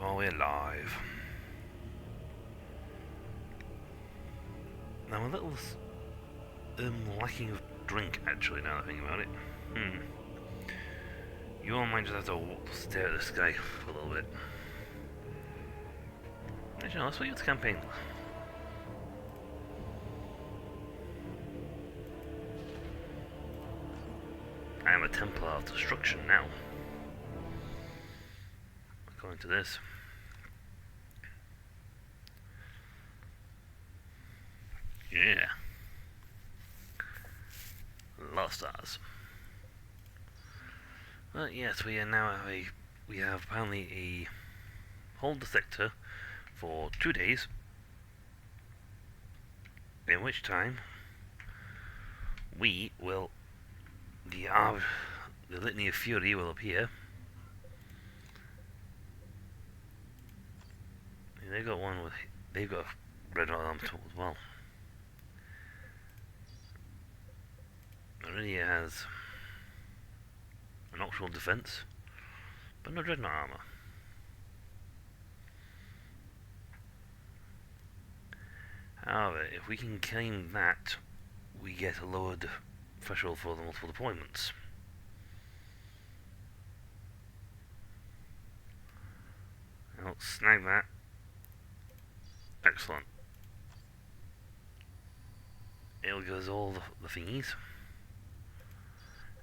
while we're live. Now I'm a little lacking of drink actually now that I think about it. You all might just have to stare at the sky for a little bit. Actually no, let's wait for the campaign. I am a Templar of Destruction now. According to this. Yeah. Lost stars. Well, yes, we are now we have apparently a hold the sector for 2 days, in which time we will the Litany of Fury will appear. They've got one with they've got red arm as well. Iridia has an optional defense, but no dreadnought armor. However, if we can claim that, we get a lowered threshold for the multiple deployments. I'll snag that. Excellent. It'll give us all the thingies.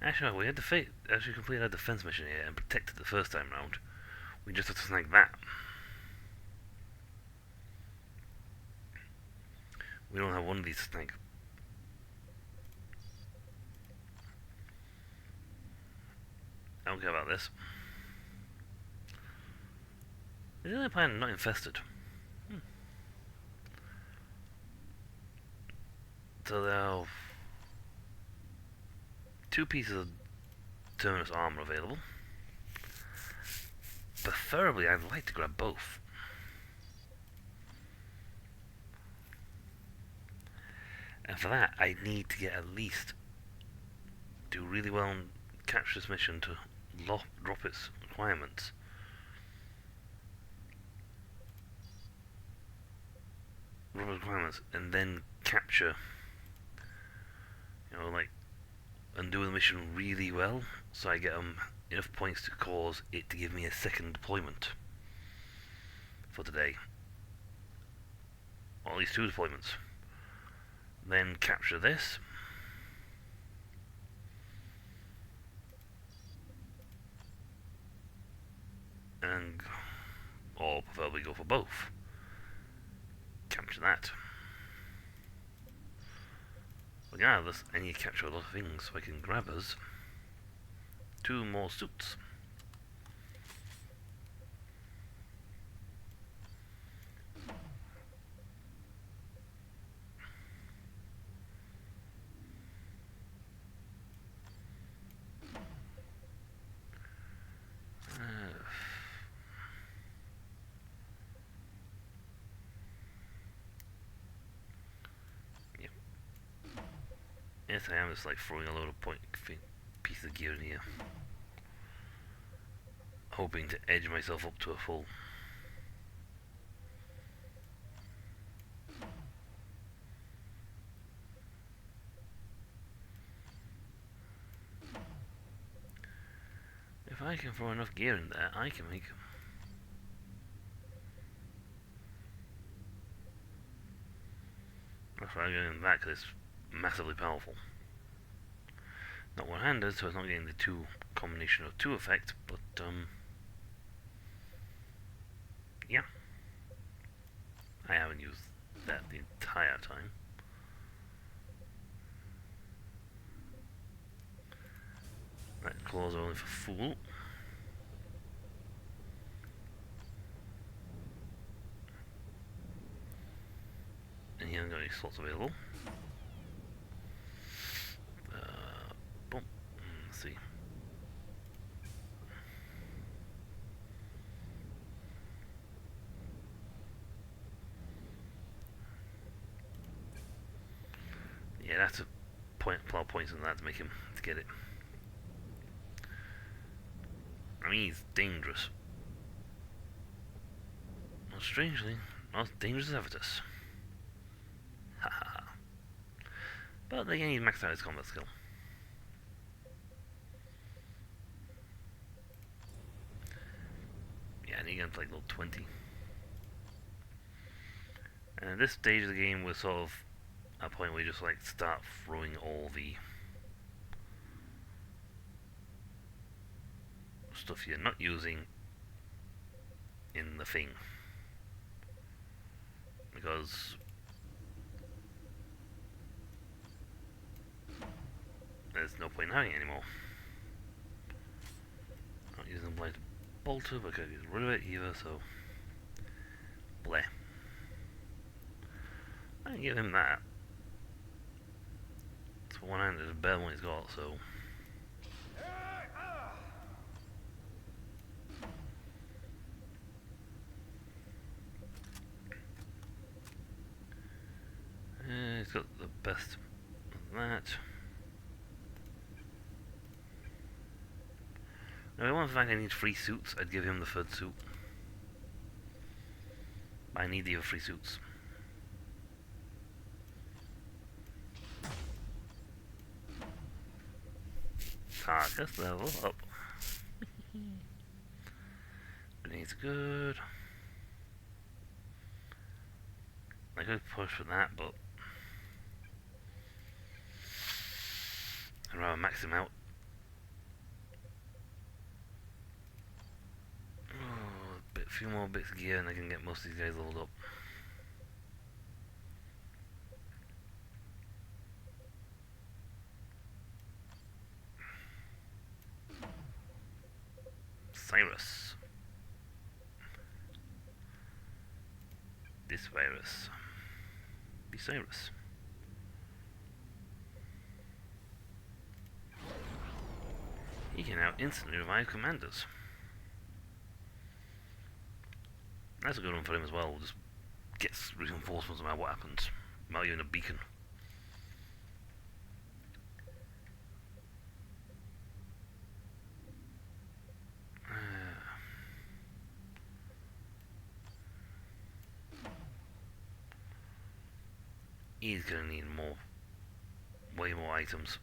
Actually, no, we had actually completed our defense mission here and protected the first time round. We just have to snag that. We don't have one of these to snag. I don't care about this. Is the only planet not infested? So there are 2 pieces of Terminus armor available. Preferably, I'd like to grab both. And for that, I need to get at least do really well and capture this mission to drop its requirements. And then capture, and do the mission really well, so I get enough points to cause it to give me a second deployment for today. Or at least 2 deployments. Then capture this. Or preferably go for both. Capture that. Regardless, I need to capture a lot of things so I can grab us 2 more suits. Yes, I am just throwing a load of pieces of gear in here, hoping to edge myself up to a full. If I can throw enough gear in there, I can make. That's why I'm getting that, because it's massively powerful. Not one-handed, so it's not getting the combination of 2 effect, but yeah. I haven't used that the entire time. That claws are only for Fool. And he hasn't got any slots available. Boom. Let's see. Yeah, that's a lot of points on that to make him to get it. I mean, he's dangerous. strangely, not as dangerous as Evitus. Haha. But they need maxed out his combat skill. Yeah, I need to get him to like level 20. And at this stage of the game, we're sort of at a point where you just like start throwing all the stuff you're not using in the thing. Because there's no point in having it anymore. Not using Blight Bolter, but I can't get rid of it either, so bleh. I can give him that. It's one hand is better than what he's got, so. He's got the best of that. Now, if I want to find I need 3 suits, I'd give him the 3rd suit. But I need the other 3 suits. Tarkus level up. Grenade's good. I could push for that, but I'd rather max him out. Oh, a few more bits of gear and I can get most of these guys leveled up. Cyrus. This virus. Be Cyrus. He can now instantly revive commanders. That's a good one for him as well. Just gets reinforcements no matter what happens. Without even a beacon. He's gonna need more. Way more items.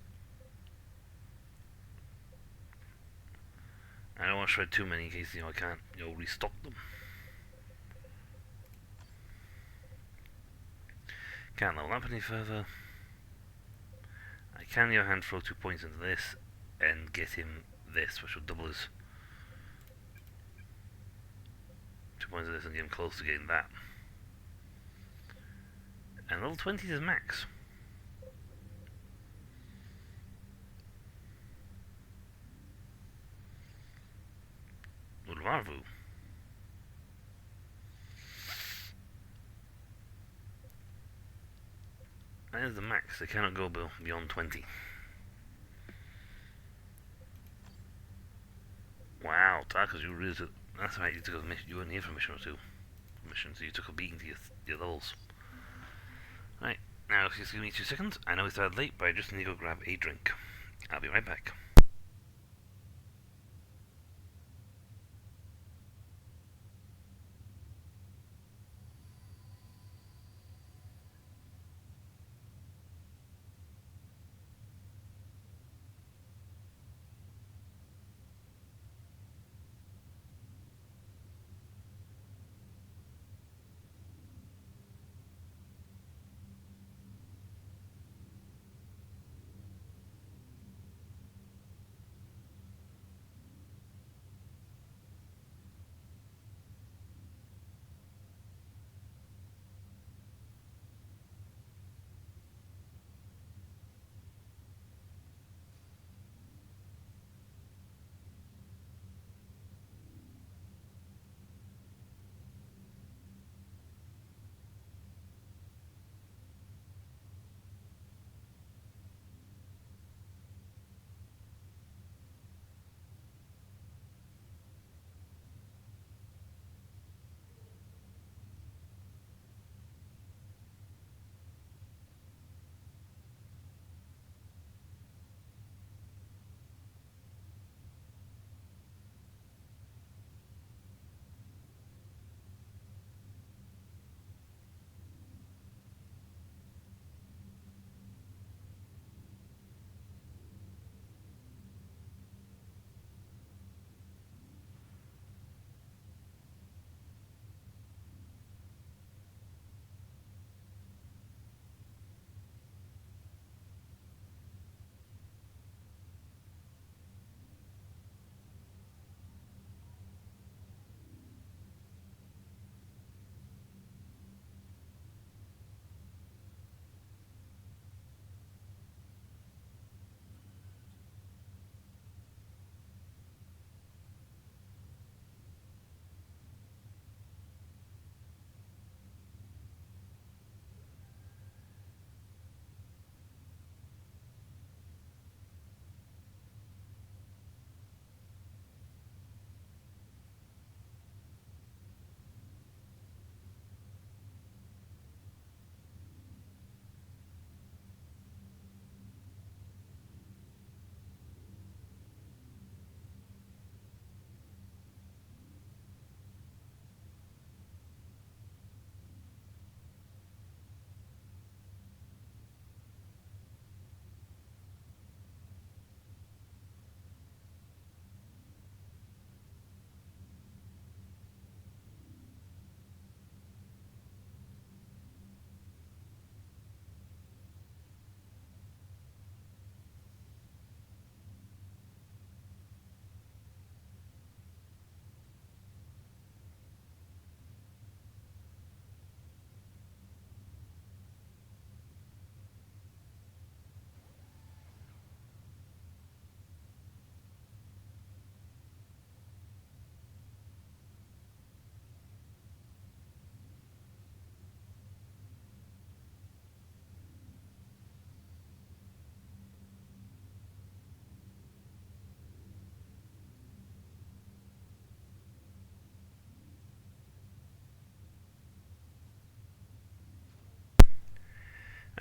I don't want to shred too many in case, I can't, restock them. Can't level up any further. I can, on the other hand, throw 2 points into this and get him this, which will double his 2 points of this and get him close to getting that. And level 20 is max. Ulvarvu. That is the max. They cannot go beyond 20. Wow, Tarkus, you really took... That's right, you took a mission. You weren't here for a mission or 2. So you took a beating to your levels. Right, now if you give me 2 seconds, I know we started late, but I just need to go grab a drink. I'll be right back.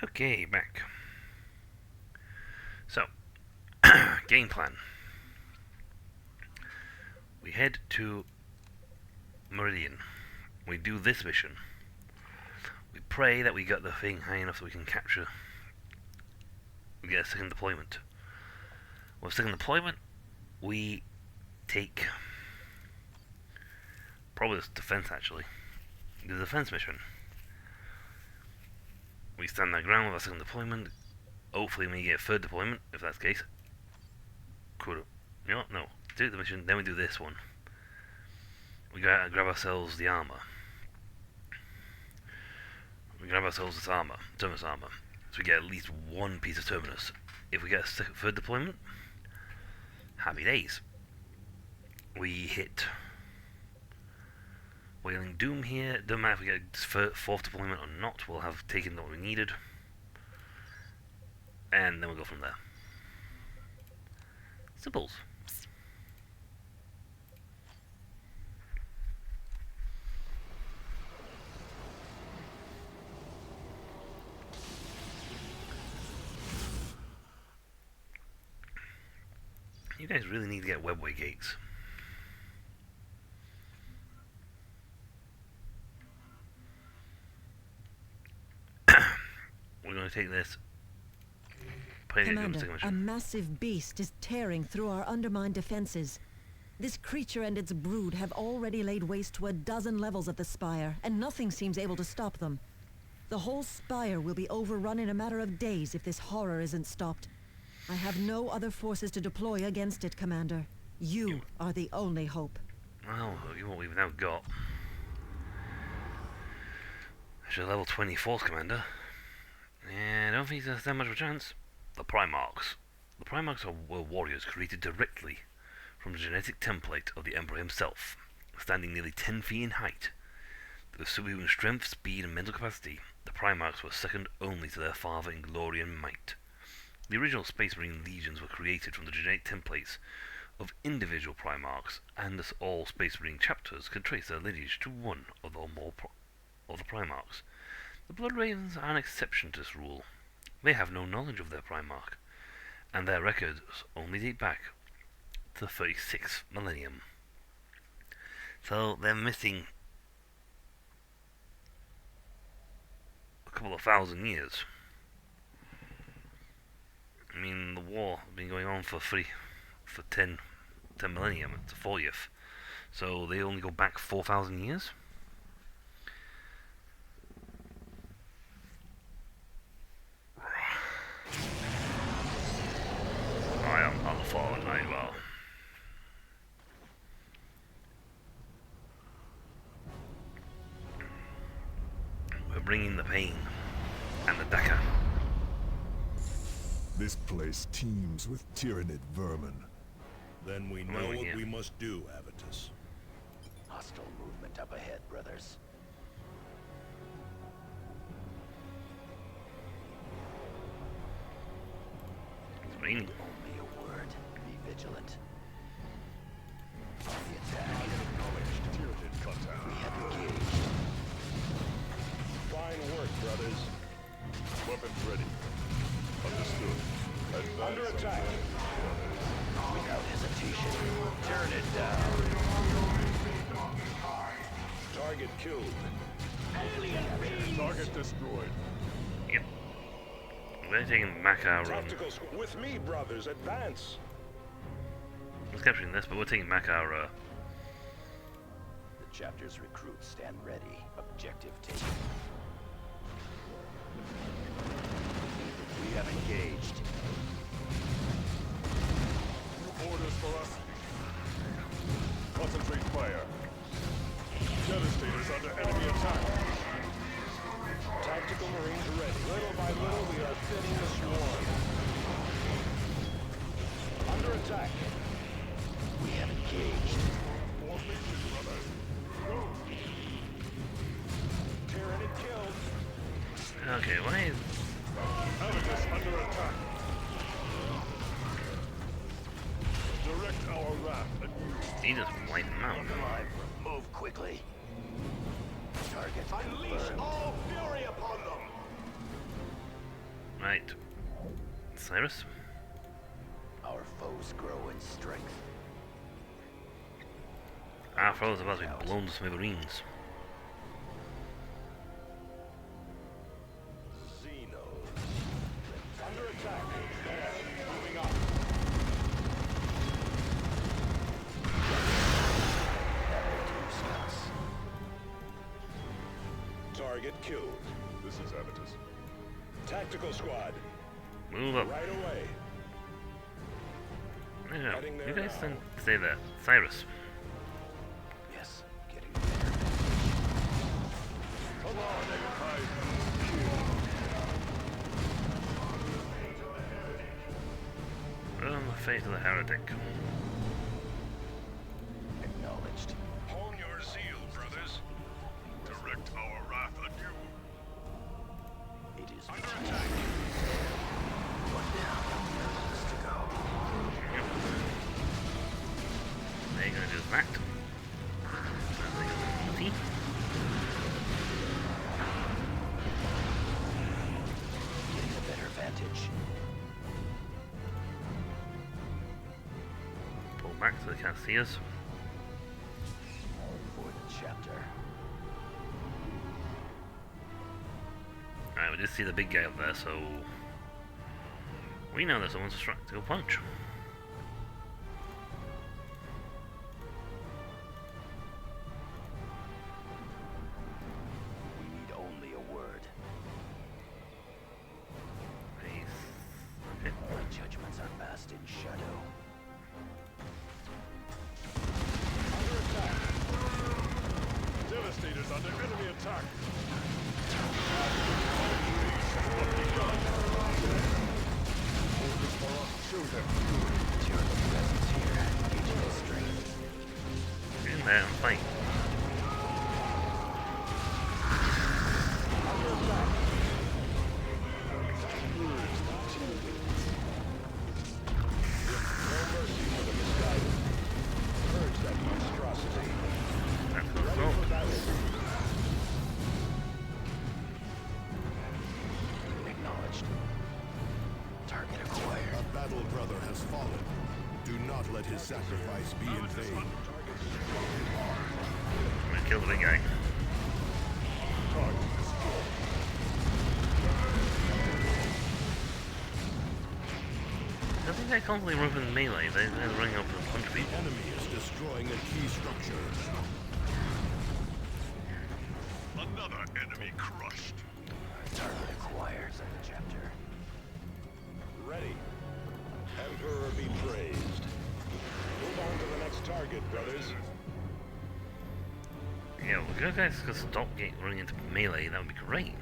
Okay, back. So, game plan. We head to Meridian. We do this mission. We pray that we get the thing high enough so we can capture. We get a second deployment. With second deployment, we take probably this defense actually. The defense mission. We stand our ground with our second deployment. Hopefully we get a third deployment, if that's the case. Could you know what? No. Do the mission, then we do this one. We grab ourselves the armor. We grab ourselves this armor, Terminus armor. So we get at least one piece of Terminus. If we get a third deployment, happy days. We hit Wailing Doom here. Doesn't matter if we get fourth deployment or not, we'll have taken what we needed. And then we'll go from there. Simples. You guys really need to get webway gates. We're going to take this. Commander, a massive beast is tearing through our undermined defenses. This creature and its brood have already laid waste to a dozen levels of the Spire, and nothing seems able to stop them. The whole Spire will be overrun in a matter of days if this horror isn't stopped. I have no other forces to deploy against it, Commander. You are the only hope. Well, what we've now got. She's level 24, Commander. Yeah, I don't think there's that much of a chance. The Primarchs. The Primarchs were warriors created directly from the genetic template of the Emperor himself, standing nearly 10 feet in height. With superhuman strength, speed, and mental capacity, the Primarchs were second only to their father in glory and might. The original Space Marine legions were created from the genetic templates of individual Primarchs, and thus all Space Marine chapters can trace their lineage to one or more of the Primarchs. The Blood Ravens are an exception to this rule. They have no knowledge of their Primarch, and their records only date back to the 36th millennium. So they're missing a couple of thousand years. I mean, the war has been going on for 10 millennium. It's the 40th. So they only go back 4,000 years? I am not the fallen very well. We're bringing the pain and the Dakar. This place teems with tyrannid vermin. Then we know what we must do, Avitus. Hostile movement up ahead, brothers. It's raining. Only a word. Be vigilant. On the attack. Acknowledged tyrannid contact. We have engaged. Fine work, brothers. Weapons ready. Understood. Advance. Under attack. Without hesitation. Turn it down. Target killed. Target destroyed. Yep. We're taking Makar. Tactical with me, brothers. Advance. We're capturing this, but we're taking Makar. The chapter's recruits stand ready. Objective taken. We have engaged. Orders for us. Concentrate fire. Devastators under enemy attack. Tactical Marines ready. Little by little, we are thinning the swarm. Under attack. We have engaged. Formation, brothers. Go. Tyrannid killed. Okay, why is... Avitus under attack. Direct our wrath at you. He just wiped them out. Alive. Move quickly. Target Unleash confirmed. all fury upon them. Right. Cyrus? Our foes grow in strength. Our foes are about to be blown to smithereens. Xenos. Under attack. Moving up. That'll do, Scouts. Target killed. This is Avitus. Tactical squad. Move up. Right away. No, Heading there you guys now. then stay there. Cyrus. Yes, getting there. Come on, Eggheim. Burn the face of the heretic. Acknowledged. Hone your zeal, brothers. Direct our wrath anew. It is Under attack. one down. Nurses to go. They're gonna do that. See? Getting a better vantage. Pull back so they can't see us. For the chapter. Alright, we just see the big guy up there, so we know that someone's a go punch. We need only a word. Nice. Okay. My judgments are masked in shadow. Under attack. Devastators under enemy attack. Shoot him. Tyrannical presence here. Gauging his strength. Get in there and fight. Purge that monstrosity. That's the result. Acknowledged. Target acquired. A battle brother has fallen. Do not let his sacrifice be in vain. I'm gonna kill the big guy. Target destroyed. I think they constantly run in melee. They're running up and punch people. Enemy is destroying a key structure. Another enemy crushed. Target acquired. Second chapter. Ready. Emperor be praised. Move on to the next target, brothers. Yeah, well, you guys could stop running into melee. That would be great.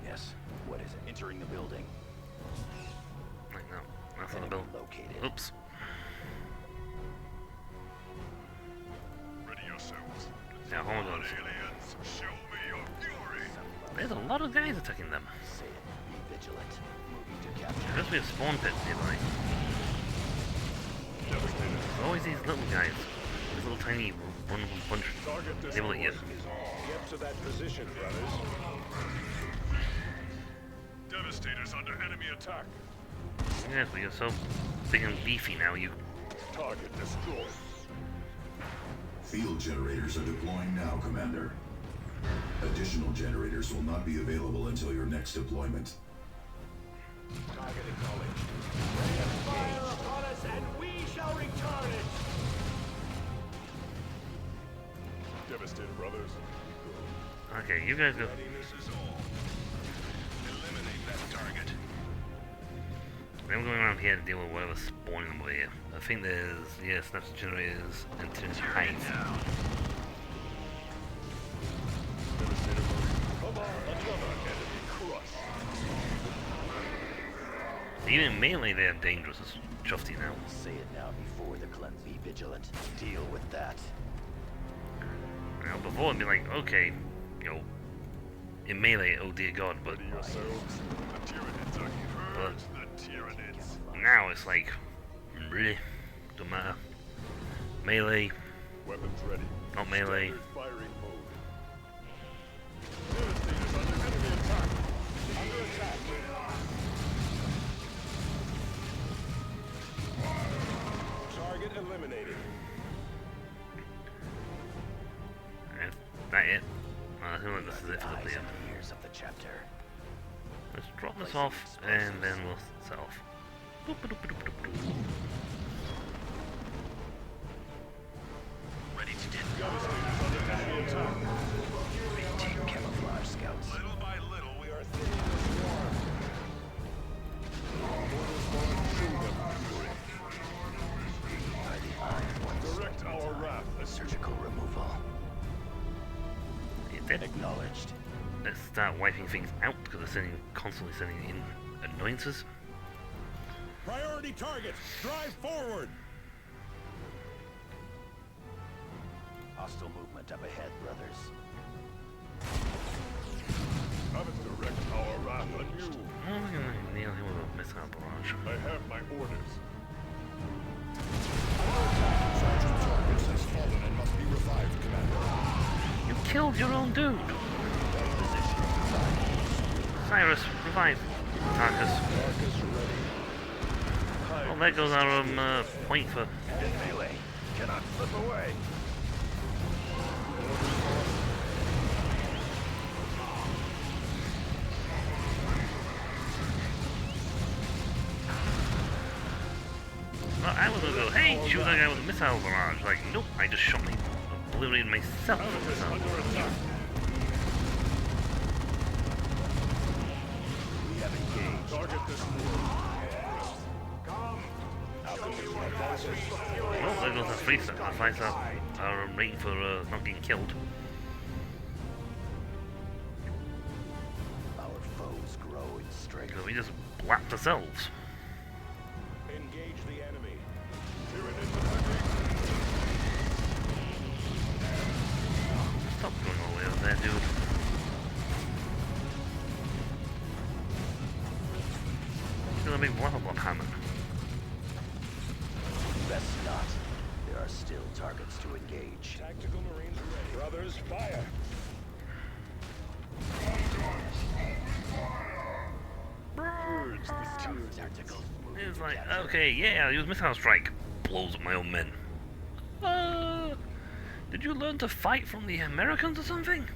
Yes. What is it? Entering the building. Like no, that's not the Enemy build. located. Oops. Ready yourselves. Yeah, hold on. Aliens, show me your fury. There's a lot of guys attacking them. Say it. Be vigilant. Moving to capture. There must be a spawn pit nearby. Devastator. Always these little guys. These little tiny vulnerable punch. Target Able to destroyed. get. Get to that position, brothers. Devastators under enemy attack. Yes, but you're so big and beefy now. You. Target destroyed. Field generators are deploying now, Commander. Additional generators will not be available until your next deployment. Target acknowledged. Fire upon us and we shall return it. Devastator, brothers. Okay, you guys go. Readiness is all. Eliminate that target. I'm going around here to deal with whatever's spawning them over here. I think there's, yeah, snaps generators and tunes hive. Devastator, come on, another enemy crushed. Even melee, they're dangerous as Chufty now. Say it now before the cleanse. Be vigilant. Deal with that. Now, before it'd be like, okay, you know, in melee, oh dear god, but Ready yourselves. The Tyranids are purged. The Tyranids. now it's like, really, don't matter. Melee, Weapons ready. not melee. Standard firing mode. Devastators under enemy attack. Under attack. attack. Target eliminated. Is that it? I feel like this is it for the Eyes video. and ears of the chapter. Let's drop this off and then we'll set off. Ready to dip. Devastators under enemy attack. Maintain camouflage, scouts. Little by little, we are thinning the swarm. Orders for Kingdom. Are the Iron Ones Direct our wrath. surgical removal? It did. Acknowledged. Let's start wiping things out because they're constantly sending in annoyances. Priority targets, drive forward. Hostile movement up ahead, brothers. Have it direct our wrath on you. Oh, we're gonna nail him with a missile barrage. I have my orders. Sergeant Tarkus has fallen and must be revived, Commander. You killed your own dude! Cyrus, revive Tarkus. Tarkus ready. Well, there goes our point for... In melee. Cannot slip away. Well, I was gonna go, hey, shoot that guy with a missile barrage. Like, nope, I just shot me, obliterated myself with a missile Under barrage. attack. We have engaged. Target this Well, there goes the 3-star. The 5-star are waiting for not getting killed. Our foes grow in strength. Because we just blapped ourselves. Engage the enemy. Tyranid attacking. Stop going all the way over there, dude. Got a big blap hammer. Best not. There are still targets to engage. Tactical Marines ready. Brothers, fire. Purge the tears. Tactical. It's like, okay, yeah, use missile strike. Blows up my own men. Did you learn to fight from the Americans or something?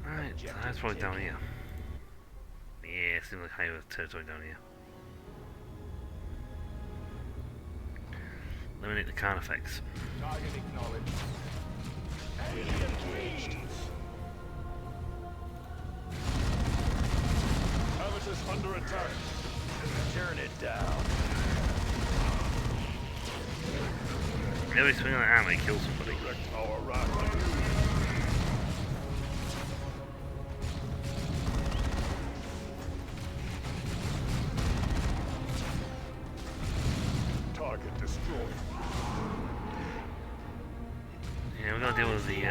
Alright, that's probably down here. Yeah, seems like higher territory down here. Eliminate the Carnifex. Target acknowledged. Enemy engaged. Habitus under attack. Turn it down. Every swing of the hammer kills somebody. Direct our wrath on you. Target destroyed. Yeah, we're gonna deal with the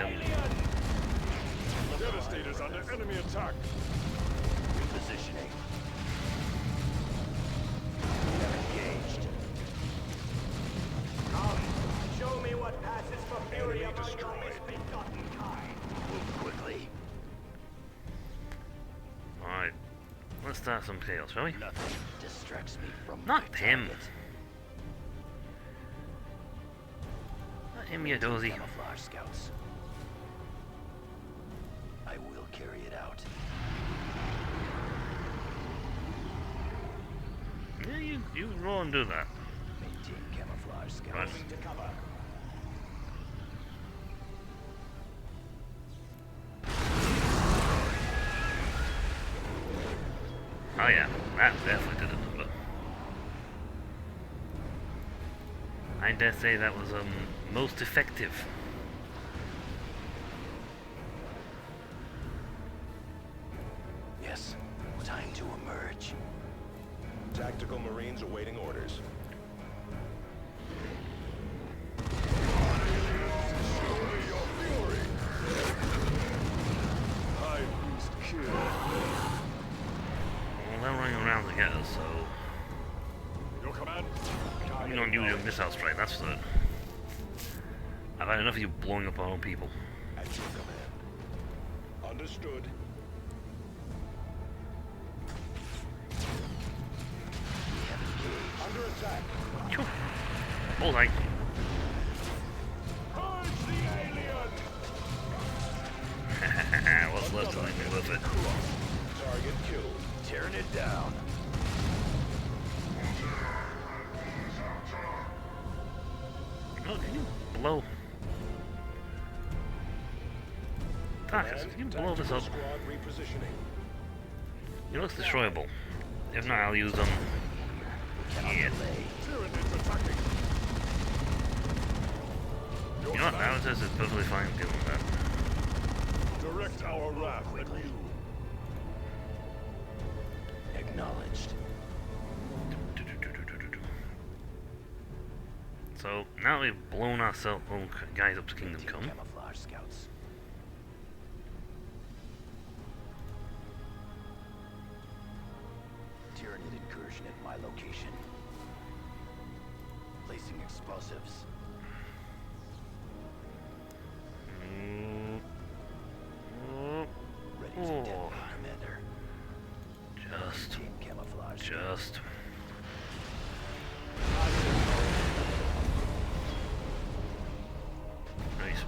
Devastators under enemy attack. Repositioning. We have engaged. Show me what passes for fury Enemy among your destroyed. misbegotten kind. Move quickly. Alright. Let's start some chaos, shall we? Nothing distracts me from Not my him. target. Let him, you dozy. Camouflage scouts. I will carry it out. Yeah, you roll and do that. Maintain camouflage scouts. Right. To cover. Oh yeah, that definitely did a number. I dare say that was most effective. Yes. Time to emerge. Tactical Marines awaiting orders. High Beast kill. Well, they're running around to get us, so Your command. you don't use your missile strike. That's the. I've had enough of you blowing up our own people. At your command. Understood. Under attack. Phew. Bullseye. Purge the alien! What's left to leave me with it? Target killed. Tearing it down. Oh, can you blow? Tarkus, can you blow this up? Squad repositioning. It looks destroyable. If not, I'll use them. Yeah. Tyranids attacking. You know what? Navitas is perfectly fine dealing with that. Direct our wrath at you. Acknowledged. So now that we've blown ourselves, guys, up to Kingdom Come. Camouflage scouts. Tyranid incursion at my location. Placing explosives. Ready to detonate, Commander. Just. Team camouflage. Nice.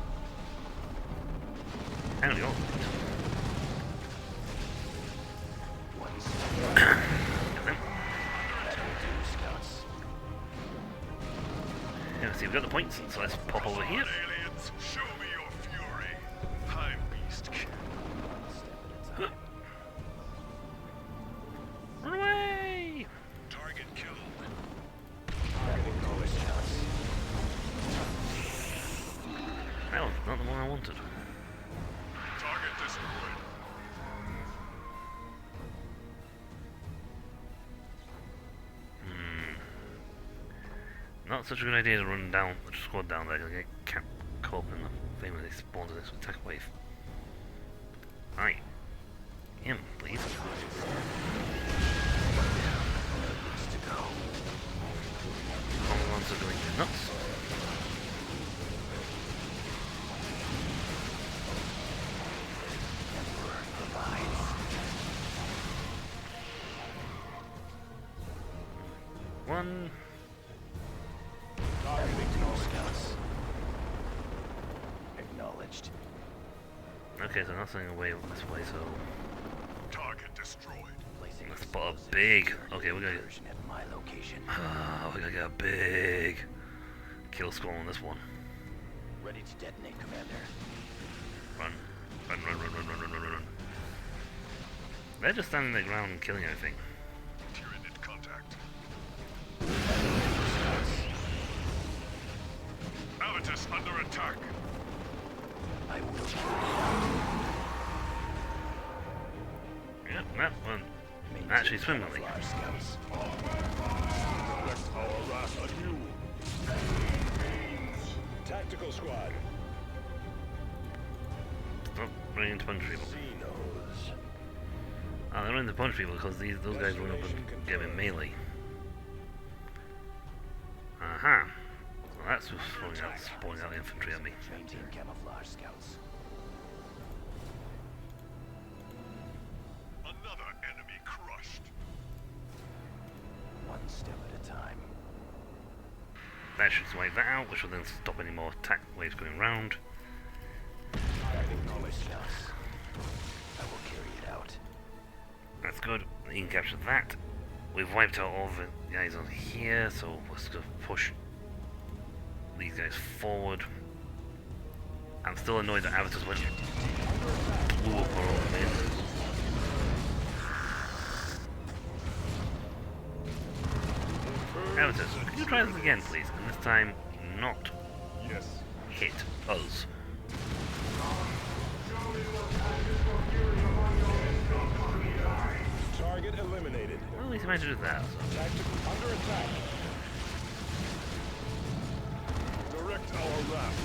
Hang on. One step. That'll do, scouts. Yeah, see, we've got the points, so let's pop over here. Aliens, show me your fury. Time beast. One step at a time. Run away! Target killed. Well, not the one I wanted. Target destroyed. Not such a good idea to run down the squad down there, because I get caught in the thing when they spawn to this attack wave. Hi. Him, please. All the ones are going nuts. One. Scouts. Acknowledged. Okay, so nothing away this way, so Target destroyed. Placing let's spot a explosives. big. Okay, we gotta. Incursion at my location. We gotta get a big kill score on this one. Ready to detonate, Commander. Run. Run. They're just standing their ground and killing everything. Tyranid contact. Avitus under attack. I will. Yep, that one. Actually, swimmingly. Camouflage scouts. Direct our wrath at you. Tactical squad. Stop running into punch people. Xenos. Oh, they're running to punch people because those guys run up and get in melee. Aha. Well, that's just spawning out infantry at me. Maintain camouflage scouts. Another enemy crushed. One step at a time. That should wipe that out, which will then stop any more attack waves going round. Acknowledged, scouts. I will carry it out. That's good. You can capture that. We've wiped out all the guys on here, so let's go push these guys forward. I'm still annoyed that Avitus went and blew up our own men. Avitus, can you try this again, please? And this time, not Yes. hit us. Target eliminated. Well, at least I managed to do that. So. Tactical under attack. Direct our wrath.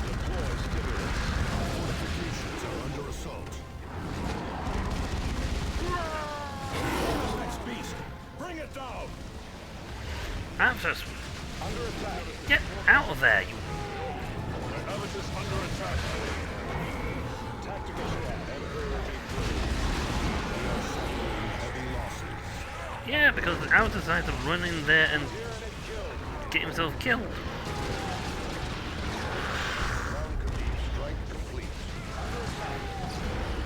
Deploy stimulus. Fortifications are under assault. Next beast. Bring it down. Avitus, Under attack. get out of there, you... The Avitus under attack. Tactical squad. Emperor being praised. Heavy losses. Yeah, because the Outer decided to run in there and get himself killed. Round complete. Strike complete.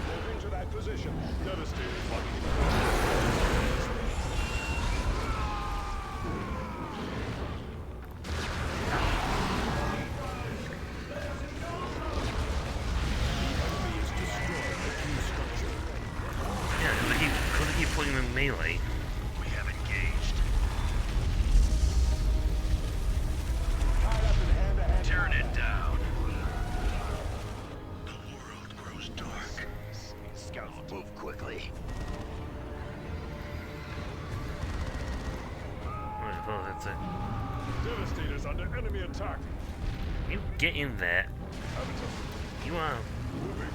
Moving to that position. Devastated. Enemy is destroying the key structure. Yeah, because they keep putting him in melee. We have engaged. Tied up in hand-to-hand. Turn it down. The world grows dark. Scouts, move quickly. What the hell, that's it. Devastators under enemy attack. You get in there. Avitus. You are... Moving.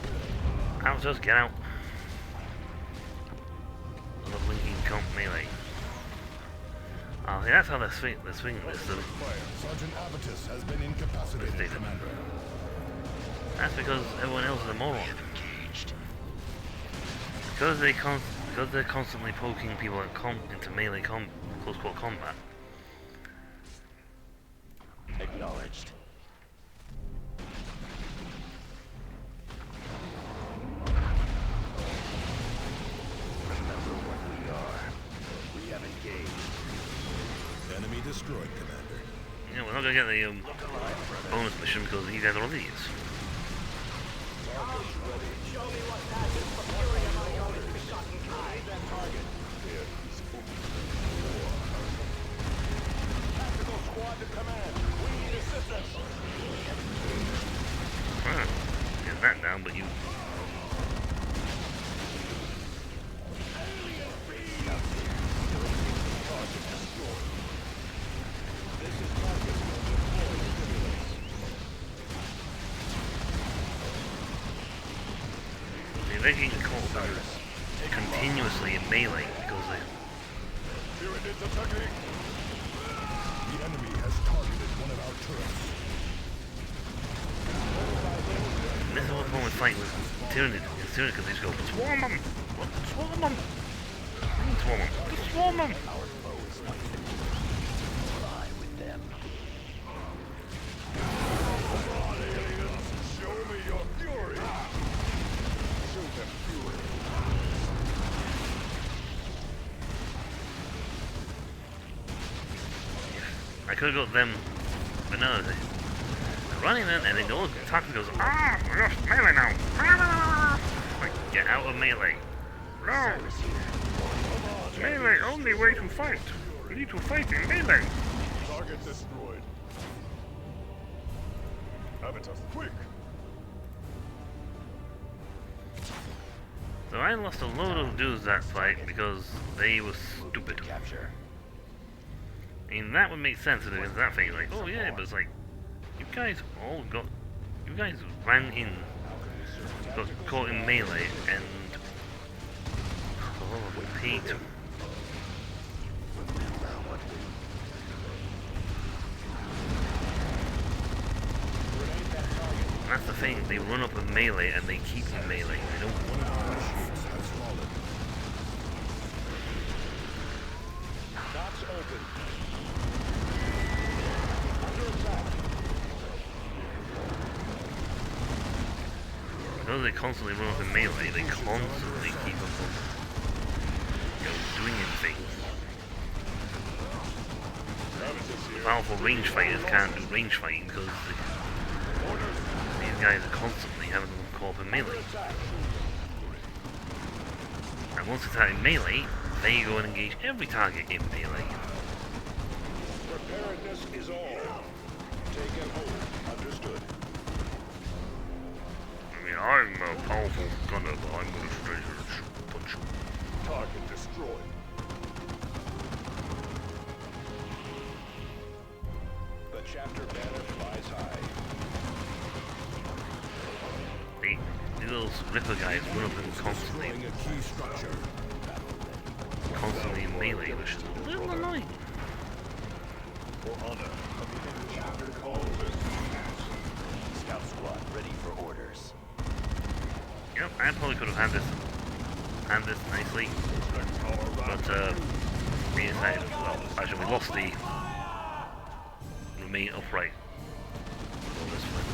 Outers, get out. The blinking comp melee. Oh, yeah, that's how they're swinging this. Sergeant Avitus has been incapacitated, David. Commander. That's because everyone else is a moron. Engaged. Because they're constantly poking people into melee close quarter combat. Acknowledged. Remember what we are. We have engaged. Enemy destroyed, Commander. Yeah, we're not gonna get the bonus mission because these guys are idiots. Tactical squad to command. We need assistance. Get that down, but you... They're getting caught continuously in melee because they... Tyranids attacking. The enemy has targeted one of our turrets. This is what the moment fight with Tyranid. It's Tyranid because they just go, swarm them! Swarm them! Swarm them! Swarm them! Our foe is weakened. Fly with them. Show me your fury. Show them fury. I could have got them, but no, they're running in and then all the attacker goes, ah, we're off melee now! Ah! Like, get out of melee! No! Melee, only way to fight! We need to fight in melee! Target destroyed. Avitus, quick. So I lost a load of dudes that fight because they were stupid. Capture. I mean, that would make sense against that thing, like, oh yeah, but it's like, you guys ran in, got caught in melee, and paid. That's the thing, they run up in melee and they keep in melee, they don't... One of our ships has fallen. Dots open. Under attack. Because they constantly run up in melee, they constantly keep up on, doing anything. Avitus here. Powerful range fighters can't do range fighting because these guys are constantly having them caught up in melee. And once it's out in melee, they go and engage every target in melee. Preparedness is all. Take and hold. Understood. I mean, I'm a powerful gunner, but I'm going to straight and punch. Target destroyed. The chapter banner flies high. These little Ripper guys run up and constantly Destroying a key structure. in melee, which is a little annoying. For honor of the English. Scout squad ready for orders. Yep, I probably could have handled this nicely, but we decided, well, actually we lost the remain upright bonus when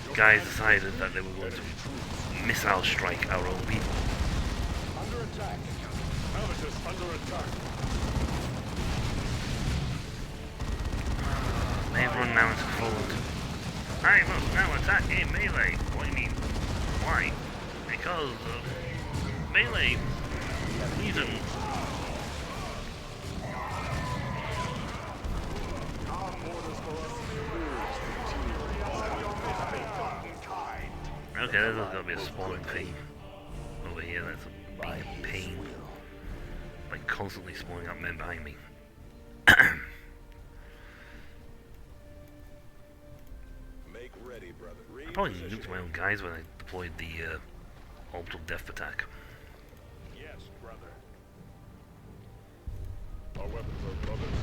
the guys decided that they were going to missile strike our own people. Under attack. Habitus under attack. They've run now into forward. I must now attack in melee. What do you mean? Why? Because of melee reasons. Okay, there's got to be a spawning thing over here. That's a big pain. Like constantly spawning up men behind me. Make ready, brother. I probably nuked my own guys when I deployed the orbital depth attack. Yes, brother. Our weapons are brothers.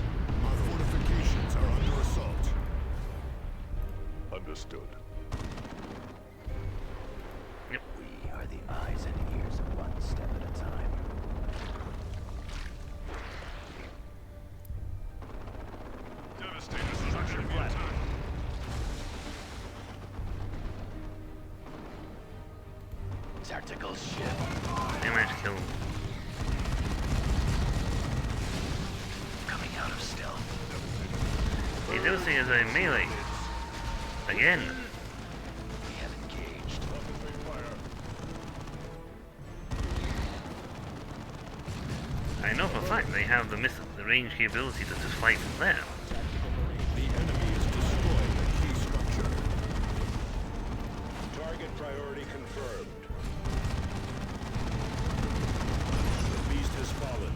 Our fortifications are under assault. Understood. We are the eyes and ears of one step at a time. Devastator structure flat. Tactical ship. They managed to kill him. Coming out of stealth. He does see as a melee. Again. We have engaged. I know for a fact they have the range capability to just fight from there. The enemy is destroying a key structure. Target priority confirmed. The beast has fallen.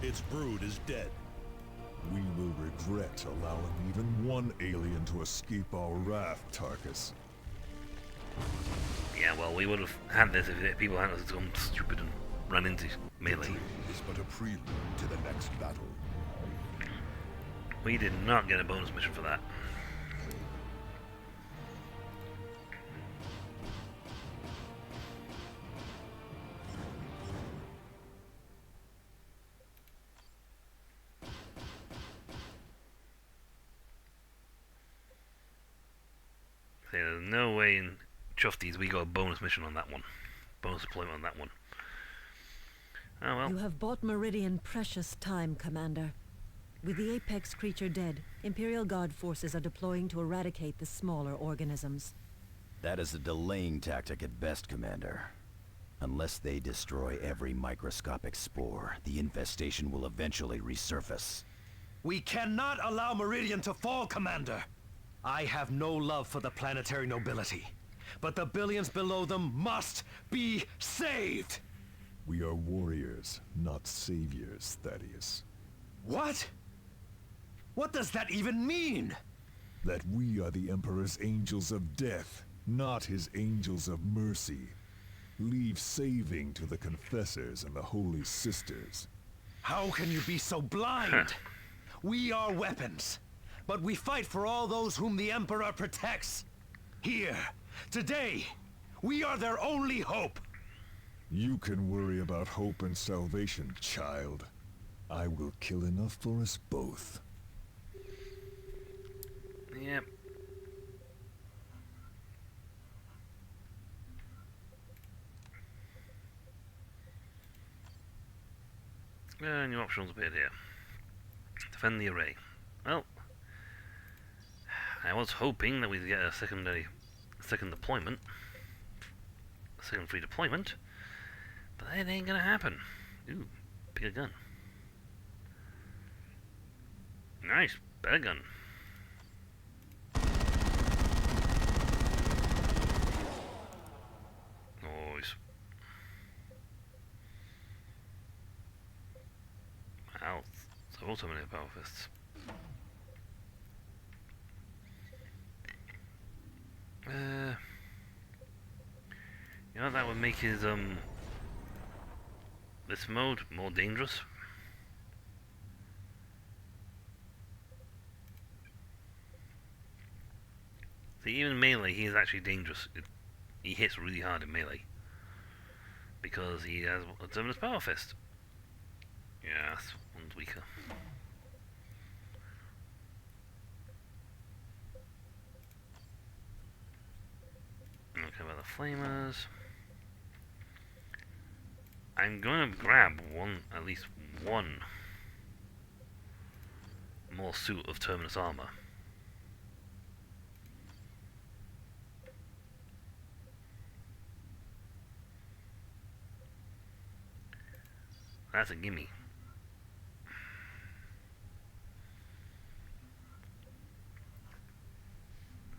Its brood is dead. We will regret allowing even one alien to escape our wrath, Tarkus. Yeah, well, we would have had this if people hadn't gone stupid and run into melee. Is but a prelude to the next battle. We did not get a bonus mission for that. There's no way in Chufties we got a bonus mission on that one. Bonus deployment on that one. Oh well. You have bought Meridian precious time, Commander. With the apex creature dead, Imperial Guard forces are deploying to eradicate the smaller organisms. That is a delaying tactic at best, Commander. Unless they destroy every microscopic spore, the infestation will eventually resurface. We cannot allow Meridian to fall, Commander! I have no love for the planetary nobility, but the billions below them must be saved! We are warriors, not saviors, Thaddeus. What? What does that even mean? That we are the Emperor's angels of death, not his angels of mercy. Leave saving to the confessors and the holy sisters. How can you be so blind? We are weapons, but we fight for all those whom the Emperor protects. Here, today, we are their only hope. You can worry about hope and salvation, child. I will kill enough for us both. Yep. New options appeared here. Defend the array. Well, I was hoping that we'd get a second deployment, a second free deployment, but that ain't gonna happen. Ooh, bigger gun. Nice, better gun. Nice. Wow, so many power fists. You know, that would make his this mode more dangerous. See, even melee, he is actually dangerous. He hits really hard in melee. Because he has a Terminus Power Fist. Yeah, this one's weaker. Okay, about the flamers. I'm going to grab at least one more suit of Terminus armor. That's a gimme.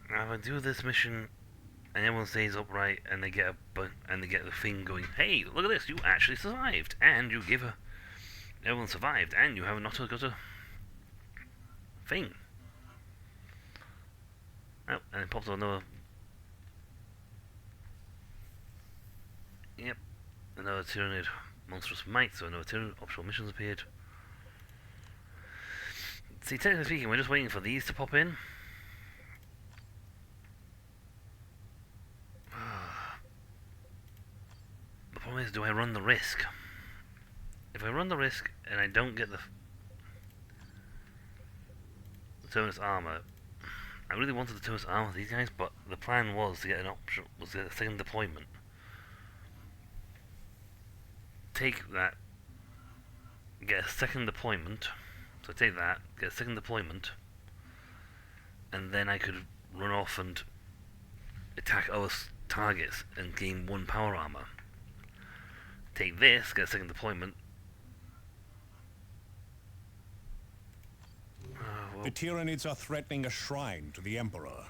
Now if I do this mission and everyone stays upright and they get the thing going, hey, look at this, you actually survived, and you give everyone survived, and you have not got a thing. Oh, and it pops up another. Yep, another Tyranid monstrous might, so another Tyranid optional missions appeared. See, technically speaking, we're just waiting for these to pop in. The problem is, do I run the risk? If I run the risk and I don't get the Terminus armor, I really wanted the Terminus armor for these guys, but the plan was to get a second deployment. Take that, get a second deployment, so take that, get a second deployment, and then I could run off and attack other targets and gain 1 power armor. Take this, get a second deployment. The Tyranids are threatening a shrine to the Emperor.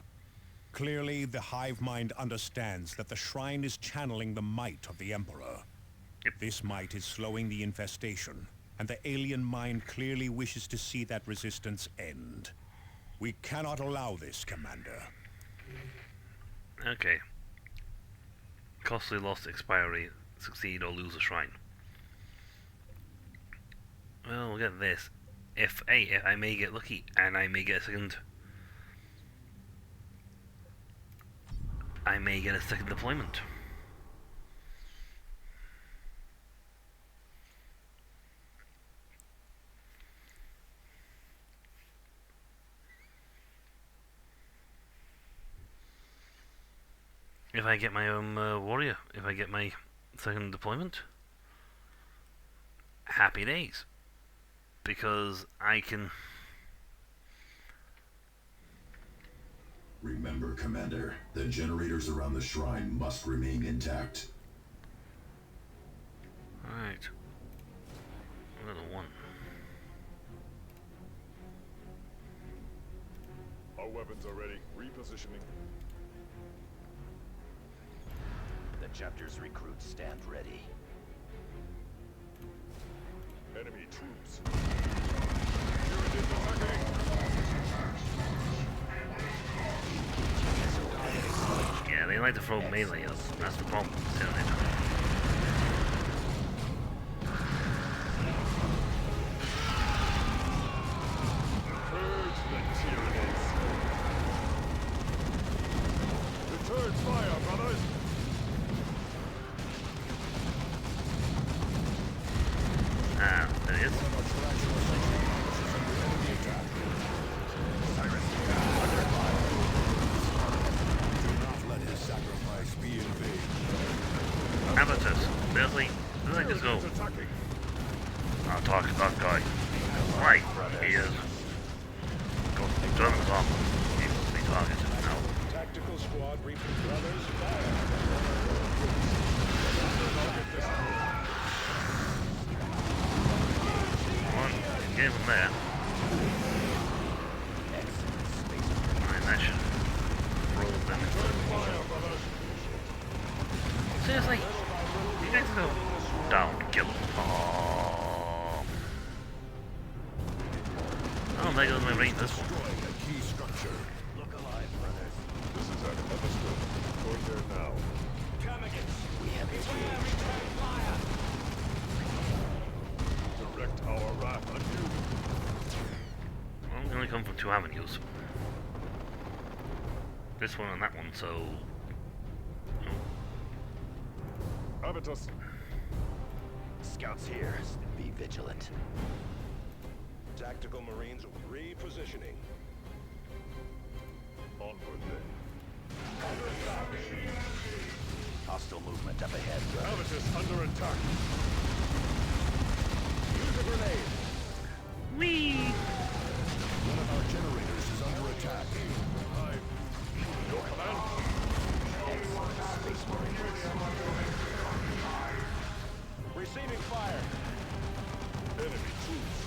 Clearly, the hive mind understands that the shrine is channeling the might of the Emperor. Yep. This might is slowing the infestation, and the alien mind clearly wishes to see that resistance end. We cannot allow this, Commander. Okay. Costly lost expiry. Succeed or lose a shrine. Well, we'll get this. If I may get lucky and I may get a second. I may get a second deployment. If I get my own warrior, if I get my second deployment, happy days, because I can. Remember, Commander, the generators around the shrine must remain intact. Alright. Another one. Our weapons are ready. Repositioning. The chapter's recruits stand ready. Enemy troops. Tyranids attacking. Yeah, they like to throw melee up. That's the problem, isn't it? Purge the Tyranids. Return fire, brothers. Ah, there it is. Abatus, seriously? Doesn't that just go? I'll talk to that guy. Right, he is. Go to Terminus armor. He must be targeted now. Tactical squad Reaper brothers fire. Come on, get him there. Alright, that should throw them. Seriously? You guys go down, kill him. Oh, there goes my range this one. Destroying a key structure. Look alive, brothers. This is understood. Going there now. We have a Direct our wrath on you. I'm gonna come from 2 avenues. this one and that one, so... Avitus. Scouts here. Be vigilant. Tactical Marines repositioning. Onward then. Hostile movement up ahead. Avitus under attack. Use a grenade. Whee! One of our generators is under attack. Your command? Space Marines. Receiving fire. Enemy troops.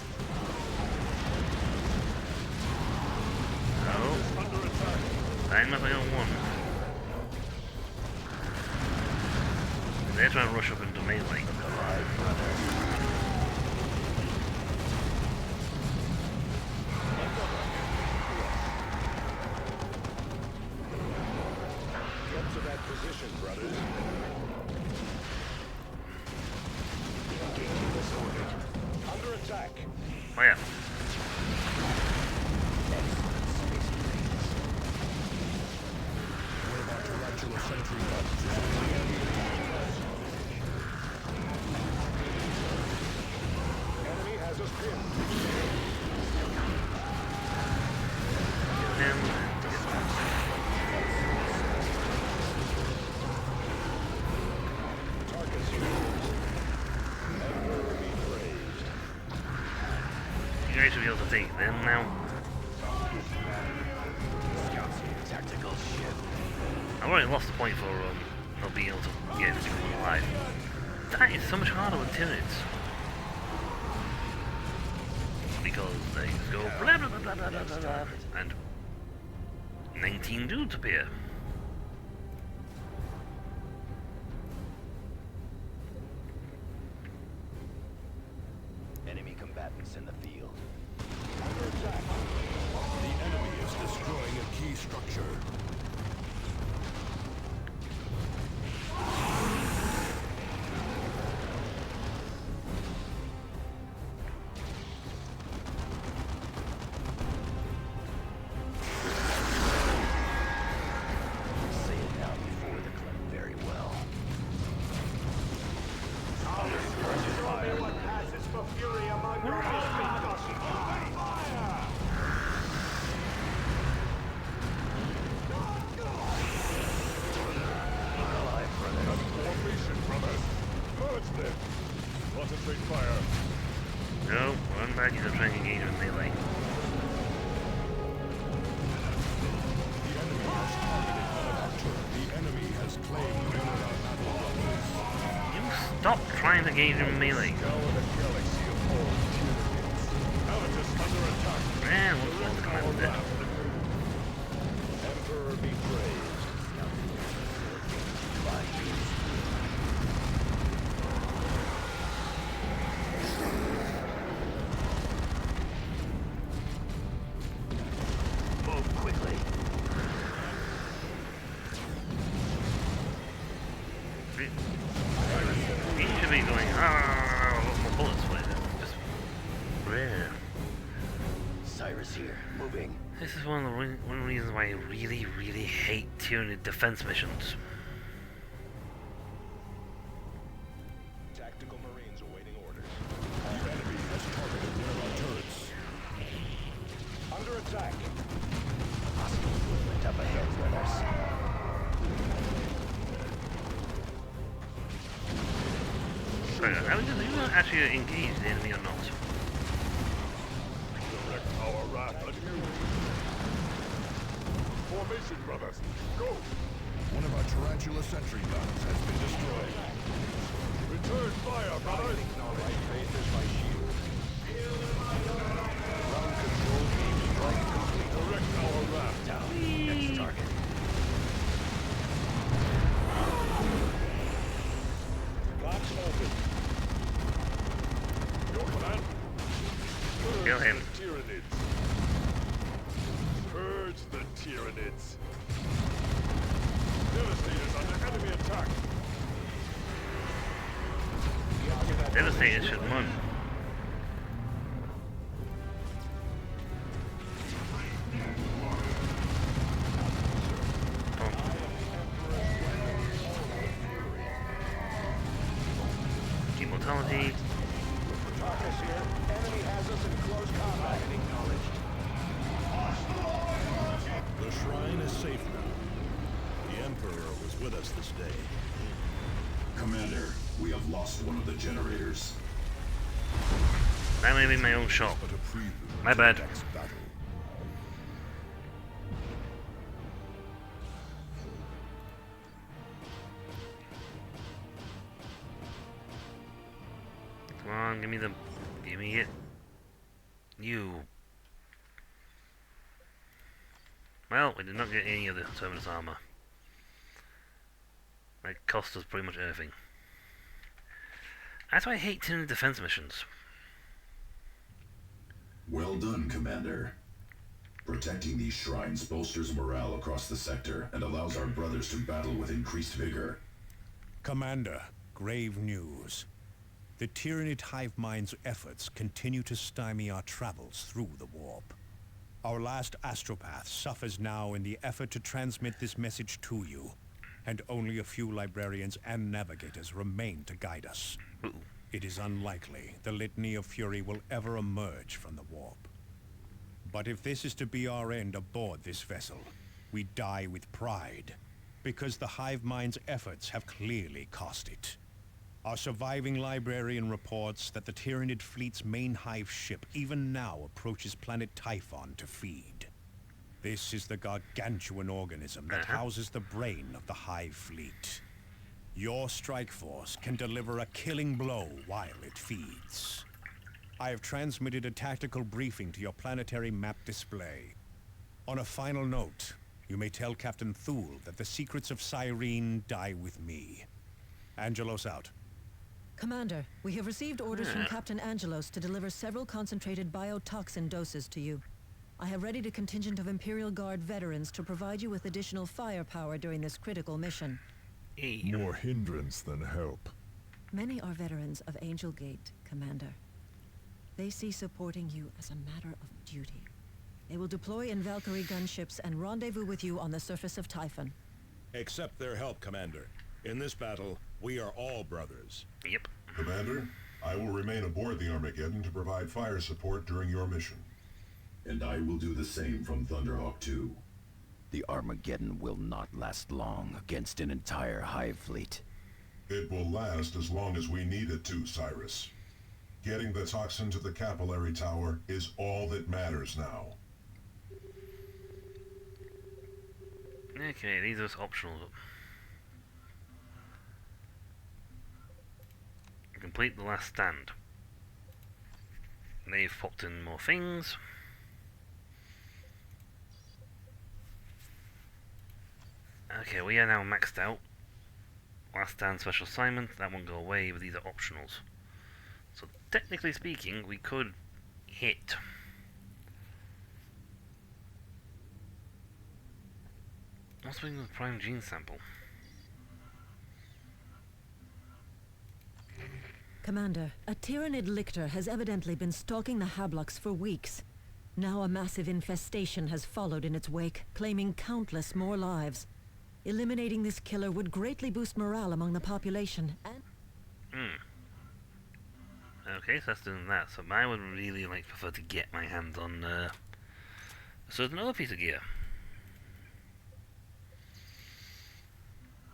Oh. Under attack. I'm nothing on one. They're trying to rush up into melee. Get to that position, brothers. Engaging this orbit. Under attack. Oh yeah. One of our tarantula sentry guns is on the enemy. Enemy has us pinned. Him. Targets yours. Emperor be praised. You guys should be able to take them now. Scouts here. Tactical ship. I've already lost the point for not being able to get everything alive. That is so much harder with Tyranids. Because they go blah blah blah blah blah blah blah, blah and 19 dudes appear. Enemy combatants in the field. Under attack. The enemy is destroying a key structure. Say it now before the clip very well. Formation, brothers. Merge them. Concentrate fire. No, run back into trying to engage with melee. The enemy has targeted one of our turrets. The enemy has claimed one of our battle brothers. You stop trying to engage in melee. Scour the galaxy of all Tyranids. Avitus under attack. Man, what's the command there? Emperor be praised. Move quickly. He should be going, ah, what my bullets for it. Just rare. Cyrus here. Moving. This is one of the reasons why I really, really hate Tyranid defense missions. Tactical Marines awaiting orders. The enemy has targeted one of our turrets. Under attack. Hostile movement up ahead, brothers. Are we gonna actually engage the enemy or not? Direct our wrath anew. Formation, brothers. Go! One of our tarantula sentry guns has been destroyed. Return fire, brothers! Right faith is my shield. Ground control beam strike complete. Direct our wrath. Down. Next target. Locks open. Your command? Kill him. The Tyranids. Purge the Tyranids. Devastators under enemy attack. Devastator should run. mortality. Tarkus here. Enemy has us in close combat. Acknowledged. The shrine is safe now. The Emperor was with us this day. Commander, we have lost one of the generators. That may be my own shot. But a prelude My to bad. the next battle. Come on, give me it. You. Well, we did not get any of the Terminus armor. That cost us pretty much everything. That's why I hate Tyranid defense missions. Well done, Commander. Protecting these shrines bolsters morale across the sector and allows our brothers to battle with increased vigor. Commander, grave news. The Tyranid hive mind's efforts continue to stymie our travels through the warp. Our last astropath suffers now in the effort to transmit this message to you, and only a few librarians and navigators remain to guide us. Ooh. It is unlikely the Litany of Fury will ever emerge from the warp. But if this is to be our end aboard this vessel, we die with pride, because the hive mind's efforts have clearly cost it. Our surviving librarian reports that the Tyranid fleet's main hive ship even now approaches planet Typhon to feed. This is the gargantuan organism that houses the brain of the hive fleet. Your strike force can deliver a killing blow while it feeds. I have transmitted a tactical briefing to your planetary map display. On a final note, you may tell Captain Thule that the secrets of Cyrene die with me. Angelos out. Commander, we have received orders from Captain Angelos to deliver several concentrated biotoxin doses to you. I have readied a contingent of Imperial Guard veterans to provide you with additional firepower during this critical mission. Hey. More hindrance than help. Many are veterans of Angel Gate, Commander. They see supporting you as a matter of duty. They will deploy in Valkyrie gunships and rendezvous with you on the surface of Typhon. Accept their help, Commander. In this battle, we are all brothers. Yep. Commander, I will remain aboard the Armageddon to provide fire support during your mission. And I will do the same from Thunderhawk 2. The Armageddon will not last long against an entire hive fleet. It will last as long as we need it to, Cyrus. Getting the toxin to the capillary tower is all that matters now. Okay, these are optional. Complete the last stand. They've popped in more things. Okay, we are now maxed out. Last stand special assignment, that won't go away, but these are optionals. So technically speaking, we could hit. What's with the prime gene sample? Commander, a Tyranid lictor has evidently been stalking the Hablux for weeks. Now a massive infestation has followed in its wake, claiming countless more lives. Eliminating this killer would greatly boost morale among the population, and... Okay, so that's doing that. So I would really prefer to get my hands on a certain other piece of gear.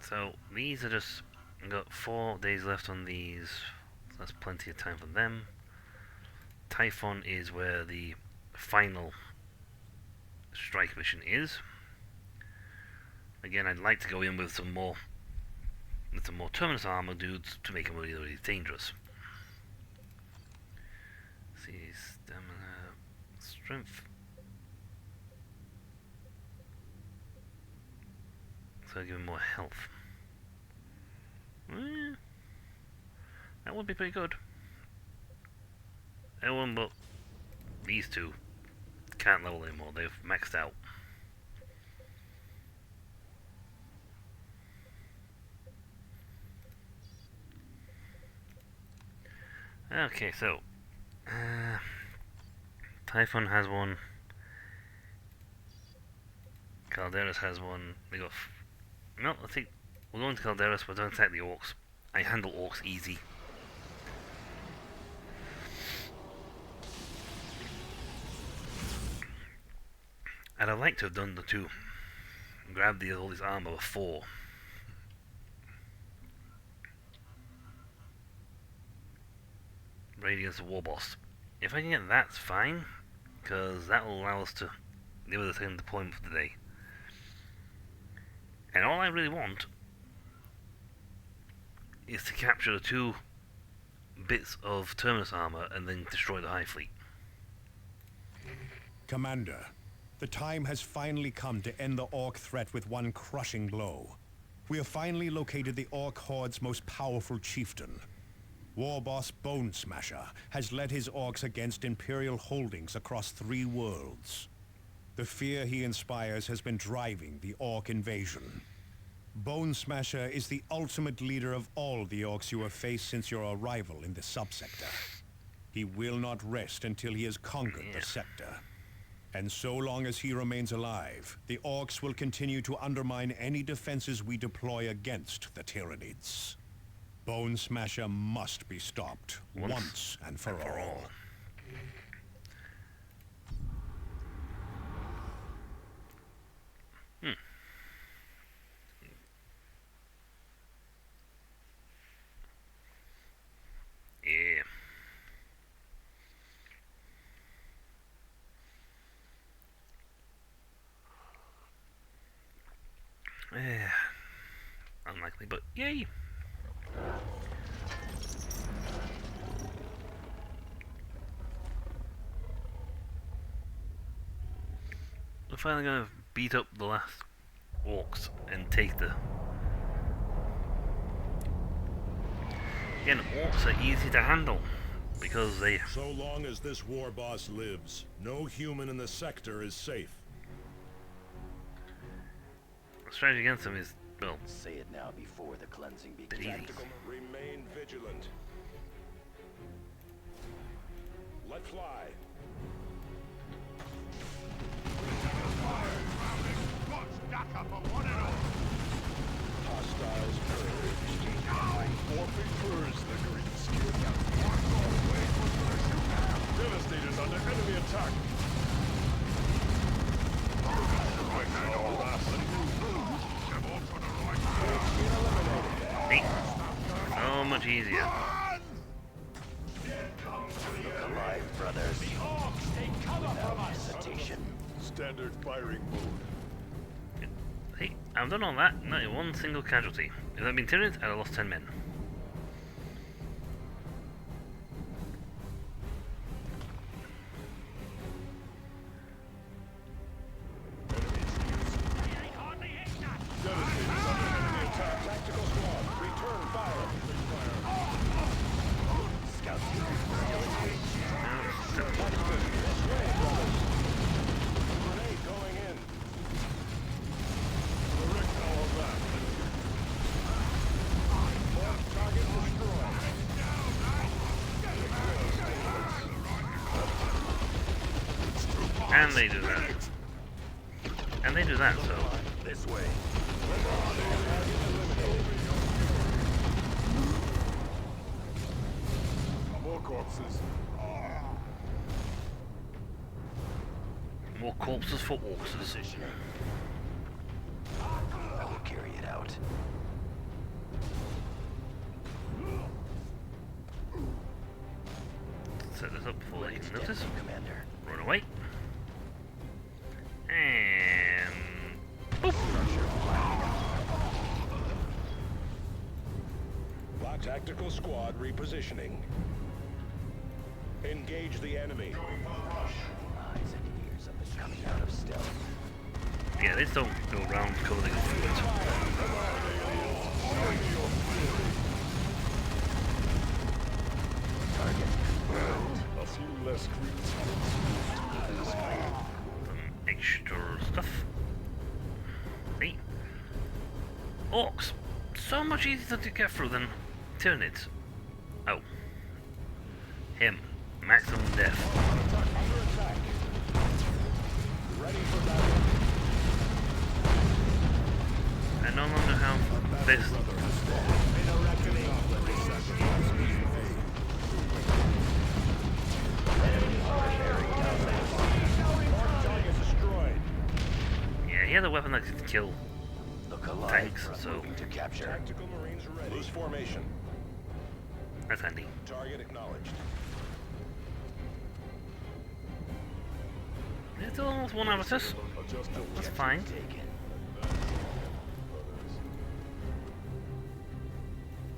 So these are just... I've got 4 days left on these. So that's plenty of time for them. Typhon is where the final strike mission is. Again, I'd like to go in with some more Terminus armor dudes to make them really, really dangerous. Let's see, stamina, strength. So give him more health. That would be pretty good. Everyone but these two can't level anymore, they've maxed out. Okay, so Typhon has one. Calderas has one. They got. No, I think we're going to Calderas, but don't attack the orcs. I handle orcs easy. I'd have liked to have done the two. Grab all this armor before. Raid against the war boss. If I can get that, it's fine, because that will allow us to give it a second deployment for the day. And all I really want is to capture the two bits of Terminus armor and then destroy the Hive Fleet. Commander, the time has finally come to end the Orc threat with one crushing blow. We have finally located the Orc Horde's most powerful chieftain. War boss Bone Smasher has led his orcs against Imperial holdings across 3 worlds. The fear he inspires has been driving the Orc invasion. Bone Smasher is the ultimate leader of all the Orcs you have faced since your arrival in the subsector. He will not rest until he has conquered the sector. And so long as he remains alive, the Orcs will continue to undermine any defenses we deploy against the Tyranids. Bone Smasher must be stopped once and for all. Yeah. Unlikely, but yay! We're finally gonna beat up the last orcs and take the... Again, orcs are easy to handle because they... So long as this war boss lives, no human in the sector is safe. The strategy against them is, well... Say it now before the cleansing begins. Tactical, remain vigilant. Let fly. Hostiles purged. Or prefers the green skin. Devastators under enemy attack. Hey, so much easier. Alive, brothers. Without hesitation. Standard firing mode. Hey, I've done all that, not in one single casualty. If that had been Tyranids, I'd have lost 10 men. And they do that. And they do that, so... This way. More corpses. More corpses for orcs. I will carry it out. Set this up before they can notice. Commander. Run away. And... Boop. Tactical squad repositioning. Engage the enemy. Eyes and ears of the coming out of stealth. Yeah, they just don't go around coding through it. Target. I'll see you less creeps. Some extra stuff. Hey. Orcs. So much easier to get through than Tyranids. Oh. Him. Maximum death. I no longer have this. had a weapon that could kill Look alive. tanks, We're so moving to capture. Tactical Marines ready. Loose formation. that's handy. Target acknowledged. There's still almost one Avatus. That's fine. Taken.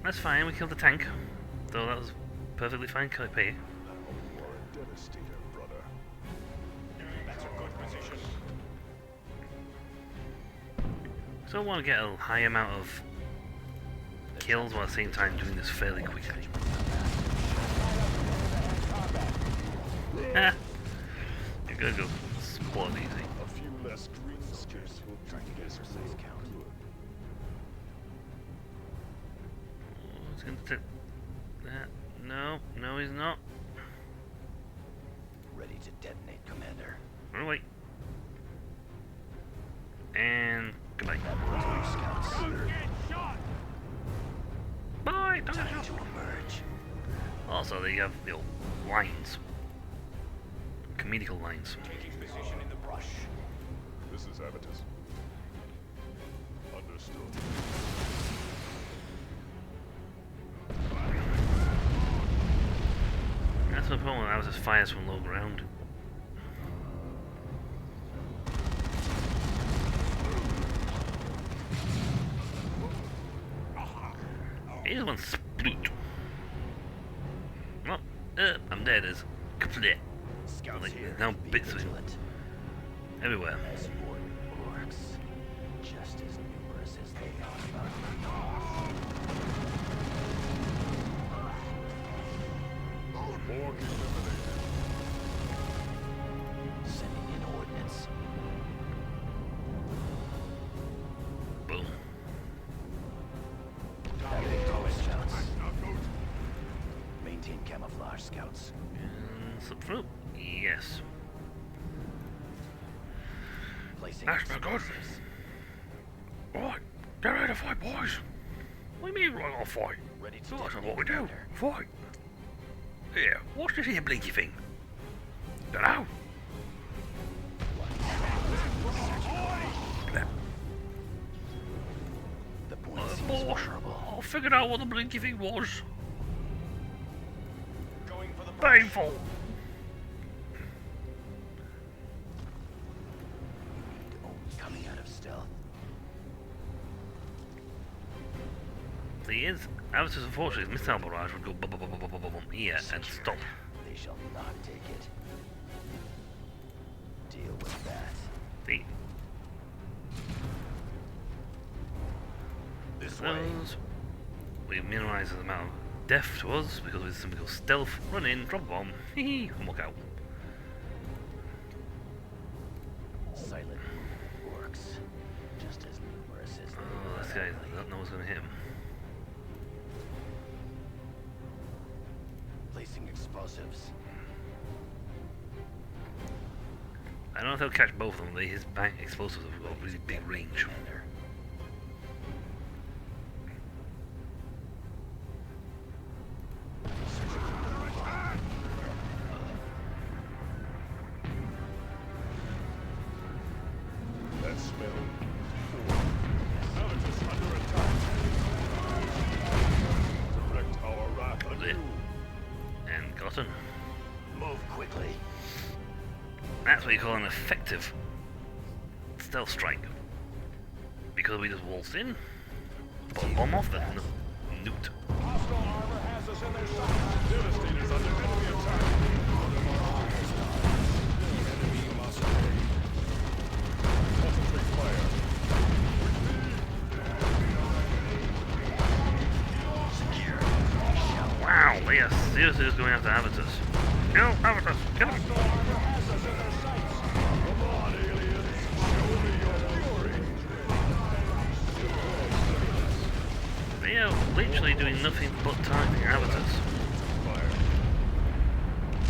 That's fine, we killed the tank. So that was perfectly fine, can I pay? You are a devastator, brother. That's a good position. So I want to get a high amount of kills while at the same time doing this fairly quickly. Ah! You're gonna go spawn easy. A few less green skips will try to get us safe count. It's gonna take that. No, no, he's not. Ready to detonate, Commander. Run away. And goodbye. Two scouts. Bye! Don't Time to emerge. Also, they have the old lines. Comedical lines. Taking position in the brush. This is Avitus. Understood. That's the problem. That was just fires from low ground. Here's one sploot. Well, I'm dead as kaplit. Scouts Like, here. there's no Be bits of him vigilant. everywhere. As for orcs, just as numerous as they are. Borg eliminated. Sending in ordnance. Boom. Having those scouts. Maintain camouflage, scouts. And slip through. Yes. Placing That's not good. explosives. Right, get ready to fight, boys. What do you mean we're gonna fight? Ready to So that's detonate, what we do. Commander. Fight. Yeah, what's this here blinky thing? Dunno. The point seems Boss, vulnerable. I figured out what the blinky thing was. Going for the brush. Painful. Only coming out of stealth. Thing is, Avatar's unfortunately, his missile barrage would go bum bum bum bum bum bum bum here and Secure. stop. They shall not take it. Deal with that. See, This way. those we minimize the amount of death to us because with something called stealth, run in, drop a bomb, hee and walk out. Silent orcs. Just as numerous as they Oh, this guy, I don't know what's gonna hit him. Placing explosives. I don't know if they'll catch both of them, his bank explosives have got really big range. Commander. That smell. Avitus under attack. Direct our wrath on There. you. And gotten. Move quickly. That's what you call an effective stealth strike. Because we just waltzed in, put a bomb off, and nuked. Hostile armor has us in their sights. Devastators under enemy attack. Concentrate fire. Wow, they are seriously just going after Avatars. Kill Avatars! Kill them! Hostile armor has us in their sights. Come on, aliens. Show me your fury. They are literally doing nothing but targeting Avatars. Fire.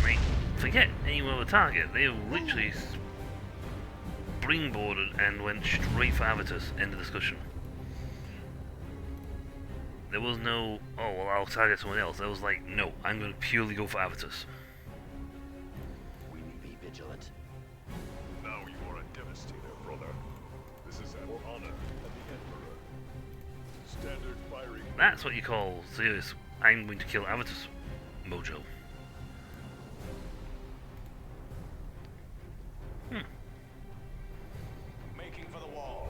Right? Forget any other target. They have literally springboarded and went straight for Avatars. End of discussion. There was no, oh, well, I'll target someone else. There was like, no, I'm going to purely go for Avatars. We need be vigilant. Now you are a devastator, brother. Standard firing. That's what you call serious. I'm going to kill Avitus mojo. Making for the wall.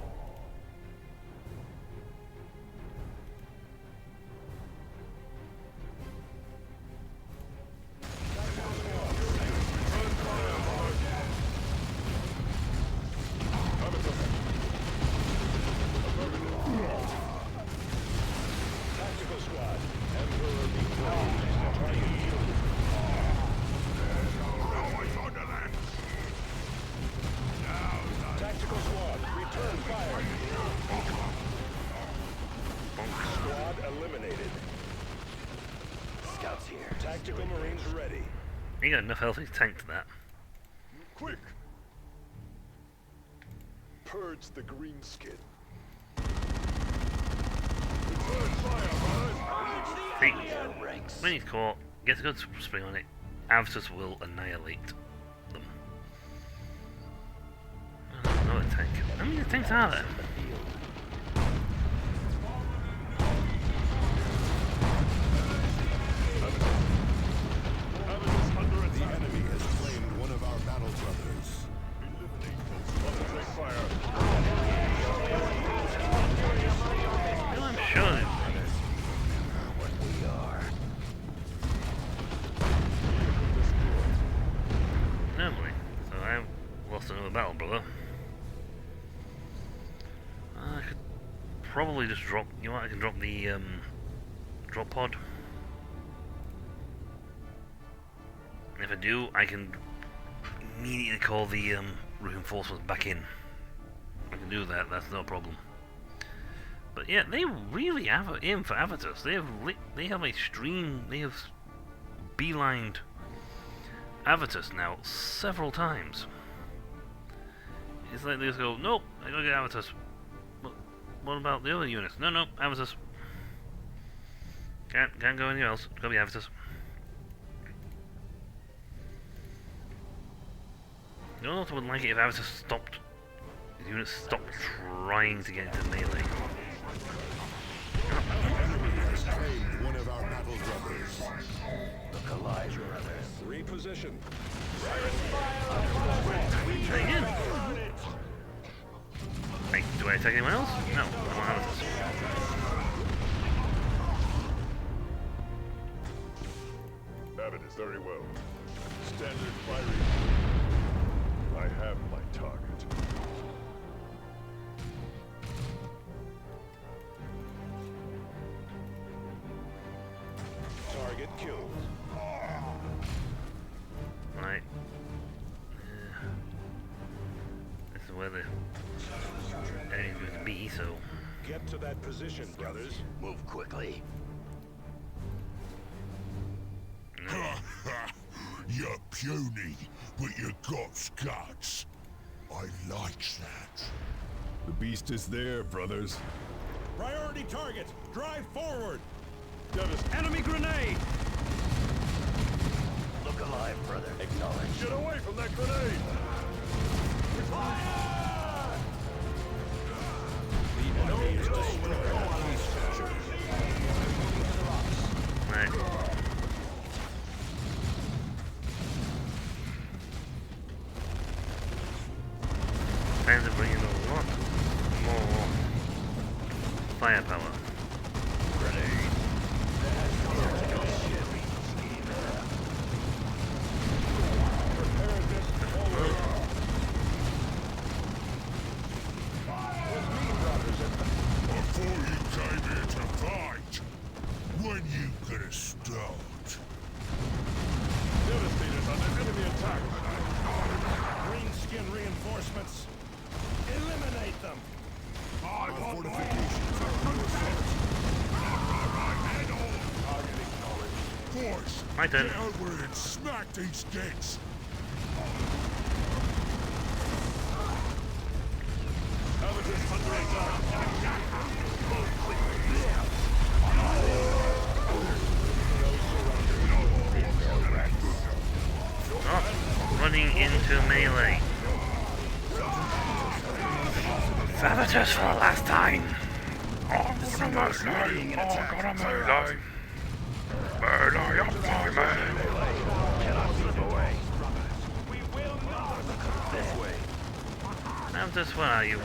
Tactical squad. Emperor reclaimed. Target killed. Tactical squad. Return fire. Squad eliminated. Scouts here. Tactical Marines ready. He got enough health to tank that. Quick! Purge the green skin. Return fire, brothers! Hey, when he's caught, gets a good spring on it, Avitus will annihilate them. Another tank. How many tanks are there? The enemy has claimed one of our battle brothers. No, I'm sure. What we are. Normally. So I've lost another battle brother. I could probably just drop. You know what? I can drop the drop pod. And if I do, I can immediately call the reinforcements back in. I can do that. That's no problem. But yeah, they really have aim for Avitus. They have a stream. They have beelined Avitus now several times. It's like they just go, nope, I gotta get Avitus. But what about the other units? No, Avitus. Can't go anywhere else. Gotta be Avitus. You know what I would like it if Avitus stopped. His units stopped trying to get into melee. Enemy has claimed one of our battle brothers. Look alive, brothers. Reposition. Try again. Hey, do I attack anyone else? No, I want Avitus. Avitus, very well. Standard firing. I have my target. Target killed. Right. This is where the enemy's going to be, so... Get to that position, brothers. Move quickly. You're puny, but you got guts. I like that. The beast is there, brothers. Priority target! Drive forward! Enemy grenade! Look alive, brother. Acknowledge. Get away from that grenade! Fire! The enemy is destroyed all these structures. Right. Time to bring in a lot more firepower. Before you came here to fight, when you gonna start? Devastator's under enemy attack. Green skin reinforcements. Eliminate them. Our fortifications are under assault. Target acknowledged. Force, My turn. get outward and smack these gates. Avitus under attack. Stop running into melee. Avitus for the last time. Oh, almost readying an attack. Oh, God, I'm alive. Murder up my man. Cannot slip away. We will not. This way. Now just where are you? Do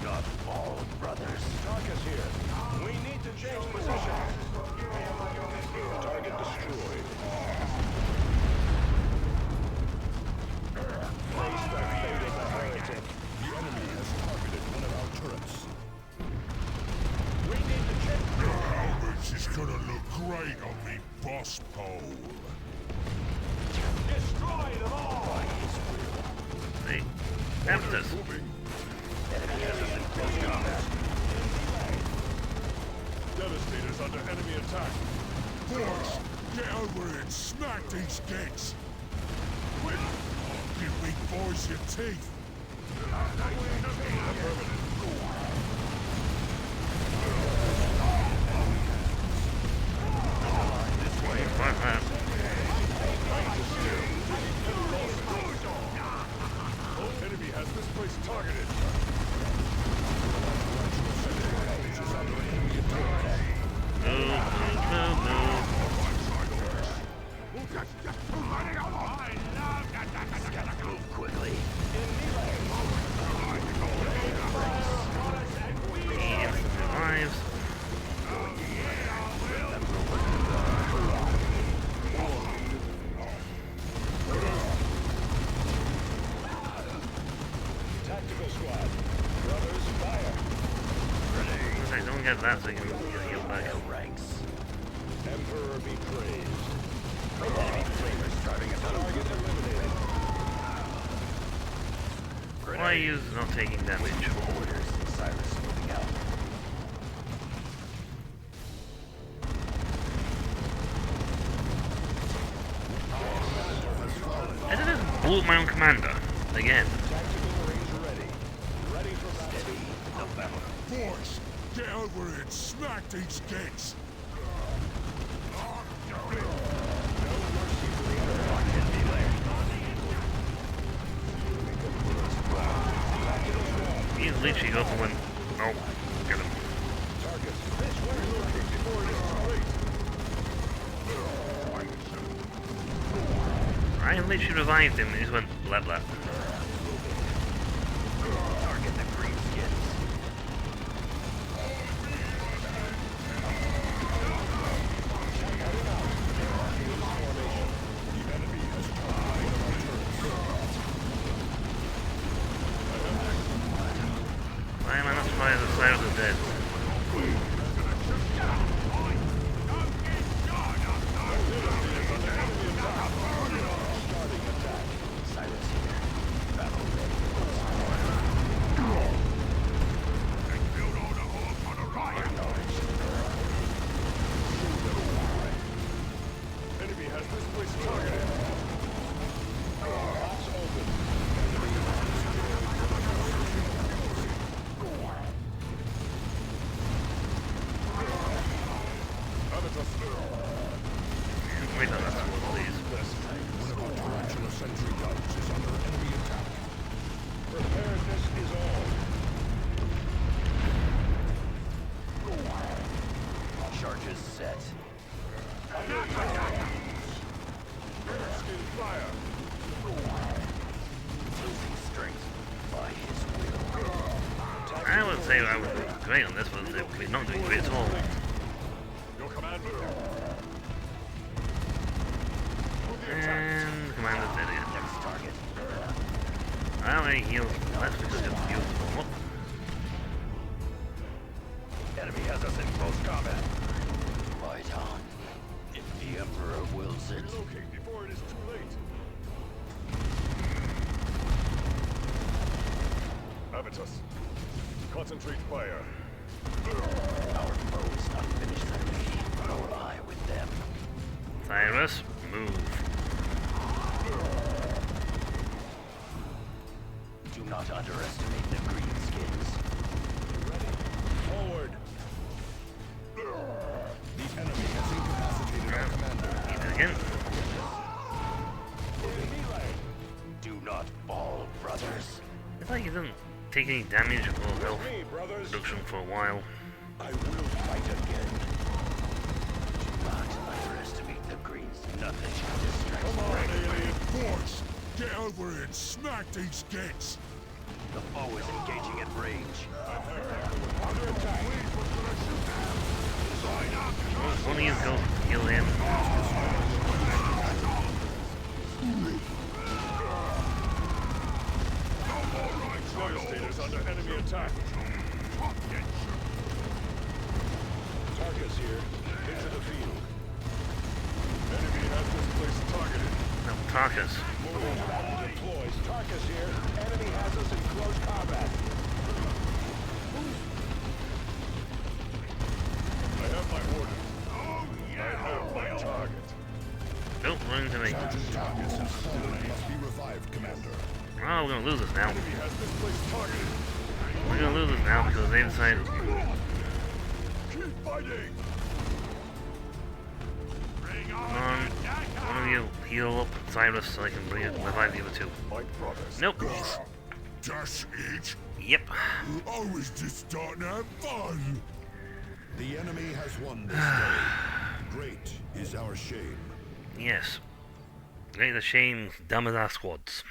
not fall, brothers. Tarkus here. We need to change position. Target destroyed. Face the fate of the heretic. The enemy has targeted one of our turrets. We need to check. Your helmets is gonna look great on me boss pole. Destroy them all. Hey, Nemesis. Enemy has us in close combat. Devastator's under enemy attack. Boys, get over here and smack these gates. Quick! Give big boys your teeth. What, man? Enemy has this place targeted. Move quickly. He instantly revives. Tactical squad. Brothers, fire. I don't get that, so you can get healed back. Ranks. Emperor be praised. Enemy flavors driving us out. Target eliminated. Why are you not taking damage? Orders. Cyrus moving out. I just blew up my own commander. Again. Tactical range ready. Ready for battle. Steady. November. Boys, get over here and smack these gates. He's literally got the one. No, get him. Target. This way. Relocate before it is too late. I literally revived him and he just went blah blah. Target the greenskins. Why am I not surprised the Cyrus is dead? Cyrus here. Battle ready. Enemy has this place targeted. Lots open. Wait on that one, please. One of our tarantula sentry guns is under enemy attack. Preparedness is all. Charges set. Skin fire. Losing strength by his will. I would say I would be great on this, but we're not doing great at all. Your commander. And commander's dead again. Next target. I already healed. Let's just get healed. Whoop. Enemy has us in close combat. Fight on. If the Emperor wills it. Relocate before it is too late. Avitus. Concentrate fire. Our foe is not finished, enemy. Nor I with them. Cyrus, move. Do not underestimate the greenskins. Forward. The enemy has incapacitated our commander. He did again. Do not fall, brothers. It's like he doesn't take any damage or health Me, brothers. reduction for a while. I will fight again. Do not underestimate the Greens. Nothing can distract. Come on, alien force! Get over here and smack these gates! The foe is engaging at range. Under attack! One of you go heal him. Devastator's under enemy attack. Tarkus here. Into the field. Enemy has this place targeted. No, Tarkus. Deploys. Tarkus here. Enemy has us in close combat. I have my orders. I have my target. Don't run into me. Tarkus has fallen. Must be revived, Commander. Oh, we're gonna lose this now. Enemy has this place targeted. We're gonna lose this now because they decided. Keep fighting. Come on. One of you heal up Cyrus so I can bring it revive the other two. My brothers. Nope. Just eat. Yep. I was just starting to have fun. The enemy has won this day. Great is our shame. Yes. Great the shame, dumb as our squads.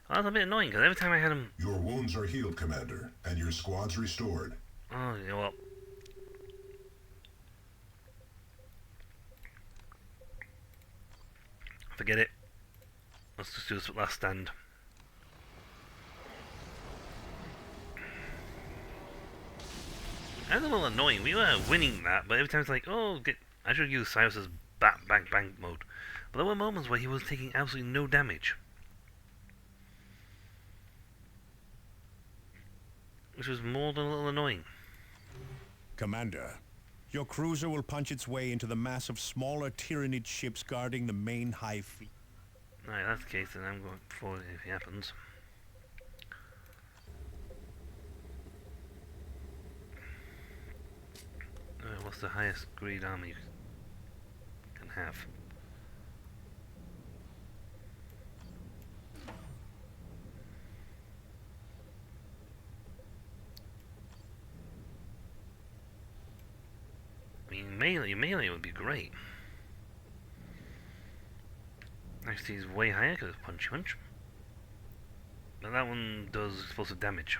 Well, that's a bit annoying because every time I had him. Your wounds are healed, Commander, and your squad's restored. Oh, you know what? Forget it. Let's just do this last stand. That's a little annoying. We were winning that, but every time it's like, oh, I should use Cyrus's bang mode. But there were moments where he was taking absolutely no damage. Which was more than a little annoying. Commander, your cruiser will punch its way into the mass of smaller Tyranid ships guarding the main high fleet. Alright, that's the case, then I'm going for it if it happens. What's the highest grade armor you can have? I mean, melee would be great. Actually, he's way higher because it's punchy punch. But that one does explosive damage.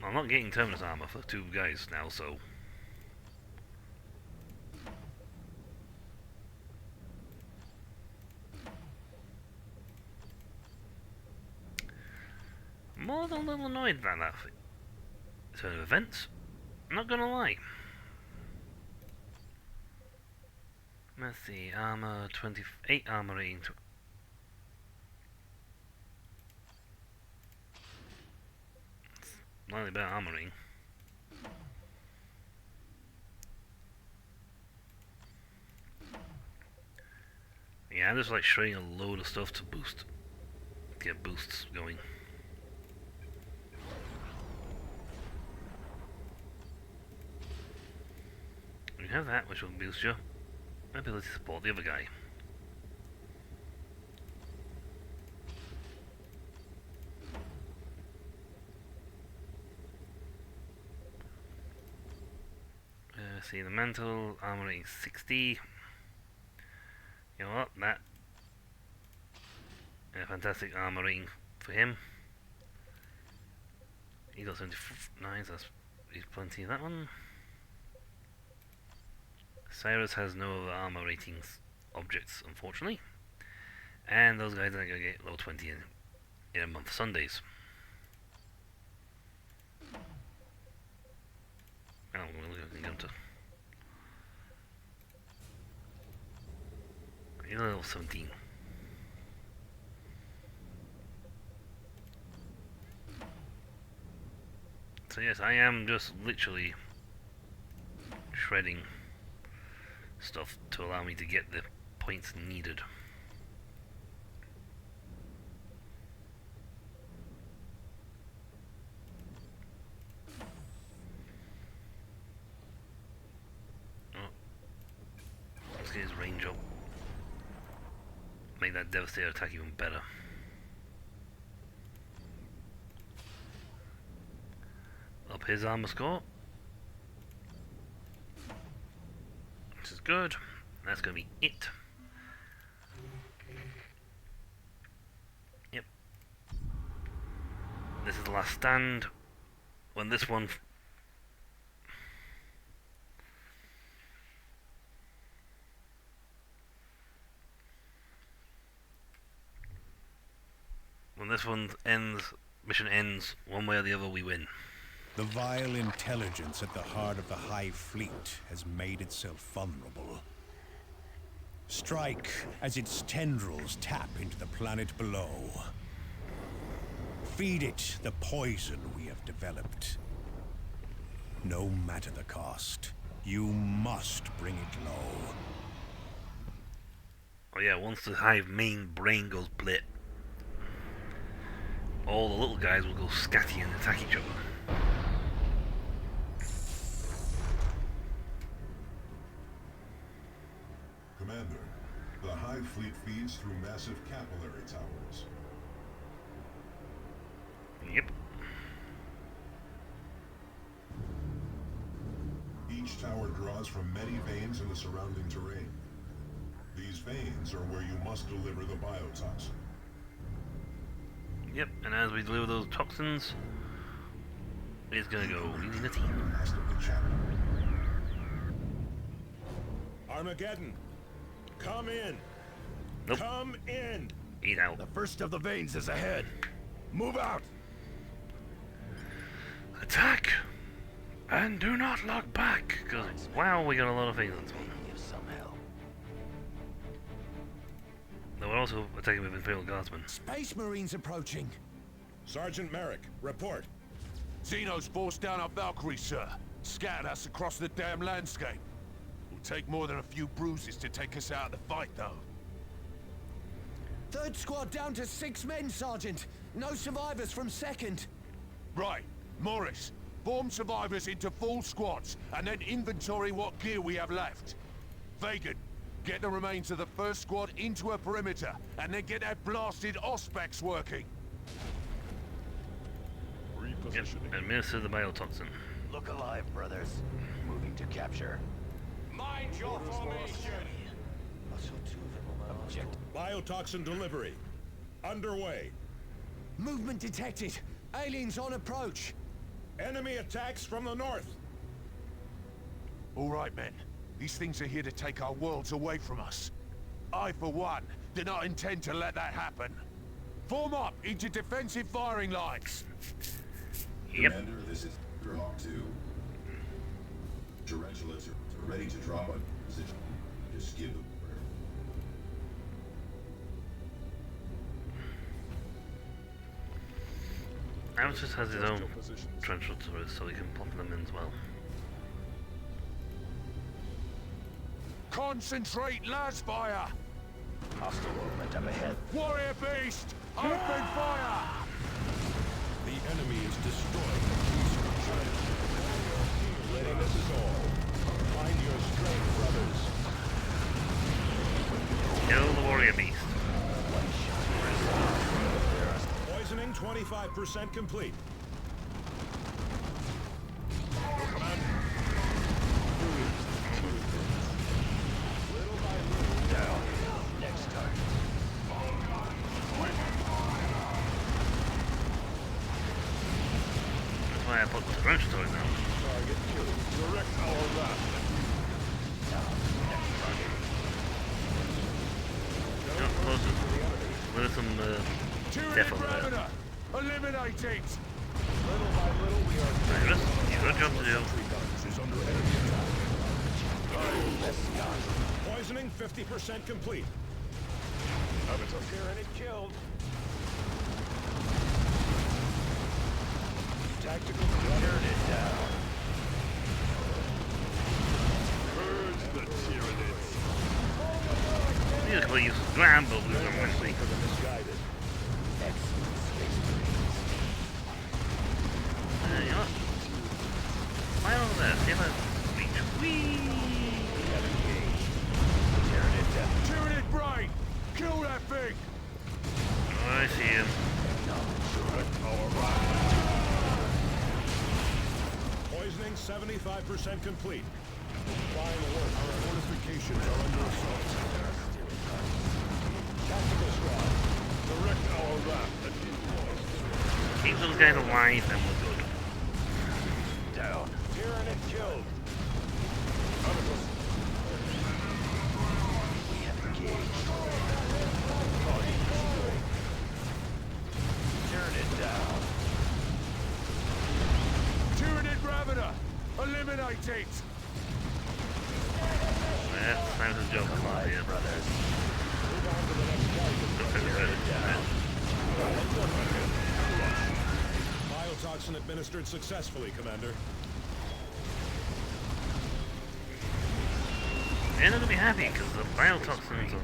I'm not getting Terminus armor for two guys now, so... More than a little annoyed by that turn of events. I'm not gonna lie. Let's see, armor 28 armor rating. Slightly better armoring. Yeah, I'm just like shredding a load of stuff to get boosts going. We have that, which will boost your ability to support the other guy. See the mantle, armor rating 60. You know what? That fantastic armor rating for him. He got 79, so he's plenty of that one. Cyrus has no other armor ratings objects, unfortunately. And those guys aren't going to get low 20 in a month Sundays. Oh, we're looking at to. He's a level 17. So yes, I am just literally shredding stuff to allow me to get the points needed. Oh. Let's get his range up. Make that Devastator attack even better. up his armor score. This is good. That's going to be it. Yep. This is the last stand. When this one... When this one ends, mission ends, one way or the other, we win. The vile intelligence at the heart of the Hive Fleet has made itself vulnerable. Strike as its tendrils tap into the planet below. Feed it the poison we have developed. No matter the cost, you must bring it low. Oh yeah, once the Hive main brain goes blit, all the little guys will go scatty and attack each other. Commander, the Hive Fleet feeds through massive capillary towers. Yep. Each tower draws from many veins in the surrounding terrain. These veins are where you must deliver the biotoxin. Yep, and as we deliver those toxins, it's gonna go really nutty. Armageddon, come in. Nope. Come in. Eat out. The first of the veins is ahead. Move out. Attack! And do not look back! Because, wow, we got a lot of things on this one. They were also attacking with Imperial Guardsmen. Space Marines approaching. Sergeant Merrick, report. Xenos forced down our Valkyries, sir. Scattered us across the damn landscape. Will take more than a few bruises to take us out of the fight, though. Third squad down to 6 men, Sergeant. No survivors from second. Right. Morris, form survivors into full squads, and then inventory what gear we have left. Vagan, get the remains of the first squad into a perimeter, and then get that blasted Auspex working. Yep, administer the biotoxin. Look alive, brothers. Moving to capture. Mind your formation! Object. Biotoxin delivery. Underway. Movement detected. Aliens on approach. Enemy attacks from the north. All right, men. These things are here to take our worlds away from us. I, for one, do not intend to let that happen. Form up into defensive firing lines. Yep. Commander, this is Hawk 2. Tarantulas are ready to drop on position. Just give the order. Amatus has his own torrential turrets, so he can pop them in as well. Concentrate lasfire! Hostile movement up ahead. Warrior beast! Open fire! The enemy is destroying the key structure. Readiness is all. Find your strength, brothers. Kill the warrior beast. Poisoning 25% complete. Down. Next target. That's why I put the torrential turret now. Target killed. Direct our wrath. Next target. No, closer. There's some death over there. Parameter! Eliminate it! Little by little, we are Cyrus, you've got a job to do. is under enemy attack. Poisoning 50% complete. Avatar Tyranid killed. Tactical turn it down. Purge the Tyranids. These are use ground, but we don't want to see. For the misguided. Excellent space marines. You know what? Fly over there, see if I reach. Whee! We have engaged. Tyranid death. Tyranid brain! Kill that thing! Oh, I see him. Direct our wrath. 75% complete. Fine work. Our fortifications are under assault. Tactical squad. Direct our raft and Keep those guys alive and we're good. Down. Tyranid killed. We have engaged. Tyranid down. Tyranid Raviner! Eliminate it! That's time to joke about here. Brothers. Biotoxin administered successfully, Commander. They're not gonna be happy because the biotoxins are...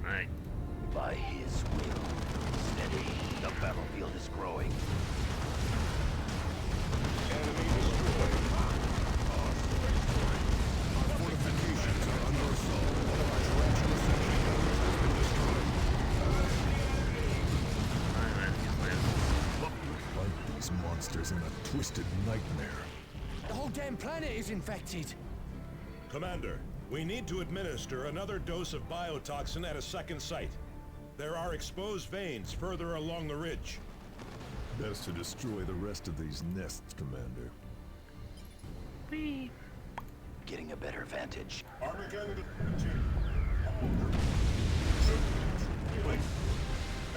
Right. By his will. Steady. The battlefield is growing. Enemy destroyed. Fortifications are under assault. One of our tarantula sentry guns has been destroyed. Fight these monsters in a twisted nightmare. The whole damn planet is infected. Commander, we need to administer another dose of biotoxin at a second site. There are exposed veins further along the ridge. Best to destroy the rest of these nests, Commander. Whee! Getting a better vantage. Armageddon.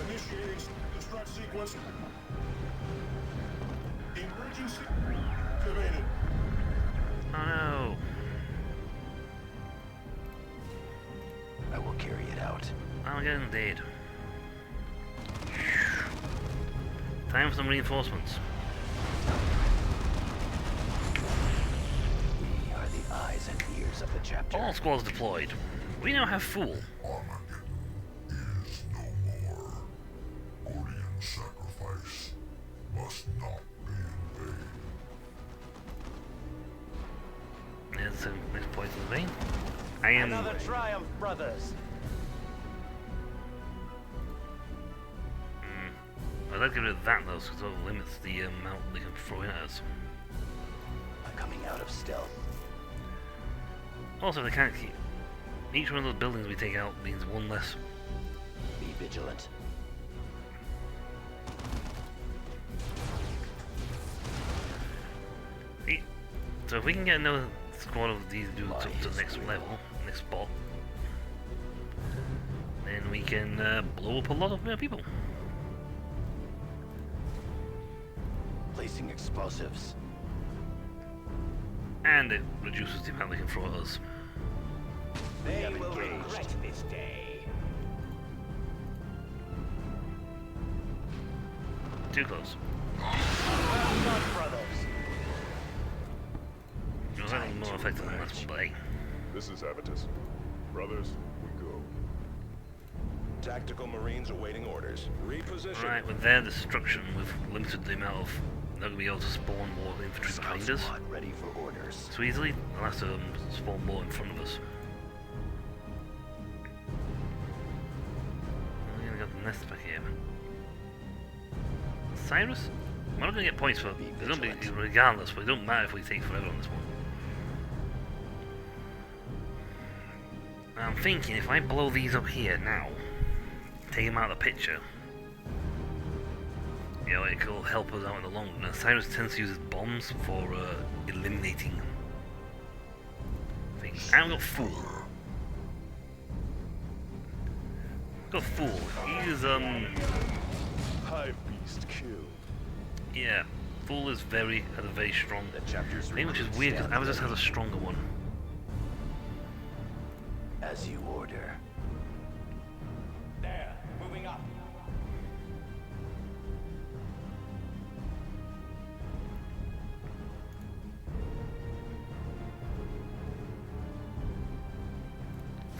Initiating destruct sequence. Emergency activated. Oh no! I will carry it out. I'm getting dead. Time for some reinforcements. We are the eyes and ears of the chapter. All squads deployed. We now have Fool. Armageddon is no more. Orion's sacrifice must not be in vain. There's some next points in the vein. I am... Another triumph, brothers. I'd like to get rid of that though, because it limits the amount they can throw in at us. I'm coming out of stealth. Also, they can't keep... Each one of those buildings we take out means one less. Be vigilant. So if we can get another squad of these dudes up to the next level, next spot, then we can blow up a lot of people. Placing explosives. And it reduces the amount they can throw at us. They will regret this day. Too close. Brothers. It was having more effective than last one, but hey. This is Avitus. Brothers, we go. Tactical Marines awaiting orders. Reposition. Right, with their destruction, we've limited the amount of... They're going to be able to spawn more infantry behind us. Squad ready for orders. So easily, they'll have to spawn more in front of us. We're going to get the nest back here. Cyrus? We're not going to get points for... It's going to be regardless, but it don't matter if we take forever on this one. I'm thinking if I blow these up here now, take them out of the picture, you know, it will help us out in the long run. Cyrus tends to use his bombs for eliminating things. I haven't got Fool. Got Fool. He's Hive beast killed. yeah, Fool is has a very strong thing, which is weird because Avitus has a stronger one. As you order. There, moving up.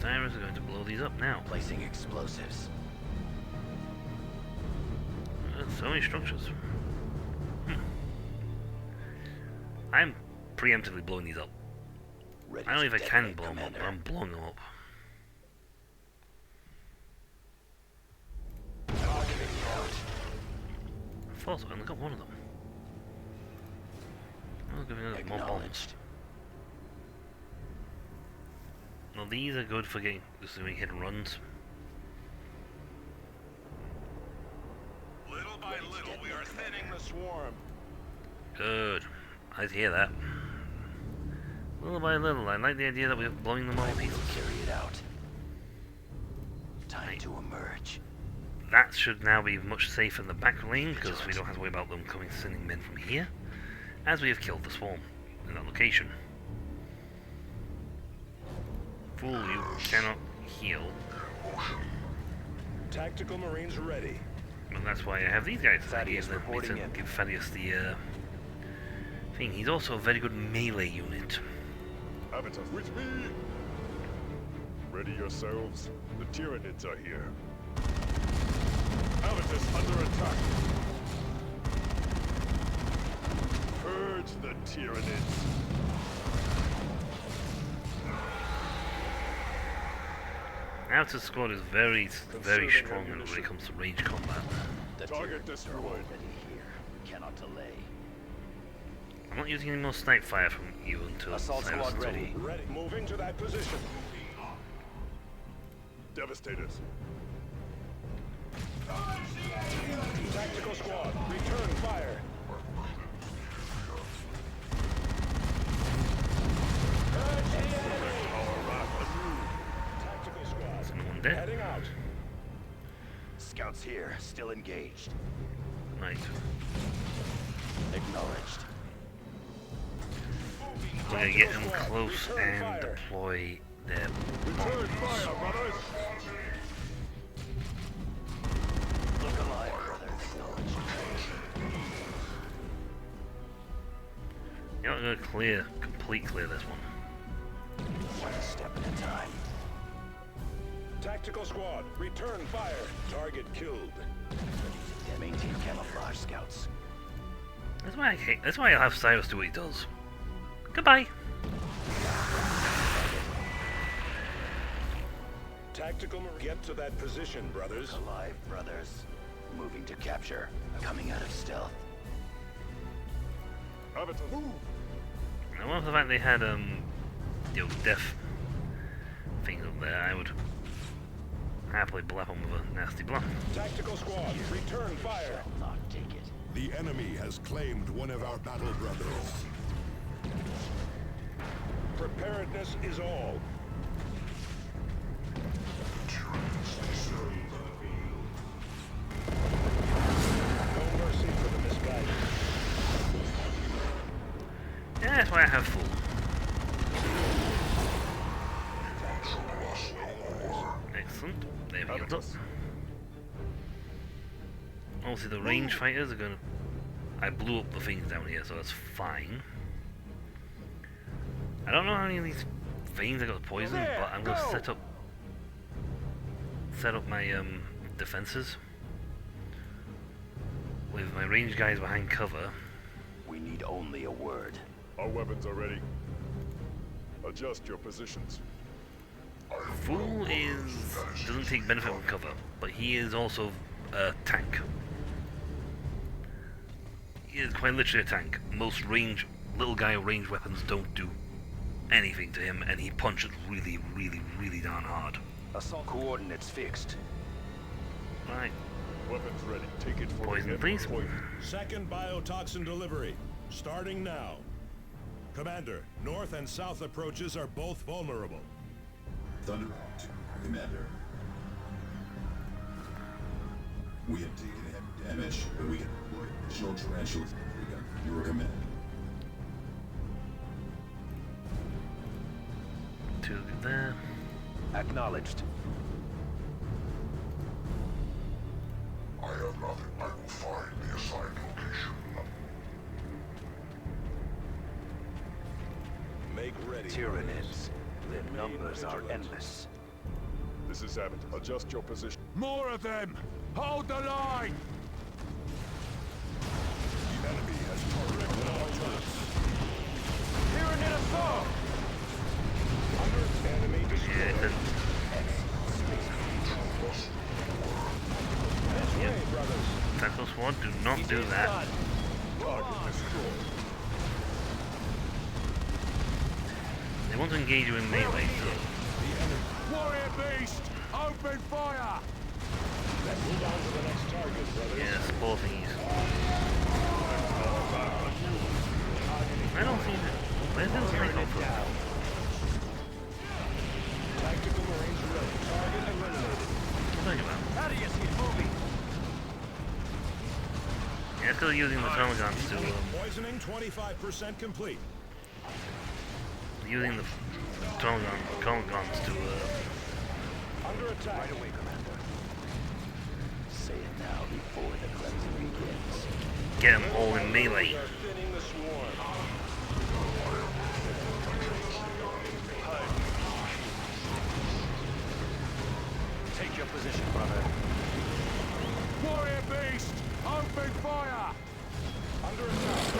Cyrus is going to blow these up now. Placing explosives. So many structures. I'm preemptively blowing these up. Ready I don't know if I to can detonate, blow them up, Commander. but I'm blowing them up. thought so. I only got one of them. I'll give you more bombs. Well, these are good for getting just doing hit and runs. Little by little, we are thinning the swarm. Good. I'd hear that. Little by little, I like the idea that we're blowing them all to pieces. Carry it out. Time to emerge. That should now be much safer in the back lane, because we don't have to worry about them coming sending men from here, as we have killed the swarm in that location. Fool, you cannot heal. Tactical Marines ready. And that's why I have these guys. Thaddeus reporting in. Give Thaddeus the thing. He's also a very good melee unit. Avitus, with me! Ready yourselves. The Tyranids are here. Avitus under attack. Purge the Tyranids. Outer's squad is very strong when it comes to range combat. The Target destroyed. Already here. Cannot delay. I'm not using any more snipe fire from you until Assault Cyrus squad is ready. Ready. Moving to that position. Devastators. Tactical squad, return fire. Tactical squad, Someone dead. heading out. Scouts here, still engaged. Right. Acknowledged. We're gonna get them close and deploy their Return fire, brothers! Look alive, brother. Acknowledged. You're not gonna complete clear this one. One step at a time. Tactical squad, return fire. Target killed. Maintain camouflage, scouts. That's why I hate. That's why I have Cyrus do what he does. Goodbye. Tactical Marine, get to that position, brothers. Look alive, brothers. Moving to capture. Coming out of stealth. Avitus, move! I love the fact they had death things up there. I would happily blap them with a nasty bluff. Tactical squad, return fire. Not take it. The enemy has claimed one of our battle brothers. Preparedness is all. No mercy for the misguided. Yeah, that's why I have full. Excellent. They've healed up. Obviously the range fighters are gonna... I blew up the things down here, so that's fine. I don't know how many of these veins I got poisoned, but I'm gonna set up my defenses with my range guys behind cover. We need only a word. Our weapons are ready. Adjust your positions. Fool doesn't take benefit from cover, but he is also a tank. He is quite literally a tank. Most little guy range weapons don't do anything to him, and he punches really, really, really darn hard. Assault coordinates fixed. Right. Weapons ready. Take it for Poison, the please. Poison. Second biotoxin delivery, starting now. Commander, north and south approaches are both vulnerable. Thunderhawk 2, Commander. We have taken heavy damage, but we can deploy additional tarantulas to your command. Two there. Acknowledged. I have nothing. I will find the assigned location. Make ready. Tyranids. Their numbers are endless. This is Abbott. Adjust your position. More of them! Hold the line! The enemy has targeted one of our turrets. Tyranid assault! Enemy Yeah, destroyed. then This way, brothers. Tackle squad, do not do that. They want to engage you in melee, so... Warrior Beast! Open fire! Let's move on to the next target, brothers. Yeah, support these. I don't see that. Where's those takeoff from? Tactical Marines ready. Target eliminated. What are you about? How do you see moving? Yeah, it's because using the tunnel guns to... Poisoning 25% complete. using the tunnel guns to... Under attack. Right away, Commander. Say it now before the cleansing begins. get them all in melee. We are thinning the swarm. Take your position, brother. Warrior Beast! Open fire! Under attack.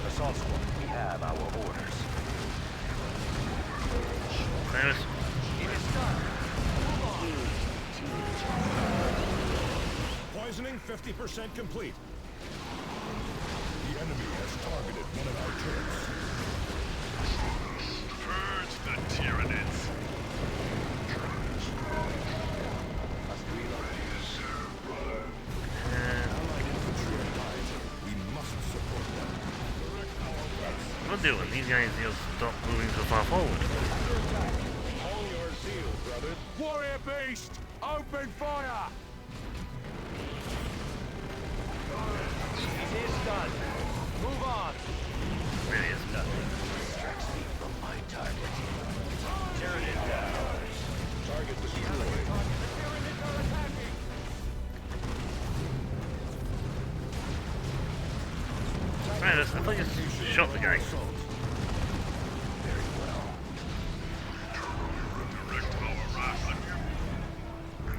Assault squad, we have our orders. There's... It is done. Move on. Poisoning 50% complete. The enemy has targeted one of our turrets. Purge the Tyranids. We must support them. What do when these guys stop moving so far forward? All your zeal, brother. Warrior Beast! Open fire! It is done. Move on. Really is. Distracts me from my target. Turn it down. Target destroyed. Right, I thought you just shot the guy.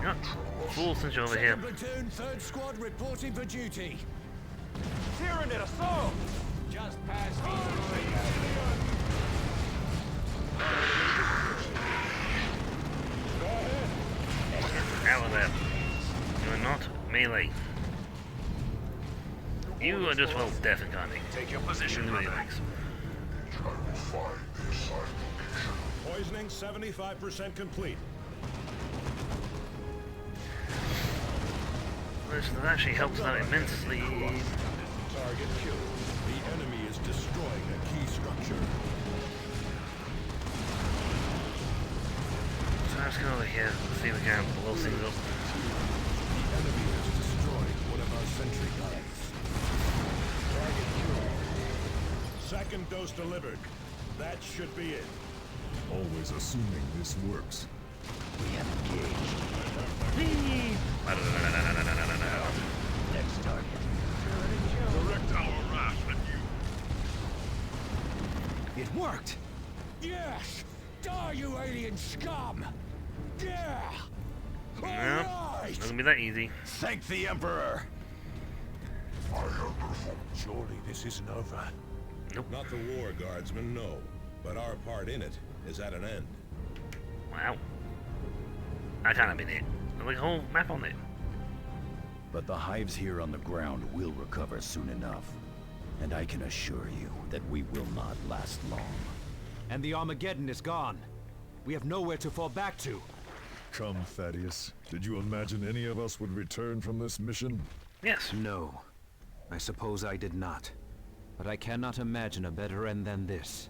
Yeah, fool since you're over here. Platoon, 3rd Squad reporting for duty. Tyranid assault! Just past Out of there. You are not melee. You are just, well, deaf incarnate. Take your position, Really brother. likes. Poisoning 75% complete. This actually helps out immensely. Target killed. The enemy is destroying a key structure. So let's go over here and see if we can blow things up. The enemy has destroyed one of our sentry guns. Target killed. Second dose delivered. That should be it. Always assuming this works. We have engaged. Next target. Direct our wrath at you. It worked! Yes! Die, you alien scum! Yeah! Nope, Alright! not gonna be that easy. Thank the Emperor! Surely this isn't over. Not the war, guardsmen, no. But our part in it is at an end. Wow. I can't have been it. There's like a whole map on it. But the hives here on the ground will recover soon enough. And I can assure you that we will not last long. And the Armageddon is gone. We have nowhere to fall back to. Come, Thaddeus. Did you imagine any of us would return from this mission? Yes. No. I suppose I did not. But I cannot imagine a better end than this.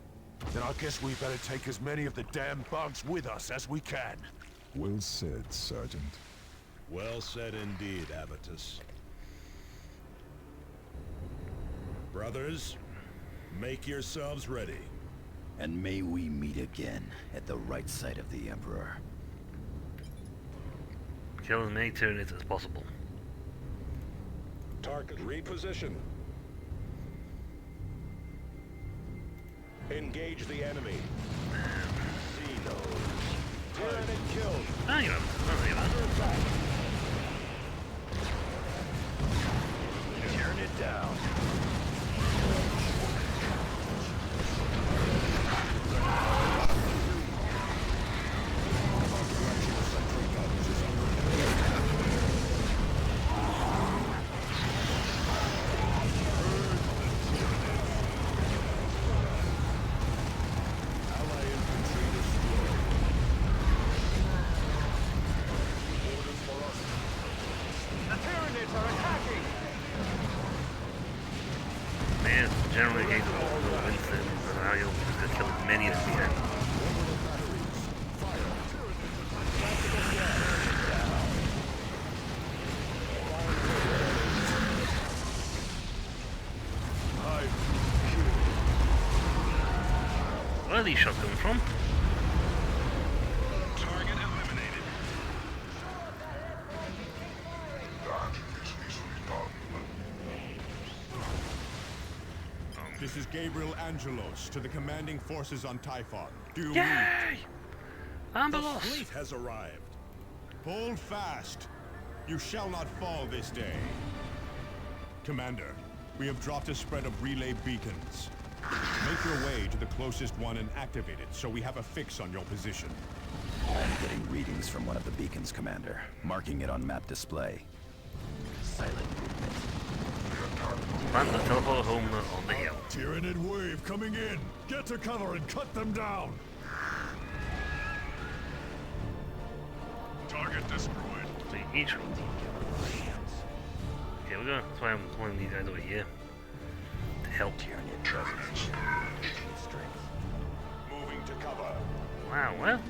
Then I guess we better take as many of the damn bugs with us as we can. Well said, Sergeant. Well said indeed, Avitus. Brothers, make yourselves ready. And may we meet again at the right side of the Emperor. Kill as many Tyranids as possible. Target reposition. Engage the enemy. See those. Tyranid killed. Ah, you know, not really bad. Turn it down. Tyranids are attacking! Man, it's generally a case of Winston, and now you'll just gonna kill as many as you can. Where are these shots coming from? Target eliminated. This is Gabriel Angelos to the commanding forces on Typhon. Do you Yay! read? I'm the The boss! fleet has arrived. Hold fast. You shall not fall this day. Commander, we have dropped a spread of relay beacons. Make your way to the closest one and activate it so we have a fix on your position. I'm getting readings from one of the beacons, Commander. Marking it on map display. Silent movement. Plant the teleport home on the hill. Tyranid wave coming in. Get to cover and cut them down. Target destroyed. So each. Okay, we're gonna. That's why I'm calling these guys over here to help. Moving to cover. Wow, well,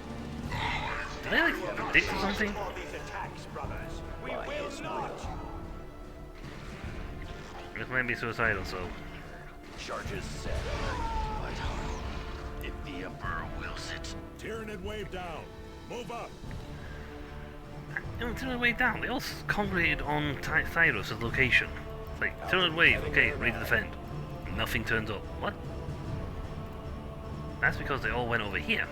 do they like predict or something? We will not! This might be suicidal, so Charges set. If the Emperor wills it. Tyranid wave down. Move up. you know, Tyranid wave down. They all congregated on Cyrus' location. It's like Tyranid wave, okay, ready to defend. Nothing turns up. What? That's because they all went over here,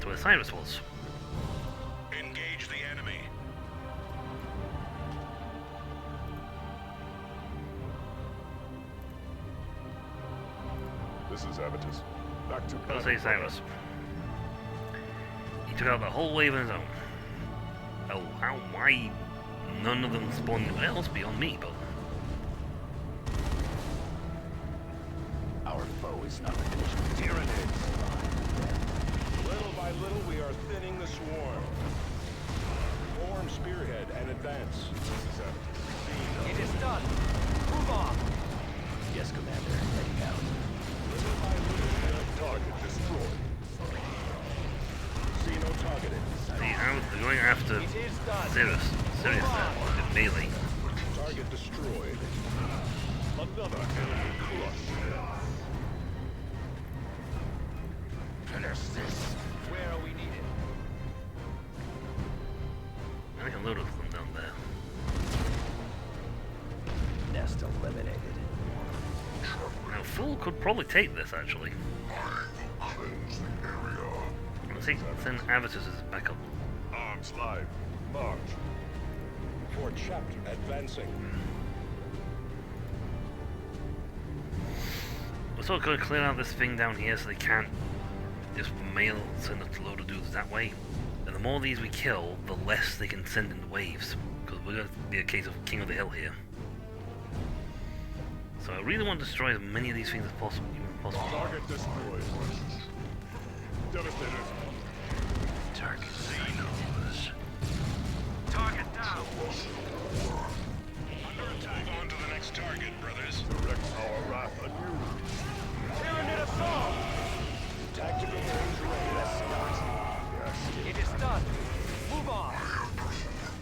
to where Cyrus was. Engage the enemy. This is Avitus. Back to Go say Cyrus. He took out the whole wave on his own. Oh, how, why none of them spawned anywhere else beyond me, but... Our foe is not finished. Tyranids. Little by little, we are thinning the swarm. Form spearhead and advance. It is done! Move on! Yes, Commander. Heading out. Little by little, target destroyed. See no targeting. See, I was going after It is done! Sirius in melee. Target destroyed. Another enemy crushed. Finish this! Where are we needed? I think a load of them down there. Nest eliminated. Now, Fool could probably take this, actually. Let's see, send Avitus as backup. Arms live. March. For chapter advancing. We're sort of going to clear out this thing down here so they can't just send a load of dudes that way. And the more of these we kill, the less they can send in the waves. Because we're going to be a case of King of the Hill here. So I really want to destroy as many of these things as possible. Target destroyed. Devastator. Target Xenos. Target down! Under attack. On to the next target, brothers. Direct our wrath anew. Tyranid assault! Tactical range ready. Let's start. It is done! Move on!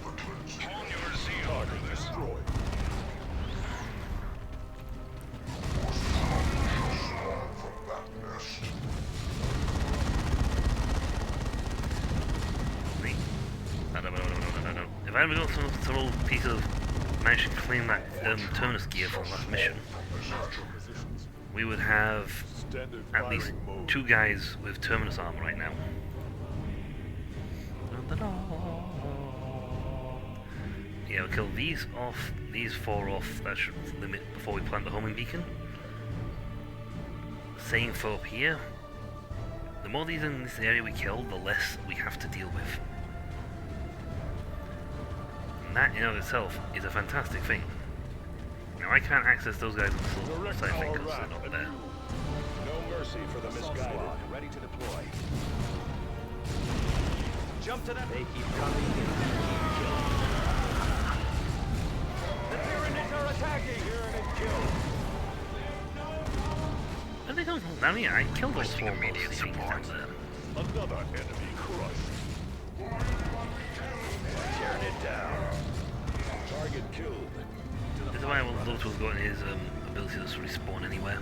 On your zeal, Target brothers. destroyed. Me. No. If I had got some little piece of managed to claim that Terminus gear from last mission, we would have Standard at least firing mode. 2 guys with Terminus armor right now. Yeah, we'll kill these off, these 4 off. That should limit before we plant the homing beacon. Same for up here. The more these in this area we kill, the less we have to deal with. And that in of itself is a fantastic thing. Now I can't access those guys on the Direct side thing our because they're wrath not anew. there. No mercy for the misguided. Ready to deploy. Jump to them! They keep coming. don't know, damn it, I killed those four immediate things down there. Another enemy crushed. Tearing it down. Target killed. This is why I would love to have gotten his ability to just respawn anywhere.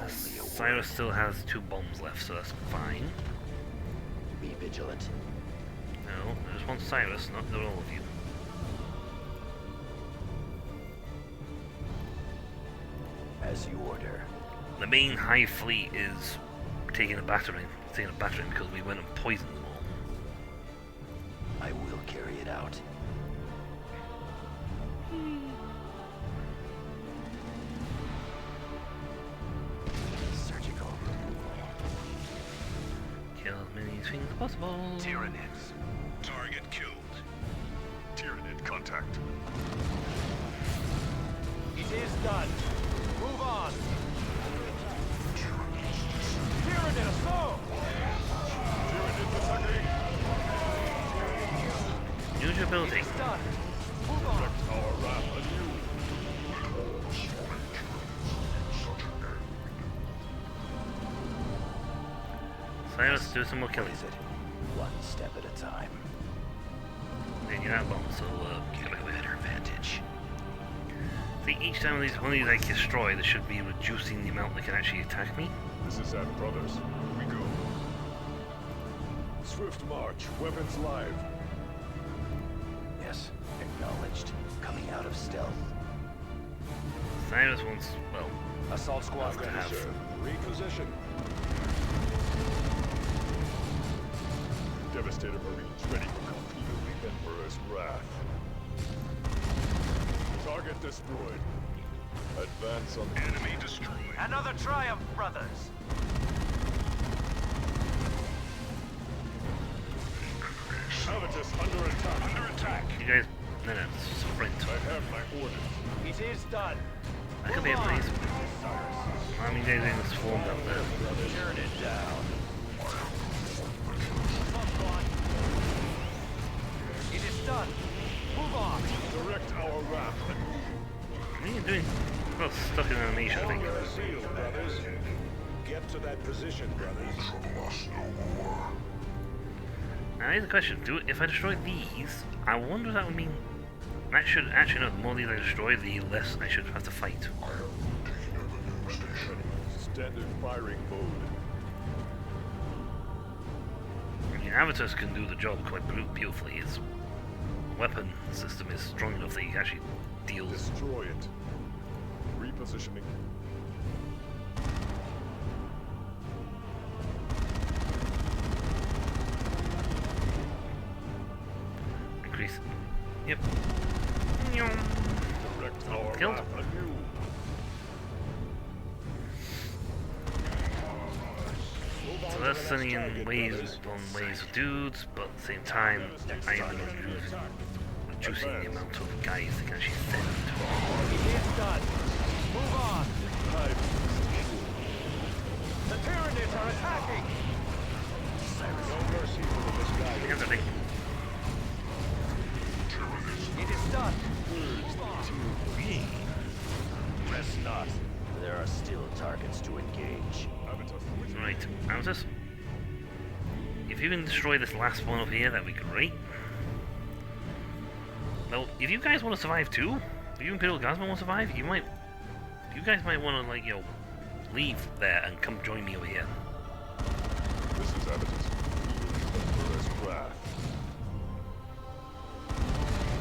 Cyrus still has 2 bombs left, so that's fine. Be vigilant. No, I just want Cyrus, not all of you. As you order. The main Hive fleet is taking a battering. Because we went and poisoned them all. I will carry it out. Surgical removal. Kill as many things as possible. Tyranids. Target killed. Tyranid contact. It is done. Move on. Tyranid assault. Tyranid attacking. Use your ability. It's done. Move on. Our wrath anew. Cyrus, do some more killing. Is it? One step at a time. Then you're out bomb, so Get a better vantage. see, each time one of these I destroy, they should be reducing the amount they can actually attack me. This is our brothers. We go. Swift march. Weapons live. Yes, acknowledged. Coming out of stealth. Cyrus wants, well, Assault squad to ready, have. sir. Reposition. Devastator Marines ready for completing the Emperor's wrath. Target destroyed. Advance on enemy destroyed. Another triumph, brothers. Habitus under attack. Under attack. You guys, no, sprint. I have my orders. It is done. That could be a place. How many days in swarmed up there? Turn it down. It is done. Move on. Direct our wrath. What are you doing? Well, stuck in animation, I think. Seal, brothers. Get to that position, brothers. Now here's the question, if I destroy these, I wonder if that would mean... That should, actually no, the more these I destroy, the less I should have to fight. Standard firing mode. I mean, Avatus can do the job quite beautifully. His weapon system is strong enough that he actually deals... Destroy it. Repositioning. Increase... Yep. Direct our Killed. wrath anew. So that's sending in waves on waves of dudes, but at the same time, I am reducing the amount of guys they can actually send. It is done. Move on. The Tyranids are attacking. No mercy for the misguided. Here's the thing. It is done. Rest not. There are still targets to engage. Right, Avatus. If you can destroy this last one up here, that'd be great. Well, if you guys want to survive too, if you Imperial Guardsmen want to survive, you guys might want to, like, you know, leave there and come join me over here. This is Avitus. Emperor's wrath.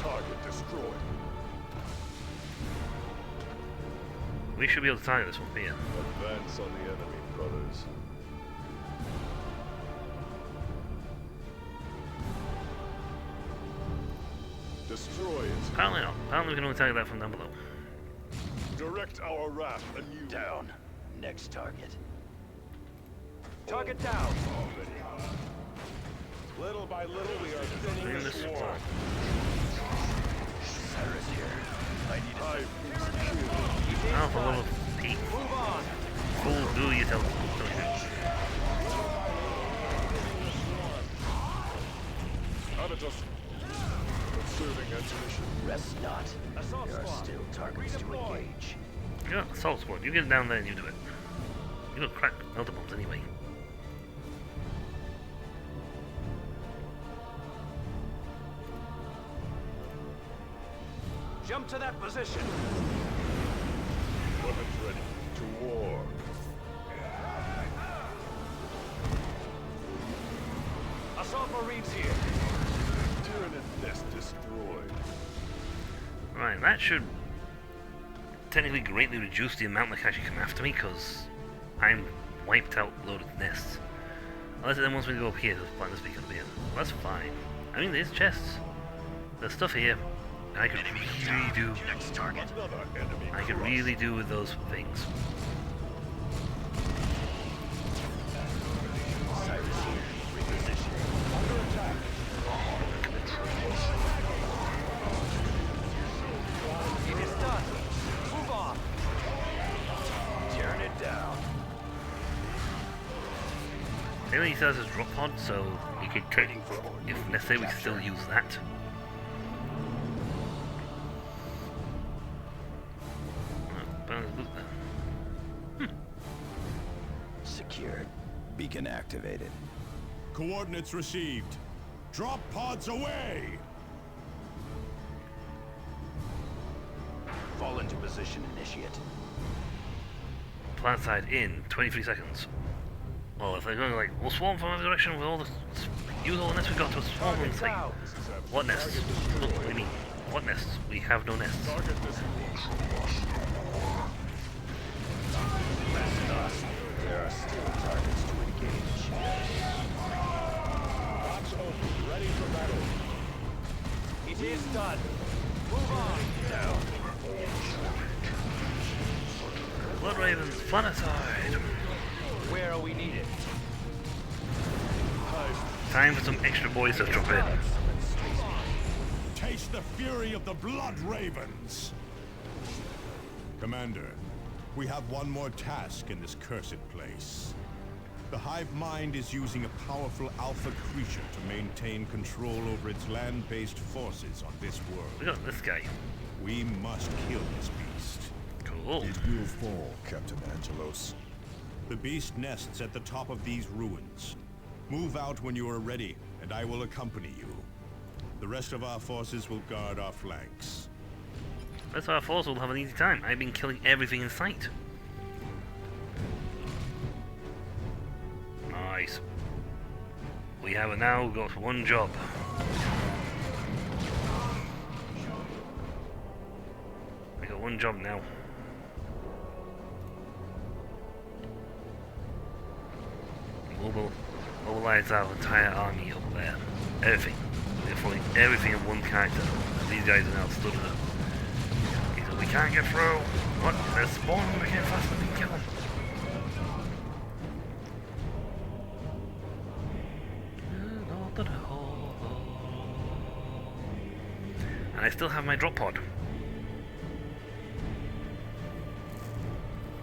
Target destroyed. We should be able to target this one here. Advance on the enemy, brothers. Destroy it. Apparently not. Apparently we can only target that from down below. Direct our wrath anew. Down. Next target. Target down. Little by little, we are thinning Bring the this swarm. one. Cyrus here. I need a Hive Alpha level P. Move on. Full do you tell them. Avitus. Serving ammunition. Rest not. Assault There are squad. still targets to Redeploy. engage. Yeah, assault squad. You get down there and you do it. You got crack melter bombs anyway. Jump to that position. Weapons ready. To war. Assault Marines here. Tyranid nest destroyed. Right, that should technically greatly reduce the amount that can actually come after me, because I'm wiped out loaded nests. Unless it then wants me to go up here to plant this beacon up here. Well, that's fine. I mean, there's chests. There's stuff here. I could really do. Next target. Another enemy. I could really do with those things. Cyrus here. Reposition. Under attack. It is done. Move on. Tearing it down. Anyway, he says his drop pod, so we could technically, if necessary, we could still use that. Secured. Beacon activated. Coordinates received. Drop pods away! Fall into position, initiate. Plant side in 23 seconds. Well, if they're going like, we'll swarm from every direction with all the... Use all the nests we got to swarm them. It's like, what nests? Look, what do you mean? What nests? We have no nests. Target destroyed. There are still targets to engage. Box open. Ready for battle. It is done. Move on. Down. Blood Ravens, planetide! Where are we needed? Time for some extra boys to drop in. Taste the fury of the Blood Ravens! Commander, we have one more task in this cursed place. The Hive Mind is using a powerful alpha creature to maintain control over its land-based forces on this We world. got this guy. We must kill this beast. Cool. It will fall, Captain Angelos. The beast nests at the top of these ruins. Move out when you are ready, and I will accompany you. The rest of our forces will guard our flanks. That's why our force will have an easy time. I've been killing everything in sight. Nice. We have now got one job. We got one job now. Mobilize our entire army up there. Everything. We're throwing everything in one character. And these guys are now stood up. He said, we can't get through. What? They're spawning again faster than we can kill them. And I still have my drop pod.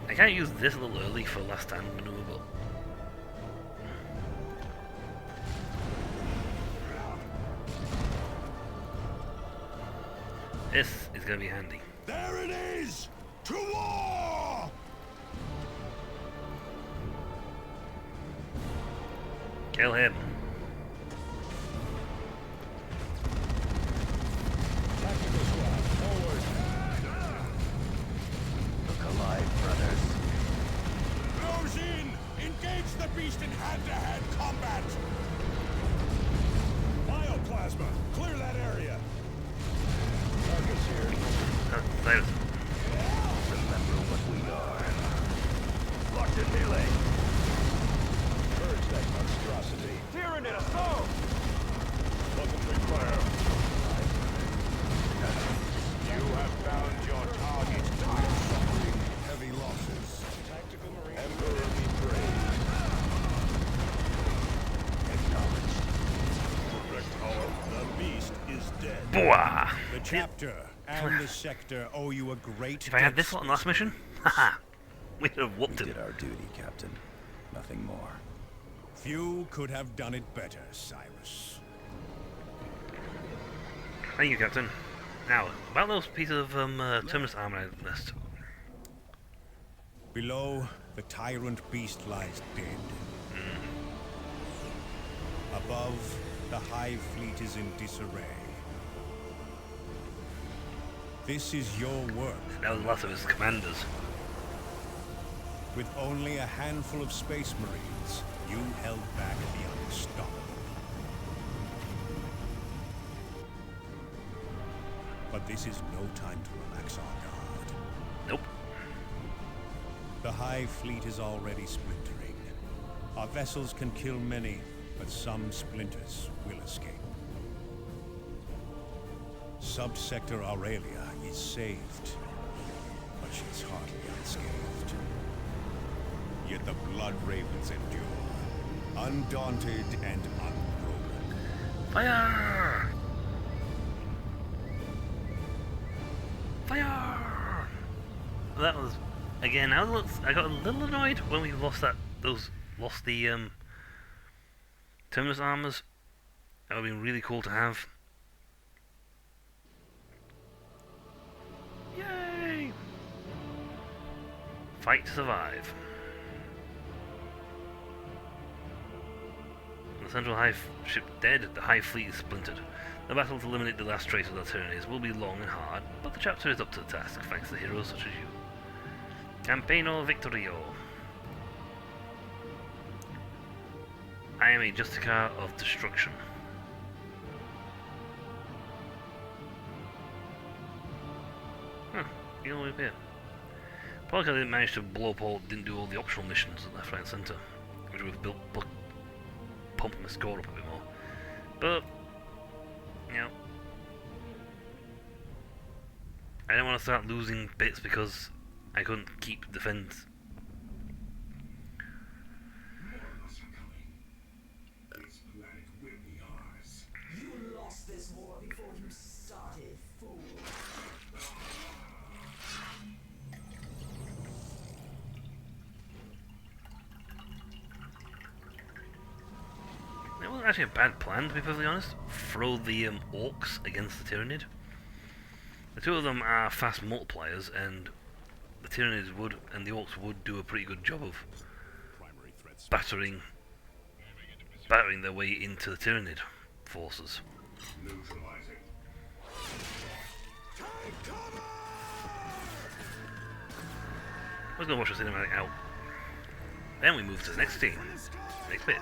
I can't use this a little early for last stand maneuver, but this is going to be handy. There it is! To war! Kill him. Tactical squad, forward. Look alive, brothers. Those in! Engage the beast in hand-to-hand combat! Bioplasma, clear that area. Targets here. Cyrus. Remember what we are. Locked in melee. Purge that monstrosity. Tyranid assault! Infantry fire. You have found your target. Suffering heavy losses. Tactical marine. Emperor betrayed. Acknowledged. Correct power. The beast is dead. Boah! The chapter and the sector owe you a great If I had debt. this one last mission, haha, we'd have We whooped him. did our duty, Captain. Nothing more. Few could have done it better, Cyrus. Thank you, Captain. Now, about those pieces of Terminus armor I missed. Below, the tyrant beast lies dead. Above, the Hive fleet is in disarray. This is your work. That was the last of his commanders. With only a handful of space marines, you held back the unstoppable. But this is no time to relax our guard. Nope. The Hive fleet is already splintering. Our vessels can kill many, but some splinters will escape. Subsector Aurelia is saved, but she's hardly unscathed. Yet the Blood Ravens endure, undaunted and unbroken. Fire! Fire! That was again. I got a little annoyed when we lost the Terminus armors. That would have been really cool to have. Yay! Fight to survive. The Central Hive ship dead, the Hive fleet is splintered. The battle to eliminate the last trace of the Tyranids will be long and hard, but the chapter is up to the task, thanks to heroes such as you. Campaigno Victorio. I am a Justicar of Destruction. Huh, you know up here. Probably because I didn't manage to blow up didn't do all the optional missions at left, right and centre, which would have pumped my score up a bit more. But, you know, I didn't want to start losing bits because I couldn't keep defense. You lost this war before you started, fool. It wasn't actually a bad plan, to be perfectly honest. Throw the orcs against the Tyranid. The two of them are fast multipliers, and the Tyranids would, and the orcs would, do a pretty good job of battering their way into the Tyranid forces. I was going to watch the cinematic out. Then we move to the next scene. Next bit.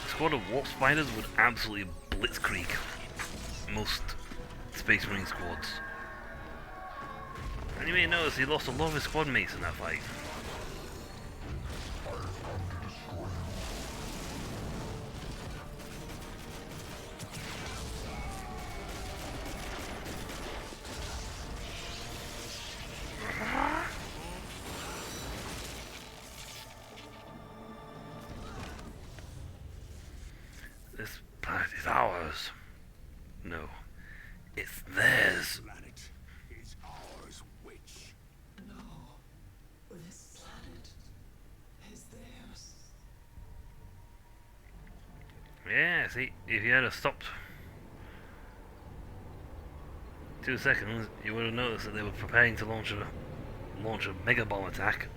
A squad of warp spiders would absolutely blitzkrieg most Space Marine squads. And you may notice he lost a lot of his squad mates in that fight. This planet is ours. No, it's theirs. Planet is ours, witch. No, this planet is theirs. Yeah, see, if you had stopped 2 seconds, you would have noticed that they were preparing to launch a mega bomb attack.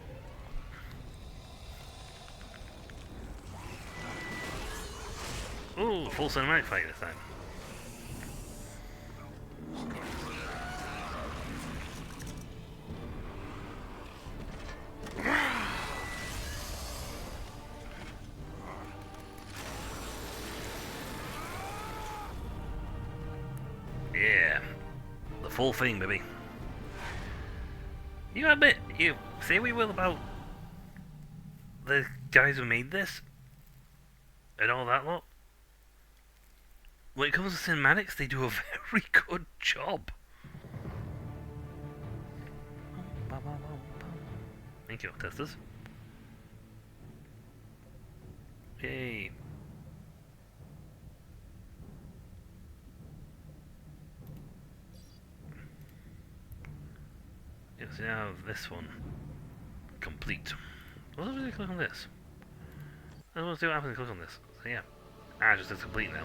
Ooh, full cinematic fight this time. Yeah, the full thing, baby. You admit, you say we will about the guys who made this and all that lot. when it comes to cinematics, they do a very good job. Thank you, testers. Yay. Yes, we have this one complete. What if we click on this? I want to see what happens if I click on this. So yeah. Ah, just it's complete now.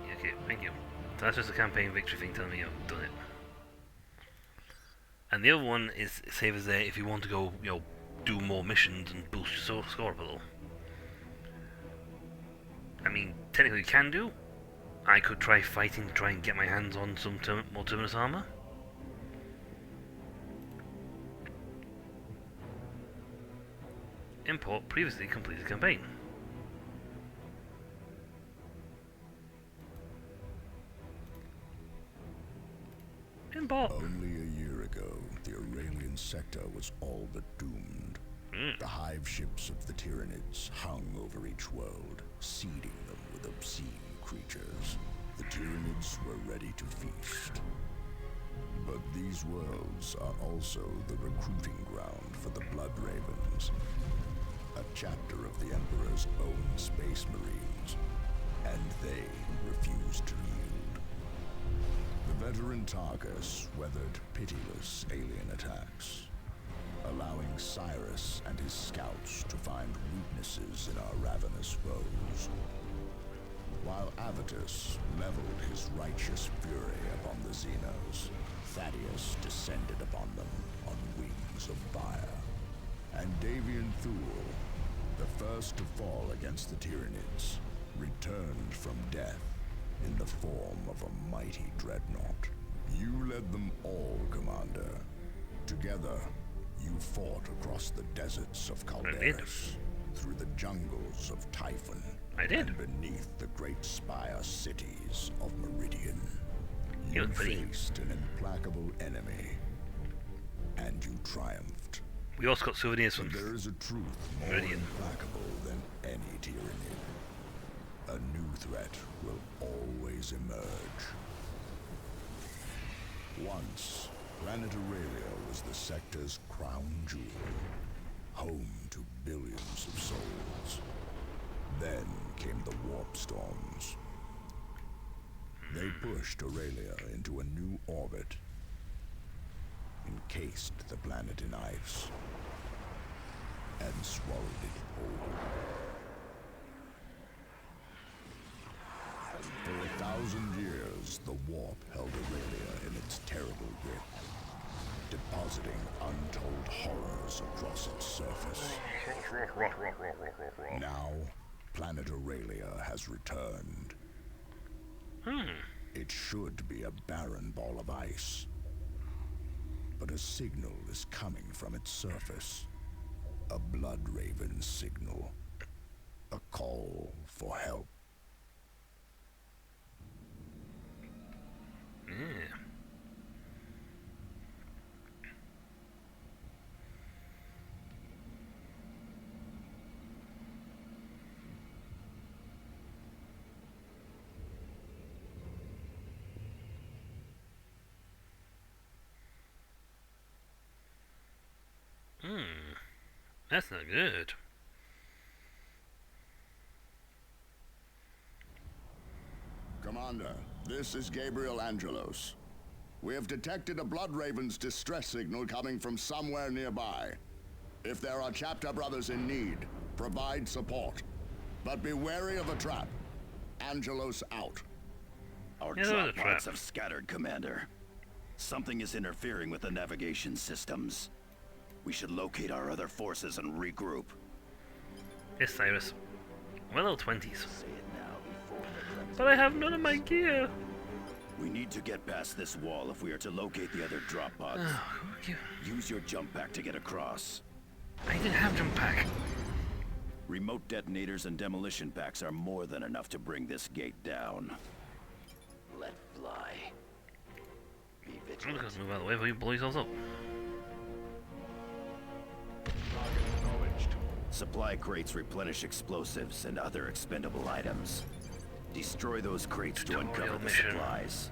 Yeah, okay, thank you. So that's just a campaign victory thing telling me I've done it. And the other one is save as there if you want to go, you know, do more missions and boost your score up a little. I mean, technically you can do. I could try fighting to try and get my hands on some more Terminus armor. Import previously completed campaign. Import. Only a year ago, the Aurelian sector was all but doomed. The hive ships of the Tyranids hung over each world, seeding them with obscene creatures. The Tyranids were ready to feast. But these worlds are also the recruiting ground for the Blood Ravens, a chapter of the Emperor's own Space Marines, and they refused to yield. The veteran Targus weathered pitiless alien attacks, allowing Cyrus and his scouts to find weaknesses in our ravenous foes. While Avitus leveled his righteous fury upon the Xenos, Thaddeus descended upon them on wings of fire. And Davian Thule, the first to fall against the Tyranids, returned from death in the form of a mighty dreadnought. You led them all, Commander. Together, you fought across the deserts of Calderis, through the jungles of Typhon, and beneath the great spire cities of Meridian. You faced an implacable enemy, and you triumphed. We also got souvenirs from There is a truth more Meridian. implacable than any Tyranid. A new threat will always emerge. Once, Planet Aurelia was the sector's crown jewel, home to billions of souls. Then came the warp storms. They pushed Aurelia into a new orbit, encased the planet in ice, and swallowed it whole. For 1,000 years, the warp held Aurelia in its terrible grip, depositing untold horrors across its surface. Now, Planet Aurelia has returned. It should be a barren ball of ice, but a signal is coming from its surface. A Blood Raven signal. A call for help. That's not good. Commander, this is Gabriel Angelos. We have detected a Blood Raven's distress signal coming from somewhere nearby. If there are chapter brothers in need, provide support. But be wary of a trap. Angelos out. Our drop pods have scattered, Commander. Something is interfering with the navigation systems. We should locate our other forces and regroup. Yes, Cyrus. Well, 20s. But I have none of my gear. We need to get past this wall if we are to locate the other drop pods. Use your jump pack to get across. I didn't have jump pack. Remote detonators and demolition packs are more than enough to bring this gate down. Let fly. Be I'm vigilant. just gonna move out of the way before you blow yourselves up. Target acknowledged. Supply crates replenish explosives and other expendable items. Destroy those crates to uncover the supplies.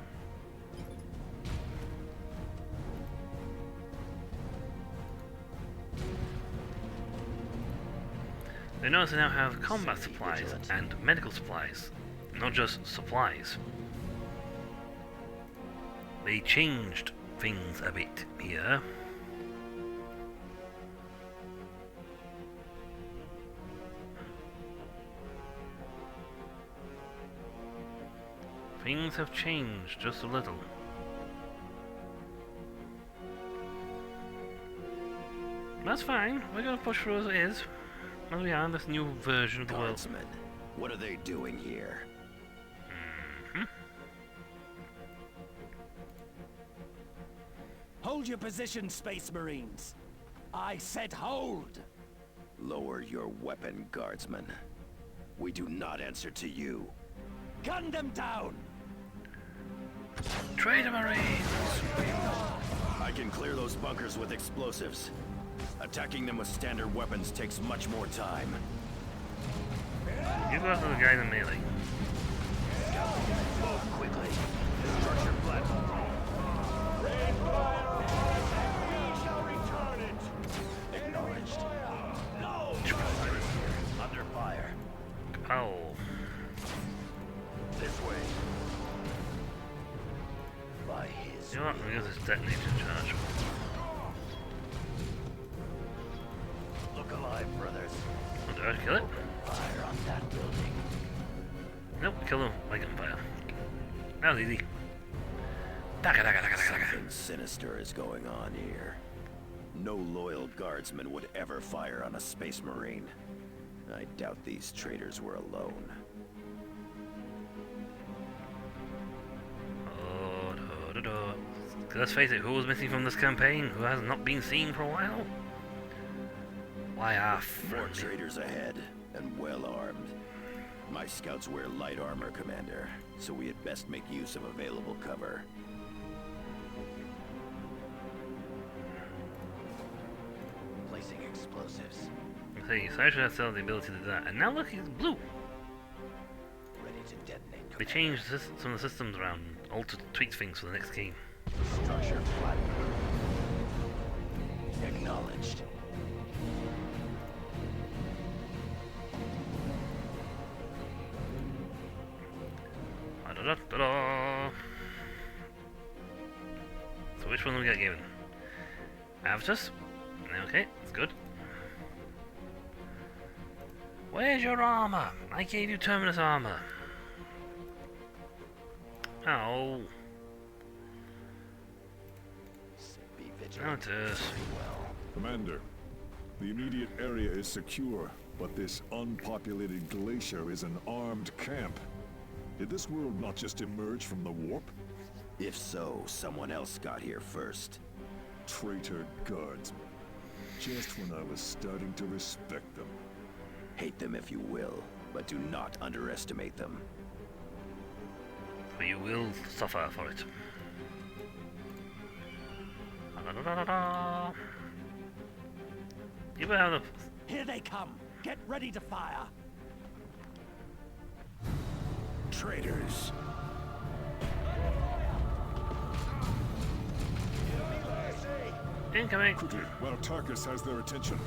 They notice they now have combat supplies and medical supplies, not just supplies. They changed things a bit here. Things have changed just a little. That's fine, we're gonna push through as it is. As we are in this new version of the world. Guardsmen, what are they doing here? Hold your position, Space Marines. I said hold. Lower your weapon, Guardsmen. We do not answer to you. Gun them down! Traitor Marines! I can clear those bunkers with explosives. Attacking them with standard weapons takes much more time. You go after the guy in the melee. Move quickly. Structure platform. Rain fire! We shall return it! Acknowledged. No! Under fire. Kapow. This way. By his. You know what? We'll use this detonator charge. Look alive, brothers. Oh, did I kill it? Fire on that building. Nope, kill him by gunfire. That was easy. Something sinister is going on here. No loyal guardsman would ever fire on a space marine. I doubt these traitors were alone. Oh, do, do, do. Let's face it, who was missing from this campaign? Who has not been seen for a while? Why are More traitors ahead, and well armed. My scouts wear light armor, Commander, so we had best make use of available cover. Placing explosives. See, so I should have still the ability to do that. And now look, he's blue. Ready to detonate. They changed some of the systems around, altered, tweaked things for the next game. Structure flat. Acknowledged. Da-da-da-da-da. So which one do we get given? Avitus? Okay, that's good. Where's your armor? I gave you Terminus armor. Oh. Be vigilant. Avitus. Commander, the immediate area is secure, but this unpopulated glacier is an armed camp. Did this world not just emerge from the warp? If so, someone else got here first. Traitor guardsmen. Just when I was starting to respect them. Hate them if you will, but do not underestimate them. But you will suffer for it. Da-da-da-da-da. You better have the... Here they come. Get ready to fire. Traitors. Incoming. Quickly, while Tarkus has their attention,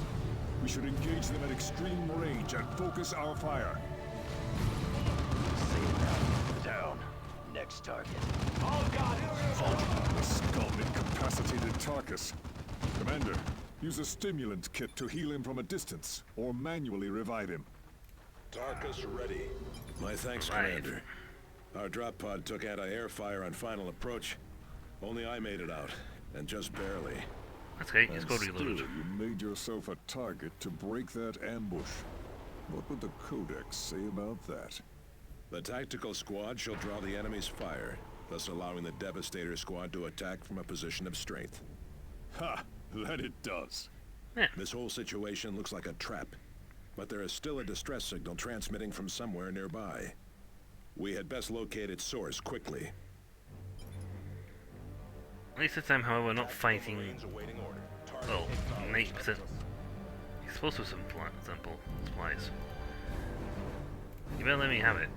we should engage them at extreme range and focus our fire. Down. Next target. Oh God! The skull incapacitated Tarkus. Commander, use a stimulant kit to heal him from a distance, or manually revive him. Tarkus ready. My thanks, Right. Commander. Our drop pod took anti-air fire on final approach. Only I made it out, and just barely. That's okay, he's And got still, reloaded. you made yourself a target to break that ambush. What would the Codex say about that? The tactical squad shall draw the enemy's fire, thus allowing the Devastator squad to attack from a position of strength. Ha! That it does. This whole situation looks like a trap, but there is still a distress signal transmitting from somewhere nearby. We had best locate its source quickly. At least this time, however, we're not fighting, well, 80%. supposed to have some sample supplies. You better let me have it.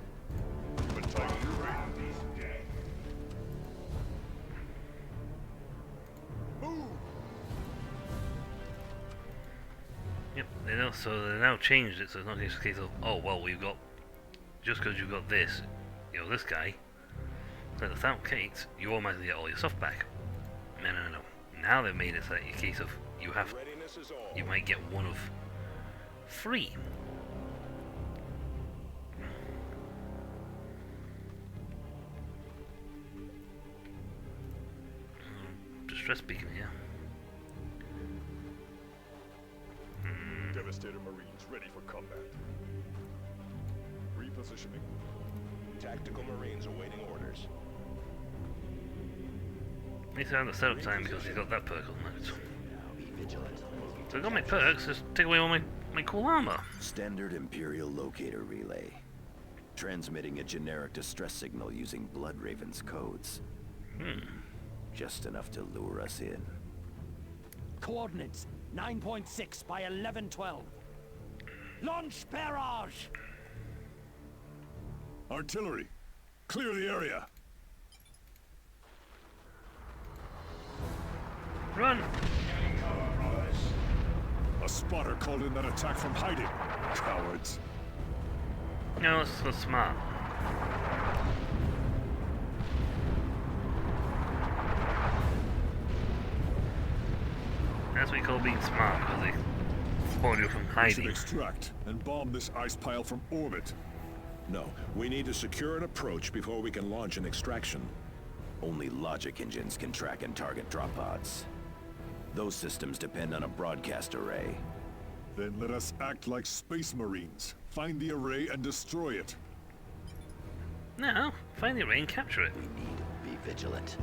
Yep, so they now changed it, so it's not just a case of, oh well, we've got, just because you've got this, you know, this guy, so without Kate, you automatically get all your stuff back. No. Now they've made it so that in case of, you might get one of 3. Distress beacon here. Devastator Marines ready for combat. Repositioning. Tactical Marines awaiting orders. Needs to have the setup time because he's got that perk on it. So I got my perks, just take away all my cool armor. Standard Imperial locator relay. Transmitting a generic distress signal using Bloodraven's codes. Just enough to lure us in. Coordinates 9.6 by 1112. Launch barrage! Artillery, clear the area. Run! A spotter called in that attack from hiding. Cowards. No, it's so smart. That's what we call being smart, because they spawn you from We should hiding. extract and bomb this ice pile from orbit. No, we need to secure an approach before we can launch an extraction. Only logic engines can track and target drop pods. Those systems depend on a broadcast array. Then let us act like Space Marines. Find the array and destroy it. No, find the array and capture it. We need to be vigilant.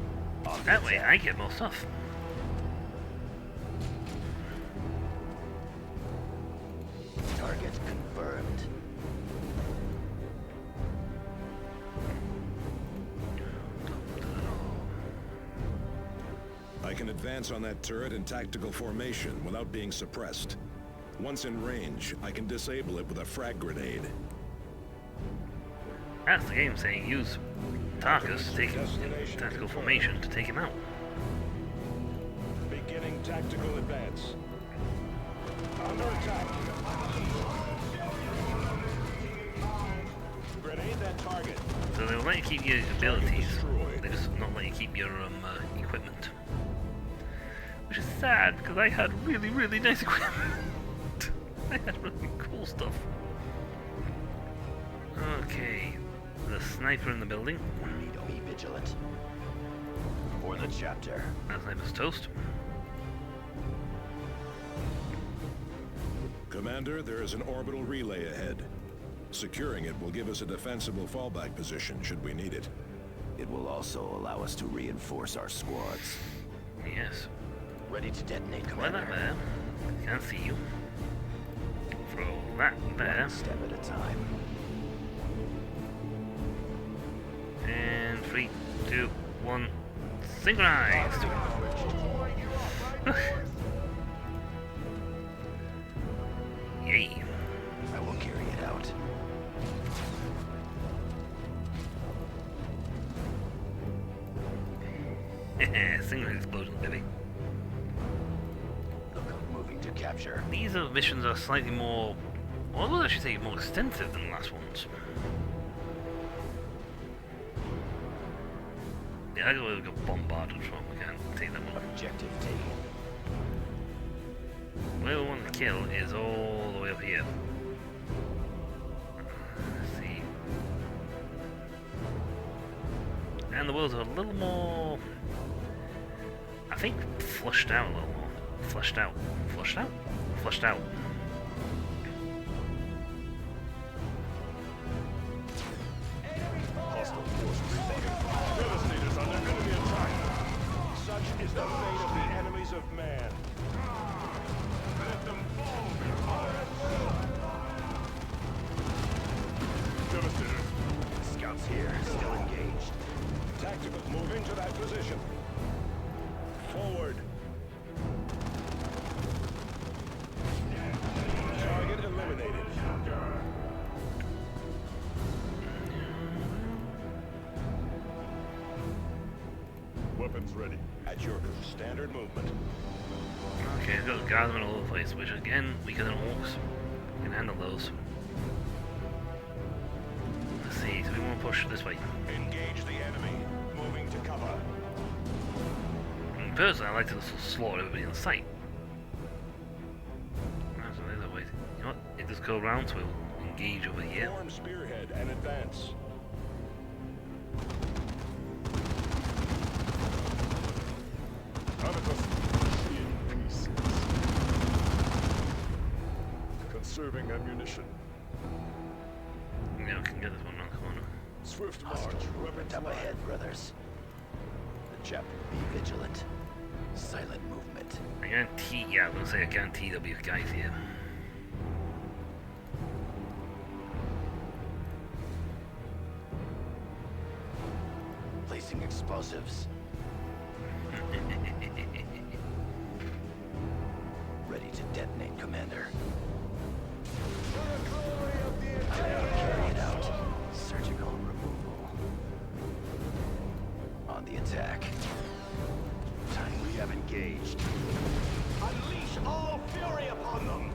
That way I get more stuff. Target confirmed. I can advance on that turret in tactical formation without being suppressed. Once in range, I can disable it with a frag grenade. That's the game saying use Tarkus to take him in tactical formation to take him out. Beginning tactical advance. Under attack. Grenade that target. So they'll let you keep your abilities, they just not let you keep your equipment. Which is sad, because I had really, really nice equipment. I had really cool stuff. Okay, the sniper in the building. We need to be vigilant. For the chapter. That sniper's toast. Commander, there is an orbital relay ahead. Securing it will give us a defensible fallback position should we need it. It will also allow us to reinforce our squads. Yes. Ready to detonate, Throw Commander. that there. Can't see you. Throw that there. One step at a time. And 3, 2, 1. Synchronized! Yay. I will carry it out. Synchronized explosion, baby. Moving to capture. These missions are slightly more, well, I would actually say more extensive than the last ones. Yeah, I go where we got bombarded from, we can't take that one. Objective taken. Where we want to kill is all the way up here. Let's see. And the worlds are a little more, I think, flushed out a little more. Flushed out. Flushed out? Flushed out. Hostile forces fighting. Devastators under enemy attack. Such is the fate of the enemies of man. Let them fall. Devastator. Scouts here, still engaged. Tactical, moving to that position. Forward. ready. At your standard movement. Okay, we've got guardsmen all over the place, which again, weaker than orcs. We can handle those. Let's see, so we want to push this way. Engage the enemy. Moving to cover. And personally, I like to slaughter everybody in sight. That's another way. You know what? It just go around, so we'll engage over here. Form spearhead and advance. Conserving ammunition. Yeah, we can get this one around the corner. Swift march. Weapons Up ahead, brothers. The chap, be vigilant. Silent movement. I guarantee, yeah, I was gonna say I guarantee there'll be guys here. Placing explosives. Ready to detonate, Commander. Carry it out. Surgical removal. On the attack. Time we have engaged. Unleash all fury upon them!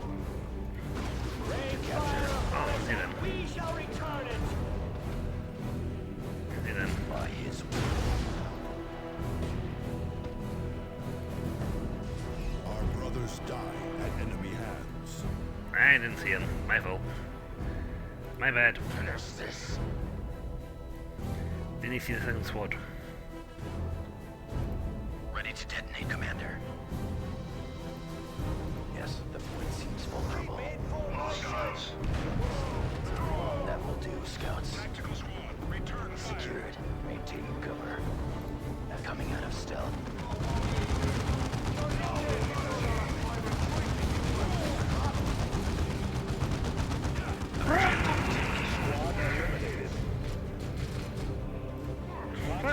Oh, see them. We shall return it! See them. By his will. Our brothers die at enemy hands. I didn't see him. My fault. My bad. Finish this. Didn't you see the second squad? Ready to detonate, Commander. Yes, the point seems vulnerable. That will do, Scouts. Tactical squad, return fire. Secured. Maintaining cover. Coming out of stealth.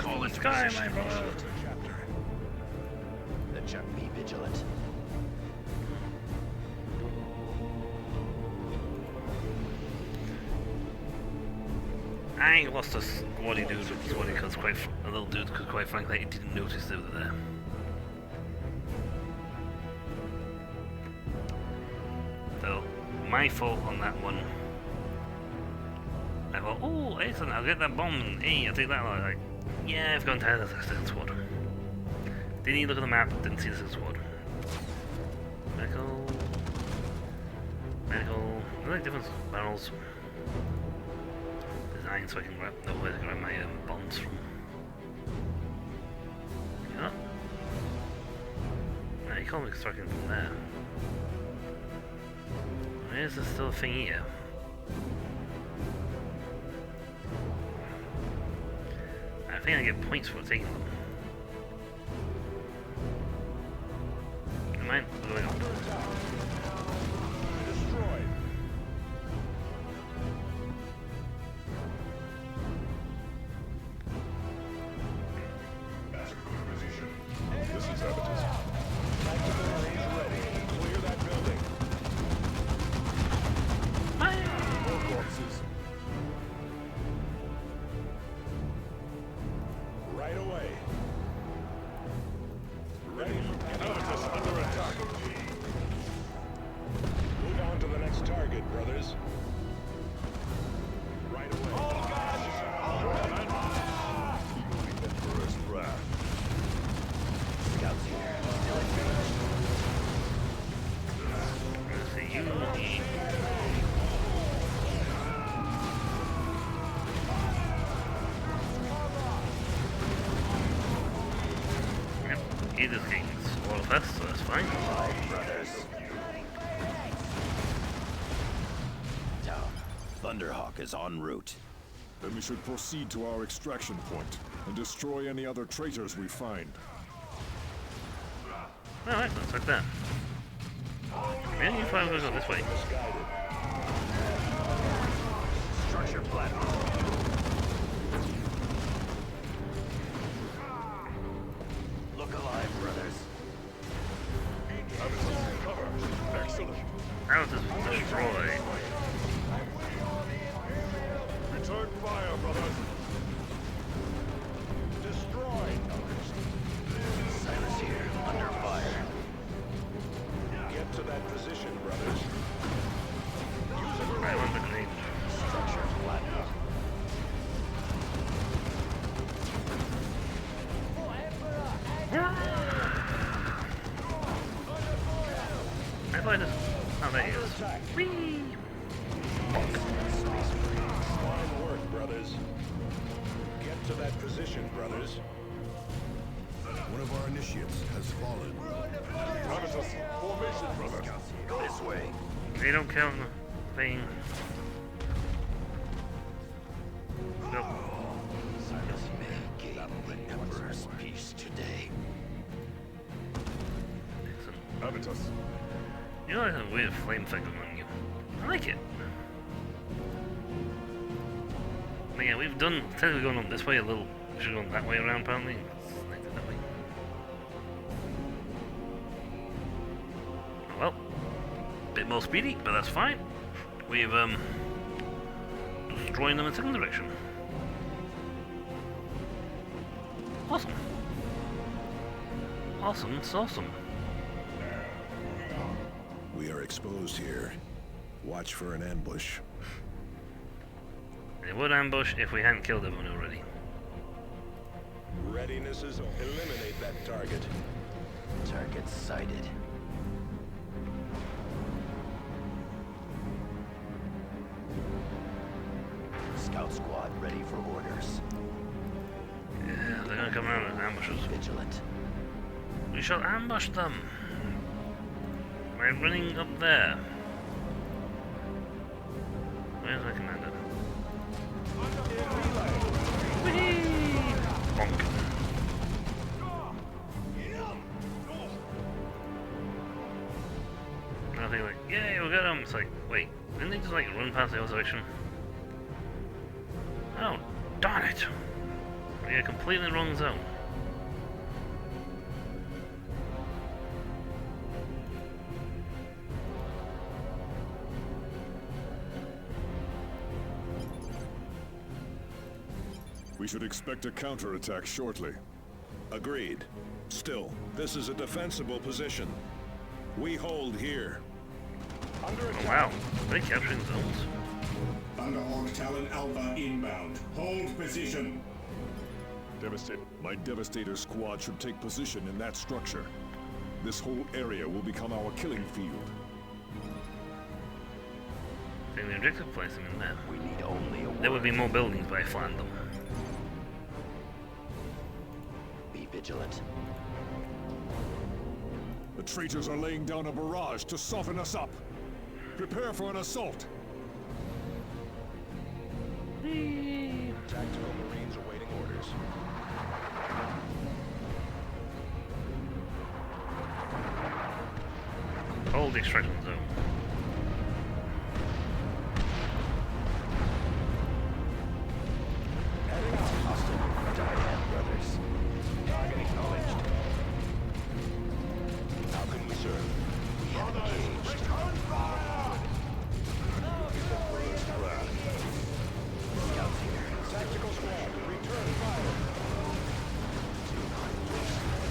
Call the sky, my brother. The Chuck, be vigilant. I lost a squaddy dude, squaddy because a little dude because quite frankly I didn't notice they were there. So my fault on that one. I thought, oh excellent, I'll get that bomb and hey, I'll take that. I was like, yeah, I've gone to the second squad. Didn't even look at the map, didn't see the second squad. Medical. I like different barrels. Design so I can know where to grab my bombs from. Yeah. No, you can't be striking from there. Where is there still a thing here? I think I get points for taking them. Never mind, we're going on. Destroyed. That's a good position. This is evidence. Tactical range ready. Clear that building. More corpses. Right away. Ready. Notice under attack. Move on to the next target, brothers. Right away. Oh, God! The Emperor's wrath. Scouts here. Still engaged. Let's see you. Yep, either thing's all of us, so that's fine. Brothers. Down. Thunderhawk is en route. Then we should proceed to our extraction point and destroy any other traitors we find. Alright, looks like that. Maybe if I was go this way. Structure platform. Look alive, brothers. Cover. Excellent. How is this destroyed? Return fire, brothers. Destroyed. Oh, there he is. Whee! Fine work, brothers. Get to that position, brothers. One of our initiates has fallen. Formation, brother. This way. They don't count the thing. Nope. Silas may gain the Emperor's peace today. Excellent. You know, there's a weird flame effect on you. I like it. But yeah, we've done technically going on this way a little. We should have gone that way around apparently. Let's do that way. Well, a bit more speedy, but that's fine. We've destroying them in the second direction. Awesome. Awesome, it's awesome. We are exposed here. Watch for an ambush. It would ambush if we hadn't killed everyone already. Readiness is eliminate that target. Target sighted. Scout squad ready for orders. Yeah, they're gonna come around and ambush us. Vigilant. We shall ambush them. By running up there. Where's my commander? Whee! Bonk. And I think like, yay, we got him. It's like, wait, didn't they just like run past the other direction? Oh, darn it! We're in a completely wrong zone. We should expect a counterattack shortly. Agreed. Still, this is a defensible position. We hold here. Oh, wow, are they capturing zones? Thunderhawk Talon Alpha inbound. Hold position. My Devastator squad should take position in that structure. This whole area will become our killing field. Take the objective, place them in there. We need only a There would be more buildings, but I flattened them. Be vigilant. The traitors are laying down a barrage to soften us up. Prepare for an assault. Tactical Marines awaiting orders. Hold the extraction zone. Heading out. Hostile. Diane brothers. Target acknowledged. How can we serve? We have engaged. Scouts here. Tactical squad, return fire.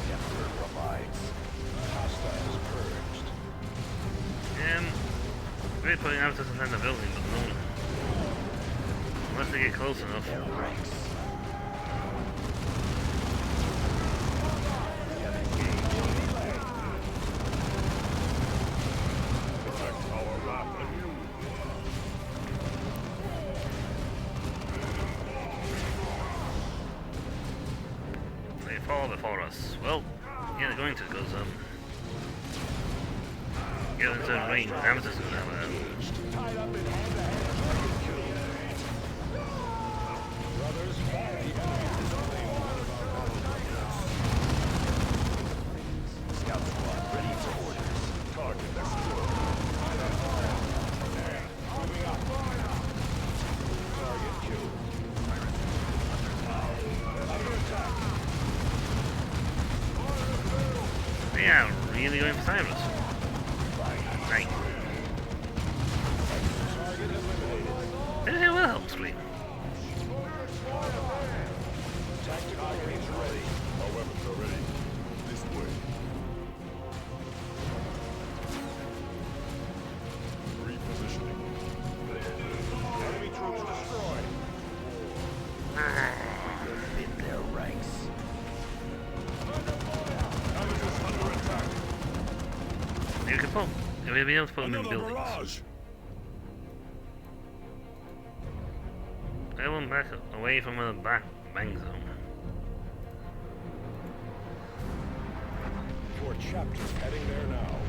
The Emperor provides. Hostiles purged. We're putting out inside the building, but no. Unless they get close enough. Their ranks. They fall before us. Well, yeah, they're going to, because, get into the range. Amethyst is gonna have a... Tied up in hand-to-hand brothers, the enemy is only one of our battlegrounds. Scout squad ready for orders. Target destroyed. Moving up. Target killed. Under attack. They are really going for Cyrus. Right. Target eliminated. It will help Scream. Tactical Marines ready. Our weapons are ready. This way. Repositioning. Enemy troops destroyed. In their ranks. Under attack. You can pull. We'll be able to put them in Another buildings. barrage! I want back away from the back bang zone. Your chapter's heading there now.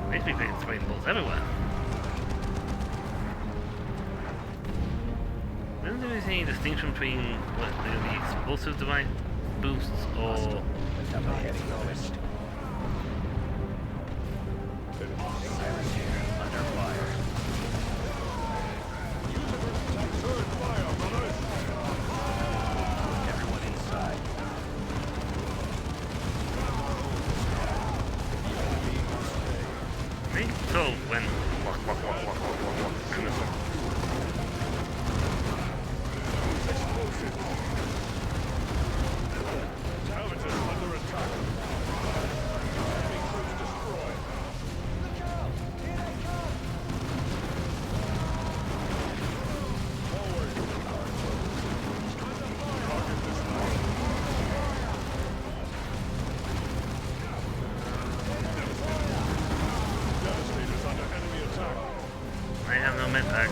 Makes me think spraying balls everywhere. Isn't there any distinction between what they're going to be explosive device boosts or so when I have no med packs.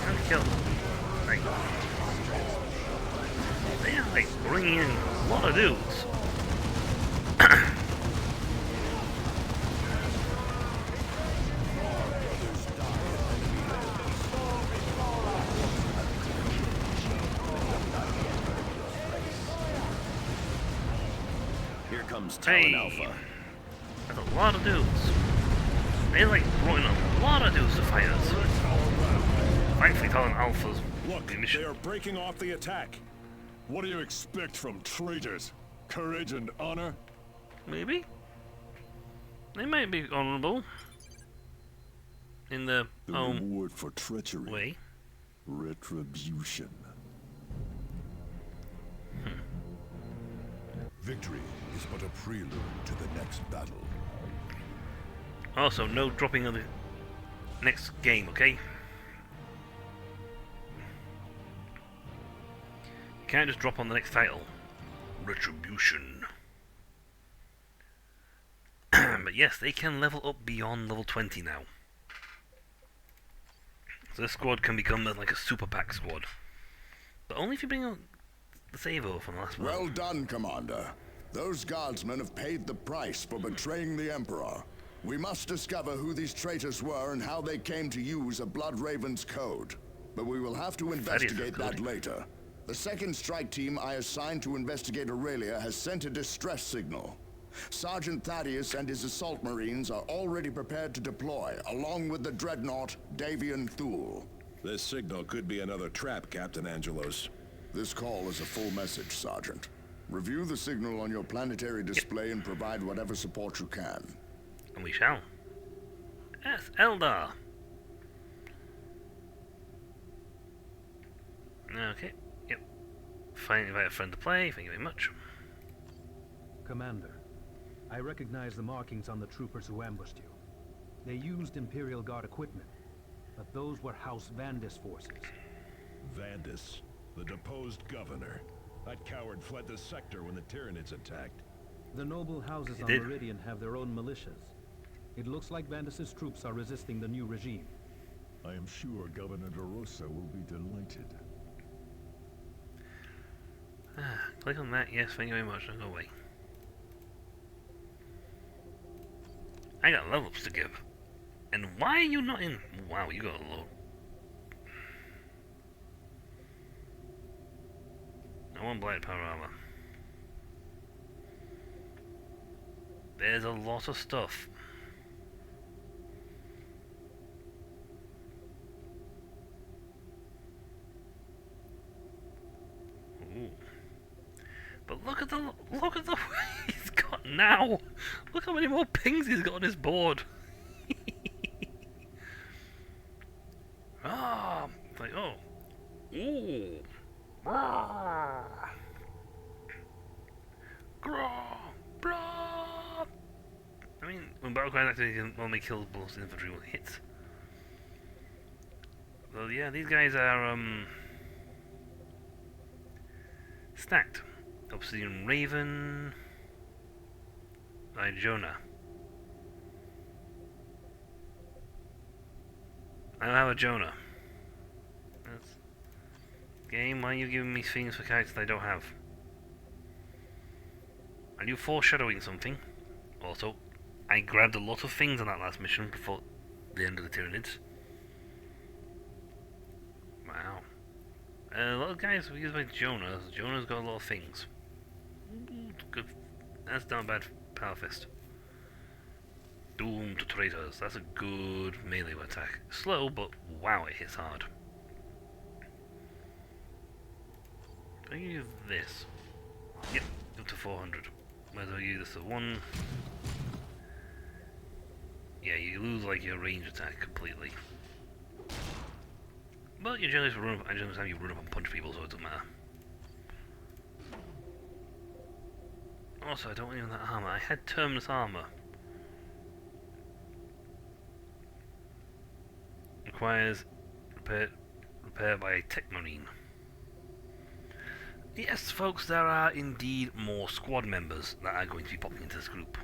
Trying to kill them. Like, they are like bringing in a lot of dudes. Here comes Talon Alpha. That's a lot of dudes. They like brought in a lot of dudes to fight us. Thankfully, Talon Alpha's Look, mission. they are breaking off the attack. What do you expect from traitors? Courage and honor? Maybe. They might be honorable. In the reward for treachery. way. Retribution. Victory is but a prelude to the next battle. Also, no dropping of the next game, okay? You can't just drop on the next title. Retribution. But yes, they can level up beyond level 20 now. So this squad can become like a super pack squad. But only if you bring on the save over from the last one. Well done, Commander. Those guardsmen have paid the price for betraying the Emperor. We must discover who these traitors were and how they came to use a Bloodraven's code. But we will have to investigate that later. The second strike team I assigned to investigate Aurelia has sent a distress signal. Sergeant Thaddeus and his assault marines are already prepared to deploy, along with the dreadnought Davian Thule. This signal could be another trap, Captain Angelos. This call is a full message, Sergeant. Review the signal on your planetary display and provide whatever support you can. And we shall. Yes, Eldar. Okay, yep. Fine, invite a friend to play, thank you very much. Commander, I recognize the markings on the troopers who ambushed you. They used Imperial Guard equipment, but those were House Vandis forces. Vandis, the deposed governor. That coward fled the sector when the Tyranids attacked. The noble houses He on did. Meridian have their own militias. It looks like Vandis' troops are resisting the new regime. I am sure Governor DeRosa will be delighted. Click on that, yes, thank you very much, I'll go away. I got level ups to give. And why are you not in? Wow, you got a lot. I want blight power armor. There's a lot of stuff. Ooh. But look at the way he's got now. Look how many more pings he's got on his board. Ah, it's like, oh, ooh, Grah! Grah! Blah! I mean, when Battlecry activated, you can only kill most infantry when it hits. Well, yeah, these guys are, stacked. Obsidian Raven... Jonah. I have a Jonah. That's... Game, why are you giving me things for characters I don't have? Are you foreshadowing something? Also, I grabbed a lot of things on that last mission before the end of the Tyranids. Wow. A lot of guys use my Jonah. Jonah's got a lot of things. Good. That's not bad. Powerfist. Doomed traitors. That's a good melee attack. Slow, but wow, it hits hard. I use this. Yep, up to 400. Whether I use this at 1. Yeah, you lose like your range attack completely. But you generally run up, and generally you run up and punch people, so it doesn't matter. Also, I don't need that armor. I had Terminus armor. Requires repair by a Tech Marine. Yes, folks, there are indeed more squad members that are going to be popping into this group.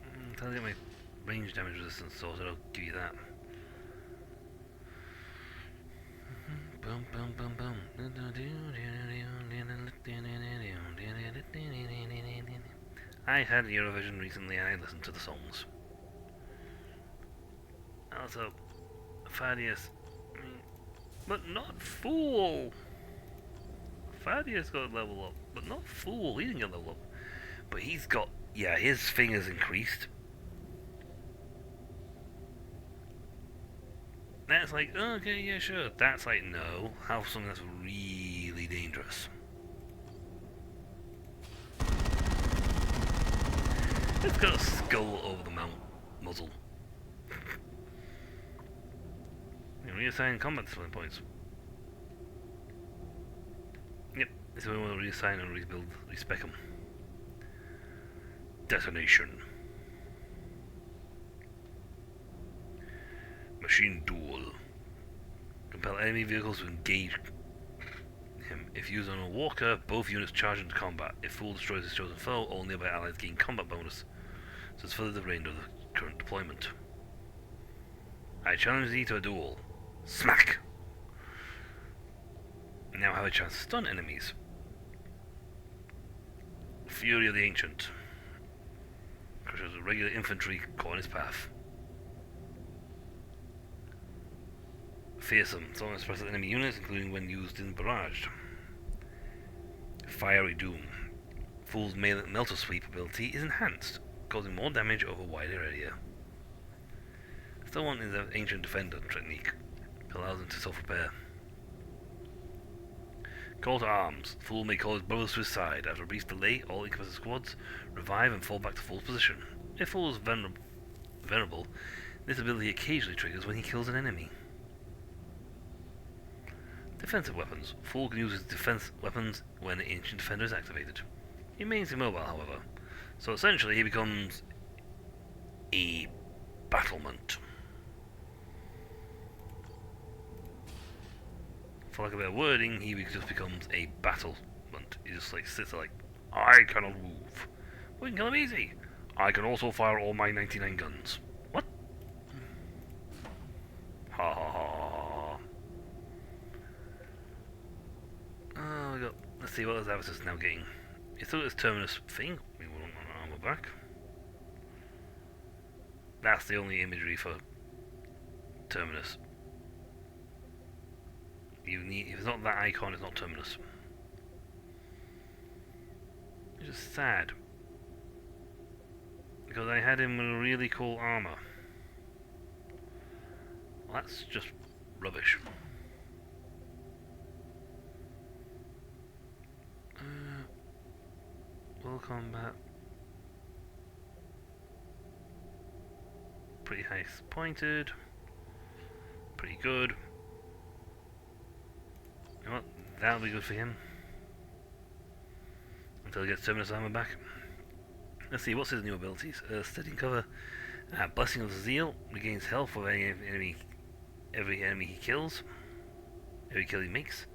I'm trying to get my range damage resistance sorted, I'll give you that. Boom, boom, boom, boom. I had Eurovision recently and I listened to the songs. Also, Thaddeus, but not Fool. Thaddeus got a level up, but not Fool. He didn't get a level up, but he's got, yeah, his thing has increased. That's like, okay, yeah, sure. That's like, no, have something that's really dangerous. It's got a skull over the muzzle. Reassign combat discipline points. Yep, this is when we'll reassign and rebuild, respec them. Detonation. Machine duel. Compel enemy vehicles to engage him. If used on a walker, both units charge into combat. If Fool destroys his chosen foe, all nearby allies gain combat bonus. So it's further the range of the current deployment. I challenge thee to a duel. Smack! Now have a chance to stun enemies. Fury of the Ancient. Crushes regular infantry caught in his path. Fearsome. It's only suppresses enemy units, including when used in barrage. Fiery Doom. Fool's Melter Sweep ability is enhanced, causing more damage over a wider area. Still one is the Ancient Defender technique. Allows him to self-repair. Call to arms. Fool may call his brothers to his side. After a brief delay, all incompetent squads revive and fall back to Fool's position. If Fool is vulnerable, this ability occasionally triggers when he kills an enemy. Defensive weapons. Fool can use his defense weapons when Ancient Defender is activated. He remains immobile, however, so essentially he becomes a battlement. For lack of better wording, he just becomes a battlement. He just like sits there like, I cannot move. We can kill him easy. I can also fire all my 99 guns. What? Ha ha ha. Oh, we got. Let's see what this Avitus is now getting. It's still this Terminus thing. We want our armor back. That's the only imagery for Terminus. You need, if it's not that icon, it's not Terminus. It's just sad. Because I had him with really cool armor. Well, that's just rubbish. Will combat. Pretty high pointed. Pretty good. You know what? That'll be good for him. Until he gets Terminus armor back. Let's see, what's his new abilities? Steadying cover. Blessing of the Zeal. Regains health for every enemy he kills. Every kill he makes.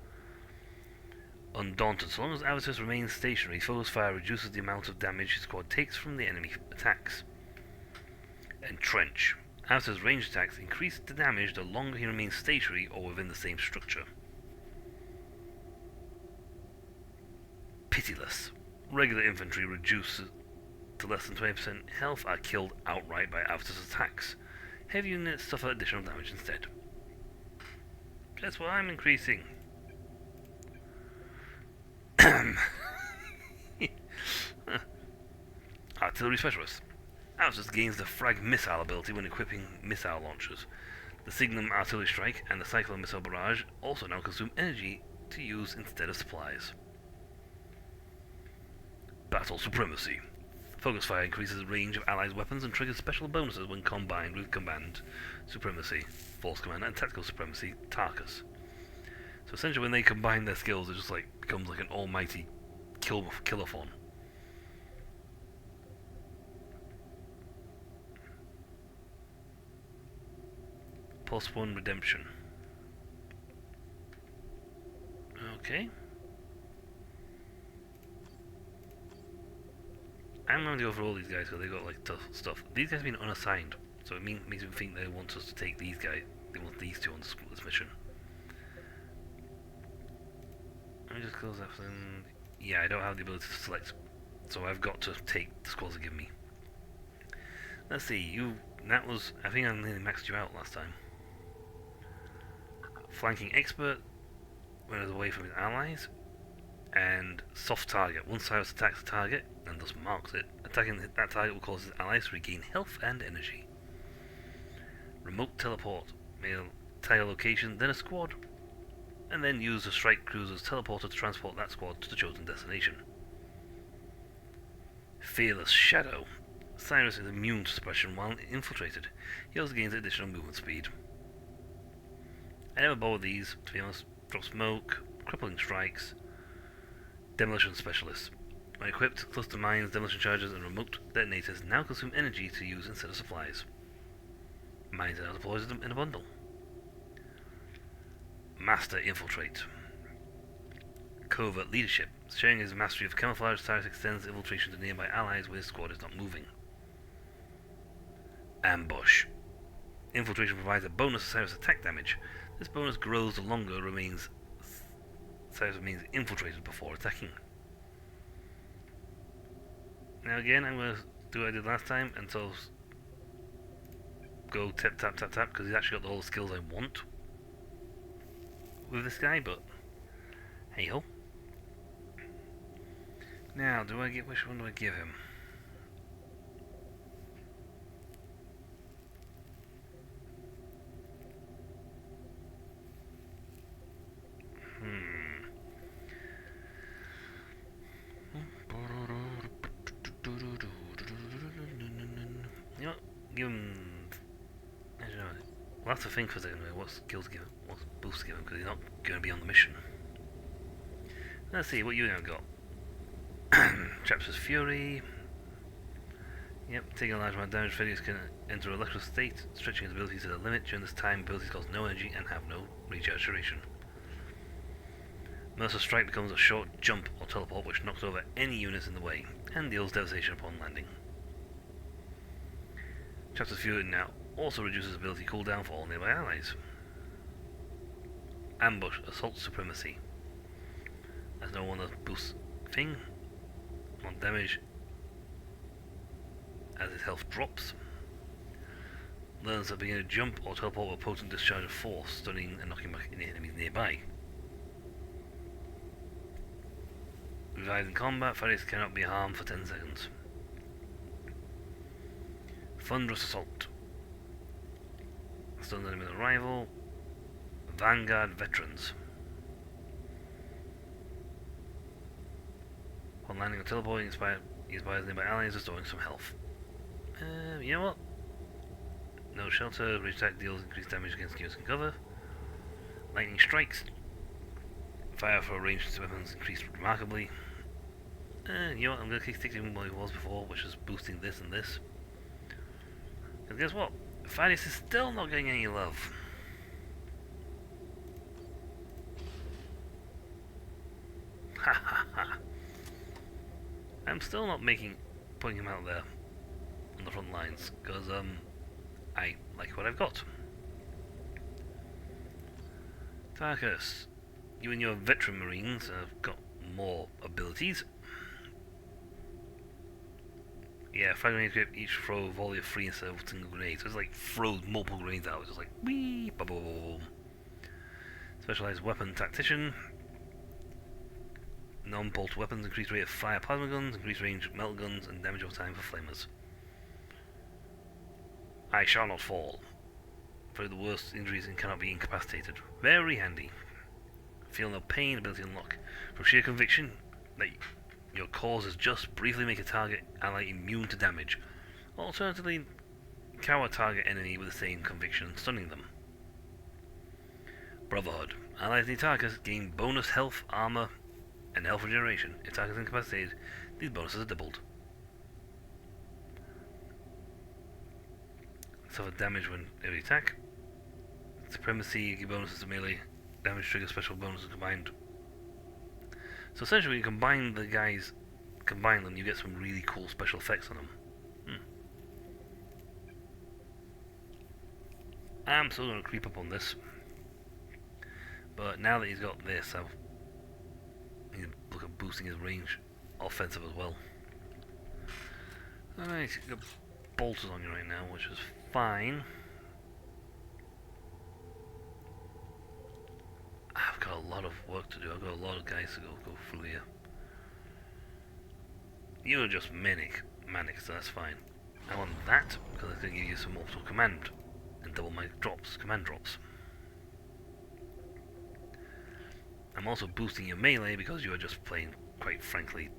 Undaunted. So long as Avatus remains stationary, focus fire reduces the amount of damage his squad takes from the enemy attacks. Entrench. Avatus' ranged attacks increase the damage the longer he remains stationary or within the same structure. Pitiless. Regular infantry reduced to less than 20% health are killed outright by Avatus' attacks. Heavy units suffer additional damage instead. That's what I'm increasing. Artillery Specialist. Avatus gains the Frag Missile ability when equipping missile launchers. The Signum Artillery Strike and the Cyclone Missile Barrage also now consume energy to use instead of supplies. Battle Supremacy. Focus Fire increases the range of allies' weapons and triggers special bonuses when combined with Command Supremacy, Force Command, and Tactical Supremacy, Tarkus. So essentially when they combine their skills, it just like becomes like an almighty kill-a-thon. +1 redemption. Okay. I'm going to go for all these guys because they got like tough stuff. These guys have been unassigned, so it makes me think they want us to take these guys. They want these two on this mission. Let me just close that thing. Yeah, I don't have the ability to select, so I've got to take the squads they give me. Let's see, that was, I think I nearly maxed you out last time. Flanking Expert, when it's away from his allies, and Soft Target. Once Cyrus attacks the target, and thus marks it, attacking that target will cause his allies to regain health and energy. Remote Teleport, may tag a location, then a squad, and then use the Strike Cruiser's teleporter to transport that squad to the chosen destination. Fearless Shadow. Cyrus is immune to suppression while infiltrated. He also gains additional movement speed. I never bought these, to be honest. Drop Smoke, Crippling Strikes, Demolition Specialists. When equipped, cluster mines, demolition charges, and remote detonators now consume energy to use instead of supplies. Mines are now deployed them in a bundle. Master Infiltrate. Covert Leadership. Sharing his mastery of camouflage, Cyrus extends infiltration to nearby allies where his squad is not moving. Ambush. Infiltration provides a bonus to Cyrus' attack damage. This bonus grows the longer Cyrus remains infiltrated before attacking. Now again, I'm going to do what I did last time, and so go tap tap tap tap, because he's actually got all the skills I want with this guy, but hey ho. Now, which one do I give him? You know what? Give him. I don't know. We'll have to think for a second what skills give him, what boosts give him, because he's not going to be on the mission. Let's see what you now got. Chapter's Fury. Yep, taking a large amount of damage, Furious can enter an electrical state, stretching his abilities to the limit. During this time, abilities cost no energy and have no recharge duration. Mercer Strike becomes a short jump or teleport which knocks over any units in the way and deals devastation upon landing. Chapter's Fury now also reduces ability cooldown for all nearby allies. Ambush Assault Supremacy. As no one boosts thing, on damage as his health drops. Learns to begin a jump or teleport with a potent discharge of force, stunning and knocking back any enemies nearby. Revives in combat, Furious cannot be harmed for 10 seconds. Thunderous Assault. Stuns enemy arrival. Vanguard Veterans. Upon landing or teleporting, he inspires nearby allies, restoring some health. You know what? No shelter. Range attack deals increased damage against units in cover. Lightning strikes. Fire for ranged weapons increased remarkably. You know what? I'm going to stick to what it was before, which is boosting this and this. And guess what? Thaddeus is still not getting any love. Ha ha ha. I'm still not putting him out there on the front lines, because I like what I've got. Tarkus, you and your veteran marines have got more abilities. Yeah, 5 grenades grip, each throw a volley of 3 instead of single grenades. So it's like throws multiple grenades out, it's just like wee, ba boom, boom. Specialized weapon tactician. Non-bolt weapons, increased rate of fire plasma guns, increased range melt guns, and damage over time for flamers. I shall not fall. For the worst injuries and cannot be incapacitated. Very handy. Feel no pain, ability unlock. From sheer conviction that your cause is just briefly make a target ally immune to damage. Alternatively, cower target enemy with the same conviction, stunning them. Brotherhood. Allies in Tarkus gain bonus health, armor, and health regeneration. If Tarkus is incapacitated, these bonuses are doubled. Suffer damage when every attack. Supremacy, give bonuses to melee. Damage trigger special bonuses combined. So essentially when you combine them, you get some really cool special effects on them. I'm still going to creep up on this. But now that he's got this, I need to look at boosting his range offensive as well. Alright, you've got bolters on you right now, which is fine. I've got a lot of work to do. I've got a lot of guys to go through here. You're just manic, so that's fine. I want that because it's going to give you some orbital command and double my command drops. I'm also boosting your melee because you are just plain, quite frankly,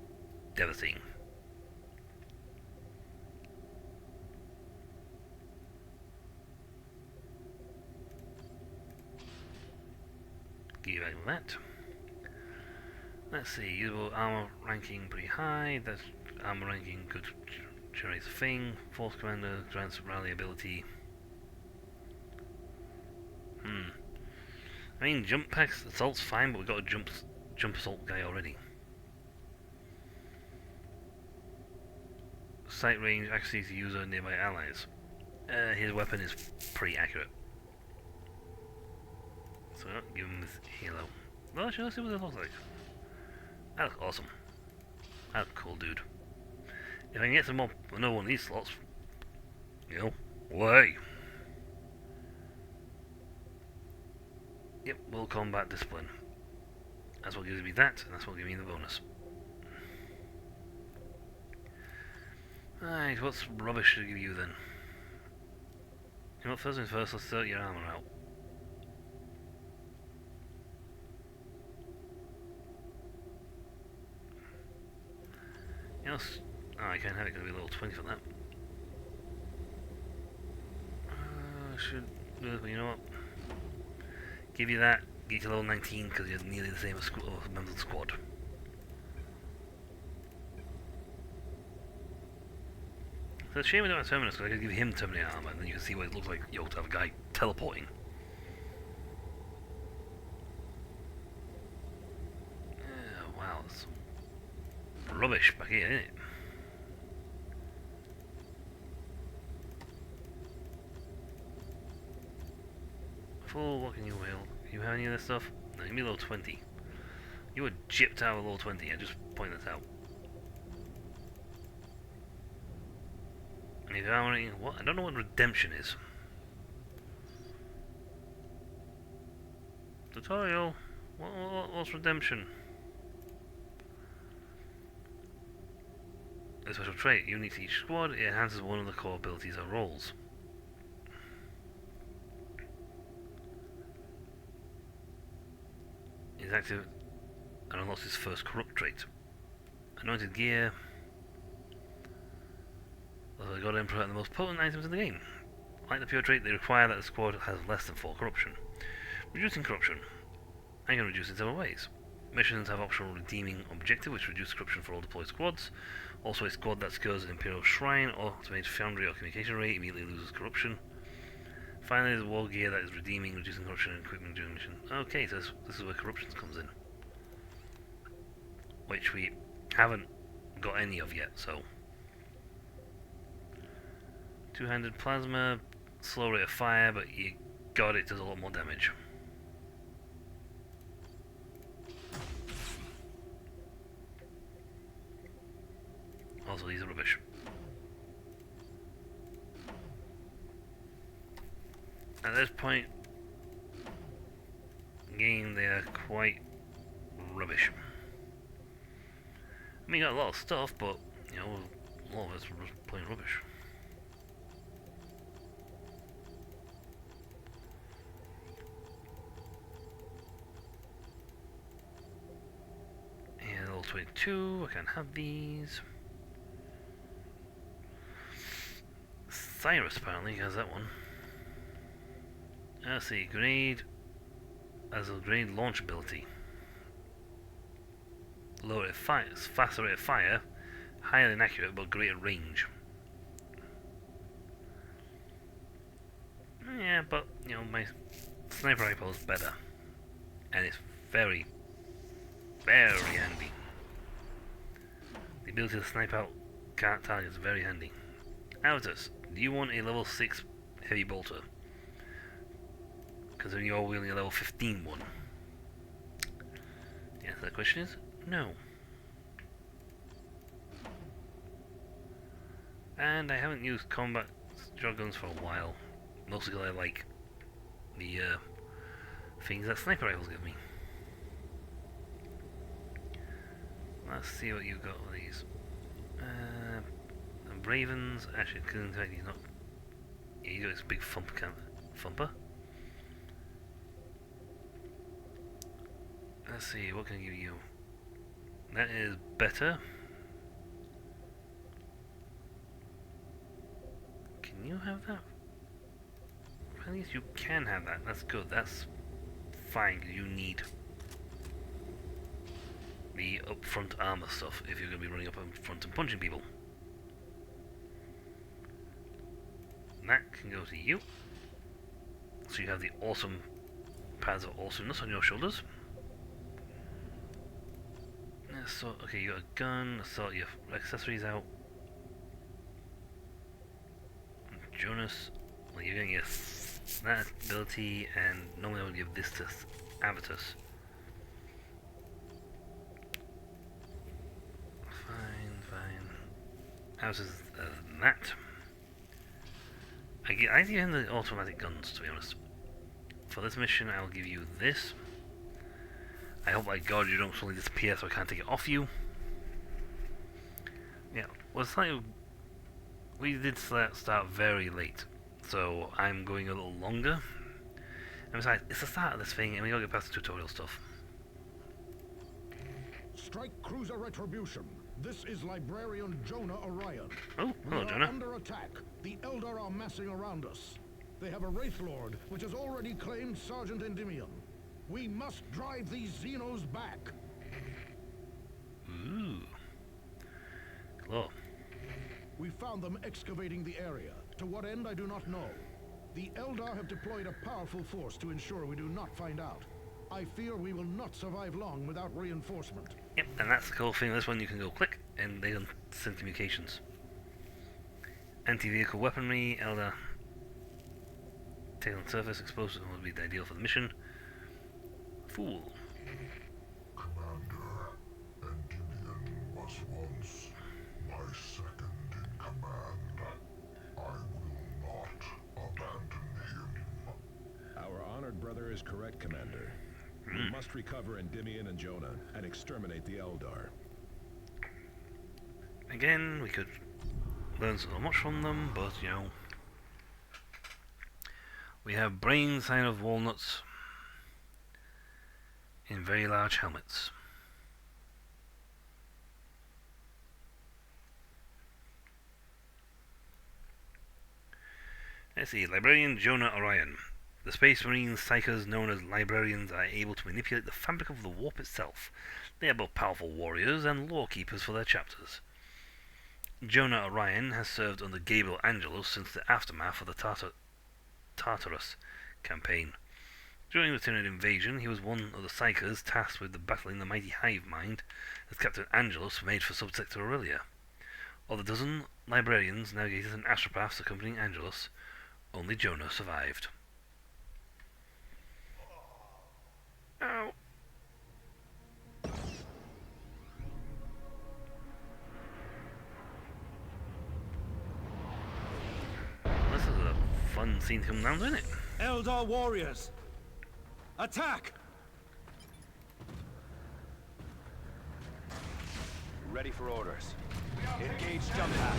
devastating. Give you back with that. Let's see, usable armor ranking pretty high. That's armor ranking could generate a thing. Force commander grants rally ability. I mean, jump packs, assault's fine, but we've got a jump assault guy already. Sight range, accuracy to user nearby allies. His weapon is pretty accurate. So give him this halo. Well, actually, let's see what it looks like. That looks awesome. That's a cool dude. If I can get some more, another one of these slots, you know, way. Yep, World Combat Discipline. That's what gives me that, and that's what gives me the bonus. Alright, what's rubbish to give you then? You know what, first things first, let's sort your armor out. Yes. Oh, I can't have it because it'll be level 20 for that. Should do this, but you know what? Give you that, get to level 19 because you're nearly the same as members of the squad. So it's a shame we don't have Terminus because I could give him Terminator armor and then you can see what it looks like, yo, to have a guy teleporting. Wow, that's rubbish back here, isn't it? Full, what can you whale? You have any of this stuff? No, give me level 20. You were gypped out of level 20, I just point this out. And if I what? I don't know what redemption is. Tutorial. What's redemption? A special trait, unique to each squad, it enhances one of the core abilities or roles. Is active and unlocks his first corrupt trait. Anointed gear. The God Emperor and the most potent items in the game. Like the pure trait, they require that the squad has less than 4 corruption. Reducing corruption. I can reduce it in several ways. Missions have optional redeeming objective, which reduces corruption for all deployed squads. Also, a squad that scores an Imperial Shrine or automated foundry or communication rate immediately loses corruption. Finally, there's war gear that is redeeming, reducing corruption and equipment during mission. Okay, so this is where corruption comes in. Which we haven't got any of yet, so. Two-handed plasma, slow rate of fire, but you got it, does a lot more damage. Also, these are rubbish. At this point, game, they are quite rubbish. I mean, you got a lot of stuff, but you know, a lot of us were just plain rubbish. And level 22, I can't have these. Cyrus apparently has that one. Let's see, grenade as a grenade launch ability. Lower rate of fire, faster rate of fire, higher than accurate but greater range. Yeah, but you know, my sniper rifle is better. And it's very, very handy. The ability to snipe out targets is very handy. Altus, do you want a level 6 heavy bolter? Because then you're wielding a level 15 one. The answer to that question is no. And I haven't used combat shotguns for a while. Mostly because I like the things that sniper rifles give me. Let's see what you've got with these. Ravens, actually, in fact, he's not. Yeah, he's got this big thumper. Let's see, what can I give you? That is better. Can you have that? At least you can have that. That's good. That's fine. You need the upfront armor stuff if you're going to be running up in front and punching people. That can go to you. So you have the awesome pads of awesomeness on your shoulders. So, okay, you got a gun, sort your accessories out. Jonas, well, you're going to get that ability, and normally I would give this to Avitus. Fine. Avitus is that. I give him the automatic guns, to be honest. For this mission, I'll give you this. I hope, by God, you don't suddenly disappear so I can't take it off you. Yeah, well, it's like we did start very late, so I'm going a little longer. And besides, it's the start of this thing, and we gotta get past the tutorial stuff. Strike Cruiser Retribution. This is Librarian Jonah Orion. Oh, hello, we are Jonah. under attack. The Eldar are massing around us. They have a Wraith Lord, which has already claimed Sergeant Endymion. We must drive these Xenos back. Ooh. Cool. We found them excavating the area. To what end, I do not know. The Eldar have deployed a powerful force to ensure we do not find out. I fear we will not survive long without reinforcement. Yep, and that's the cool thing. This one you can go click, and they don't send communications. Anti-vehicle weaponry, Eldar. Take on surface, explosives would be the ideal for the mission. Fool. Commander, Endymion was once my second in command. I will not abandon him. Our honored brother is correct, Commander. We must recover Endymion and Jonah and exterminate the Eldar. Again, we could learn so much from them, but you know, we have brain sign of walnuts in very large helmets. Let's see, Librarian Jonah Orion. The Space Marine psychers known as Librarians are able to manipulate the fabric of the warp itself. They are both powerful warriors and lore keepers for their chapters. Jonah Orion has served under Gabriel Angelos since the aftermath of the Tartarus campaign. During the Tyranid invasion, he was one of the psychers tasked with battling the mighty hive mind, as Captain Angelos made for Subsector Aurelia. Of the dozen librarians navigators and astropaths accompanying Angelos, only Jonah survived. Ow. This is a fun scene to come down, isn't it? Eldar warriors! Attack! Ready for orders. Engage jump pack.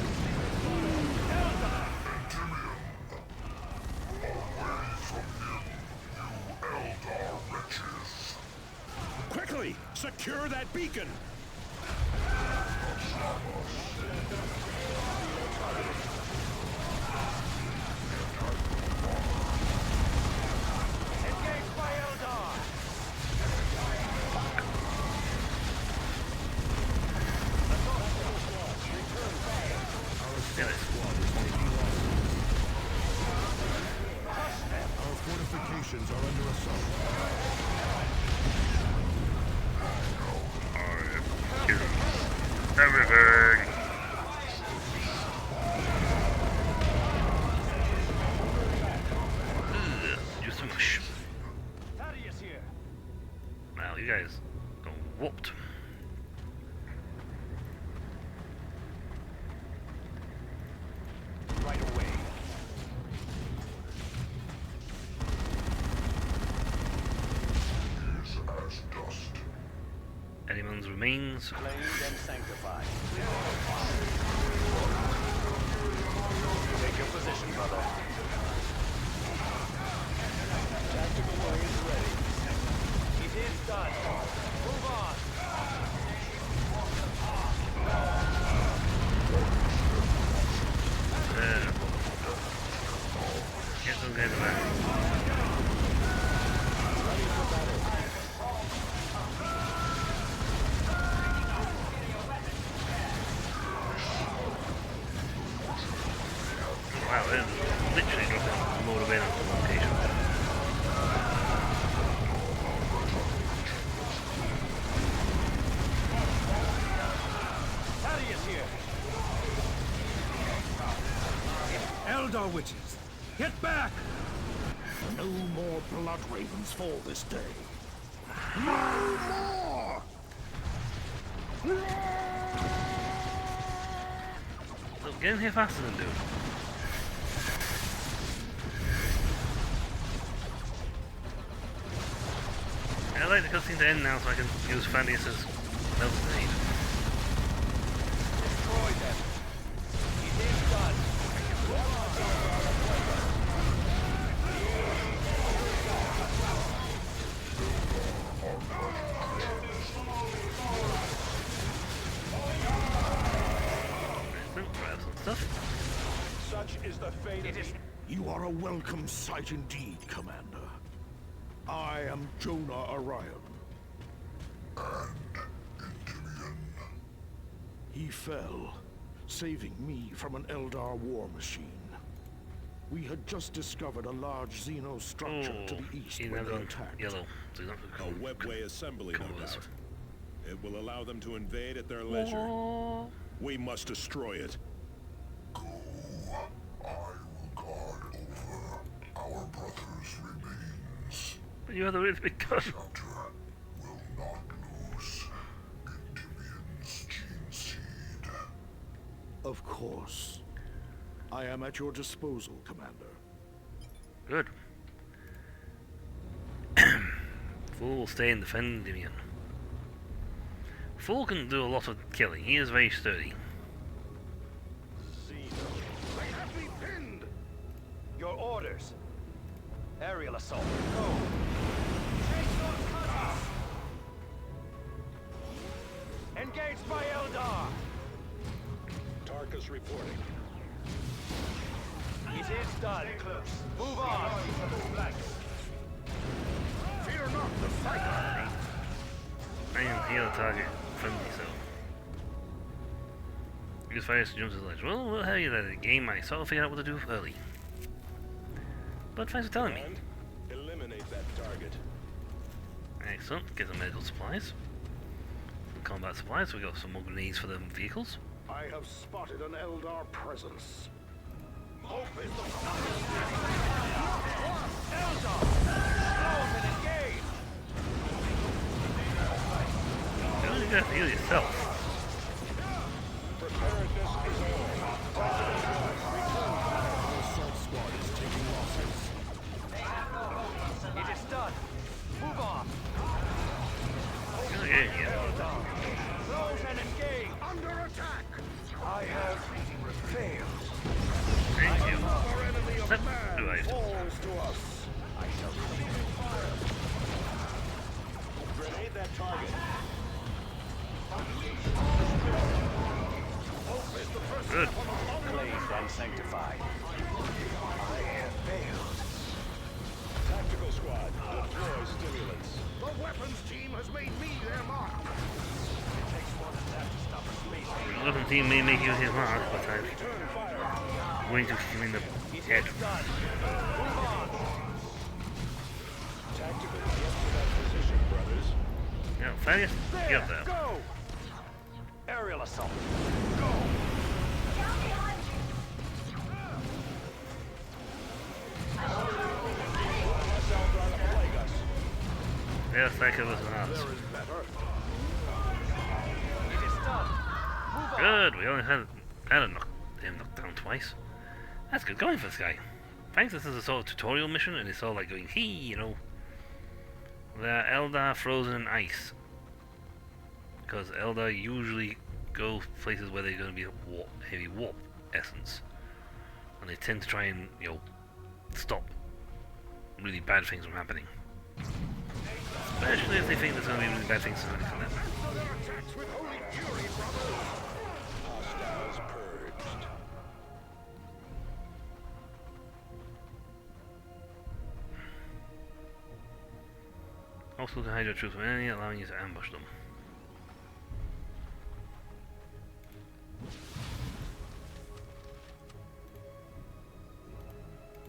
Quickly! Secure that beacon! Our fortifications are under assault. Everything! Do some mush. Wow, you guys got whooped. Right away. Anyone's remains. Claimed and sanctified. Take your position, brother. Tactical plane is ready. It is done. Move on. Get those guys back. Ready for battle. Wow, they're literally dropping a load of in on the location. Thaddeus here. Eldar witches, get back! No more blood ravens fall this day. No more! Look, get in here faster than dude. I'd like the cutscene to end now so I can use Thaddeus's level grenade. Destroy them. It is done. Grab some stuff. Such is the fate of the... You are a welcome sight indeed, Commander. I am Jonah Orion. And Endymion. He fell, saving me from an Eldar war machine. We had just discovered a large Xeno structure to the east when they attacked. Yellow. So you don't have to A webway assembly, no colours. doubt. It will allow them to invade at their leisure. We must destroy it. Go. I will guard over our brother's remains. But you have a really big gun. Chapter will not lose Endymion's gene seed. Of course. I am at your disposal, Commander. Good. Fool will stay and defend Endymion. Fool can do a lot of killing. He is very sturdy. They have me pinned. Your orders. Aerial assault. Go. Engaged by Eldar. Tarkus reporting. It is done. Move on. Fear not the fighter. I am heal target friendly, so. Use fire to jump to the ledge. Well, we'll have you that in the game. I sort of figured out what to do early. But thanks for telling me. Eliminate that target. Excellent. Get some medical supplies. Some combat supplies. We got some more grenades for the vehicles. I have spotted an Eldar presence. Hope is the Eldar! Close and engage! You only got to heal yourself. Preparedness is on. Assault squad is taking losses. It is done. Move on. Yeah. Close and engage. under attack. I have failed. Thank you. Our enemy of Yep. man Right. falls to us. I shall Grenade that target. Good. cleansed and sanctified. I have failed. Tactical squad, deploy stimulants. The weapons team has made me their mark. It takes more than that to stop a space. The weapon team may make you his mark, but Return fire. I'm going to kick him in the head. Done. Move on. Tactical, get to that position, brothers. Yeah, Thaddeus, get up there. Go. Aerial assault. Yes, that kid was an ass. It is done. Move on. Good, we only had him knocked down twice. That's good going for this guy. Thanks, this is a sort of tutorial mission, and it's all like going, hee, you know. They're Eldar frozen in ice. Because Eldar usually go places where they're going to be heavy warp essence. And they tend to try and, you know, stop really bad things from happening. Especially if they think there's going to be really bad things happening from them. Hostiles purged. Also can hide your troops from enemy, allowing you to ambush them.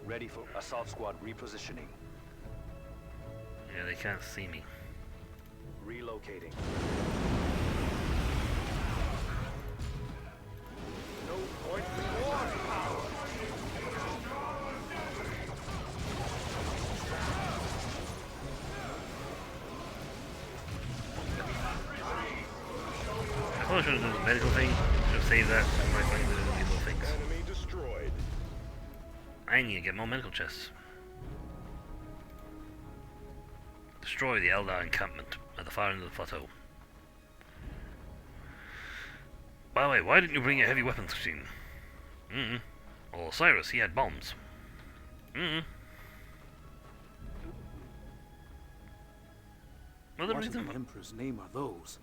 Ready for assault squad repositioning. Yeah, they can't see me. Relocating. No point for war power. I probably should have done the medical thing. Should have saved that. I might find the little things. Enemy destroyed. I need to get more medical chests. Destroy the Eldar encampment at the far end of the plateau. By the way, why didn't you bring a heavy weapons machine? Or Cyrus, he had bombs. Well, the What in reason the Emperor's name are those?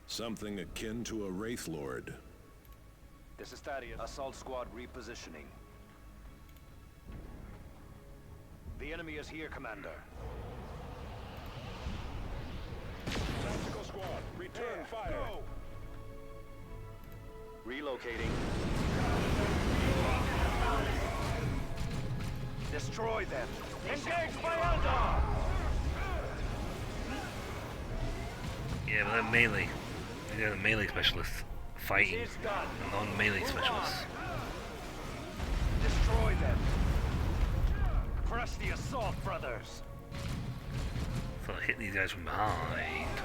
Something akin to a Wraith Lord. This is Thaddeus. Assault squad repositioning. The enemy is here, Commander. Tactical squad, return fire. Go. Relocating. Destroy them. Engage by Eldar! Yeah, but they're melee. They're the melee specialists fighting non-melee specialists. Destroy them. Crush the assault brothers. So I hit these guys from behind.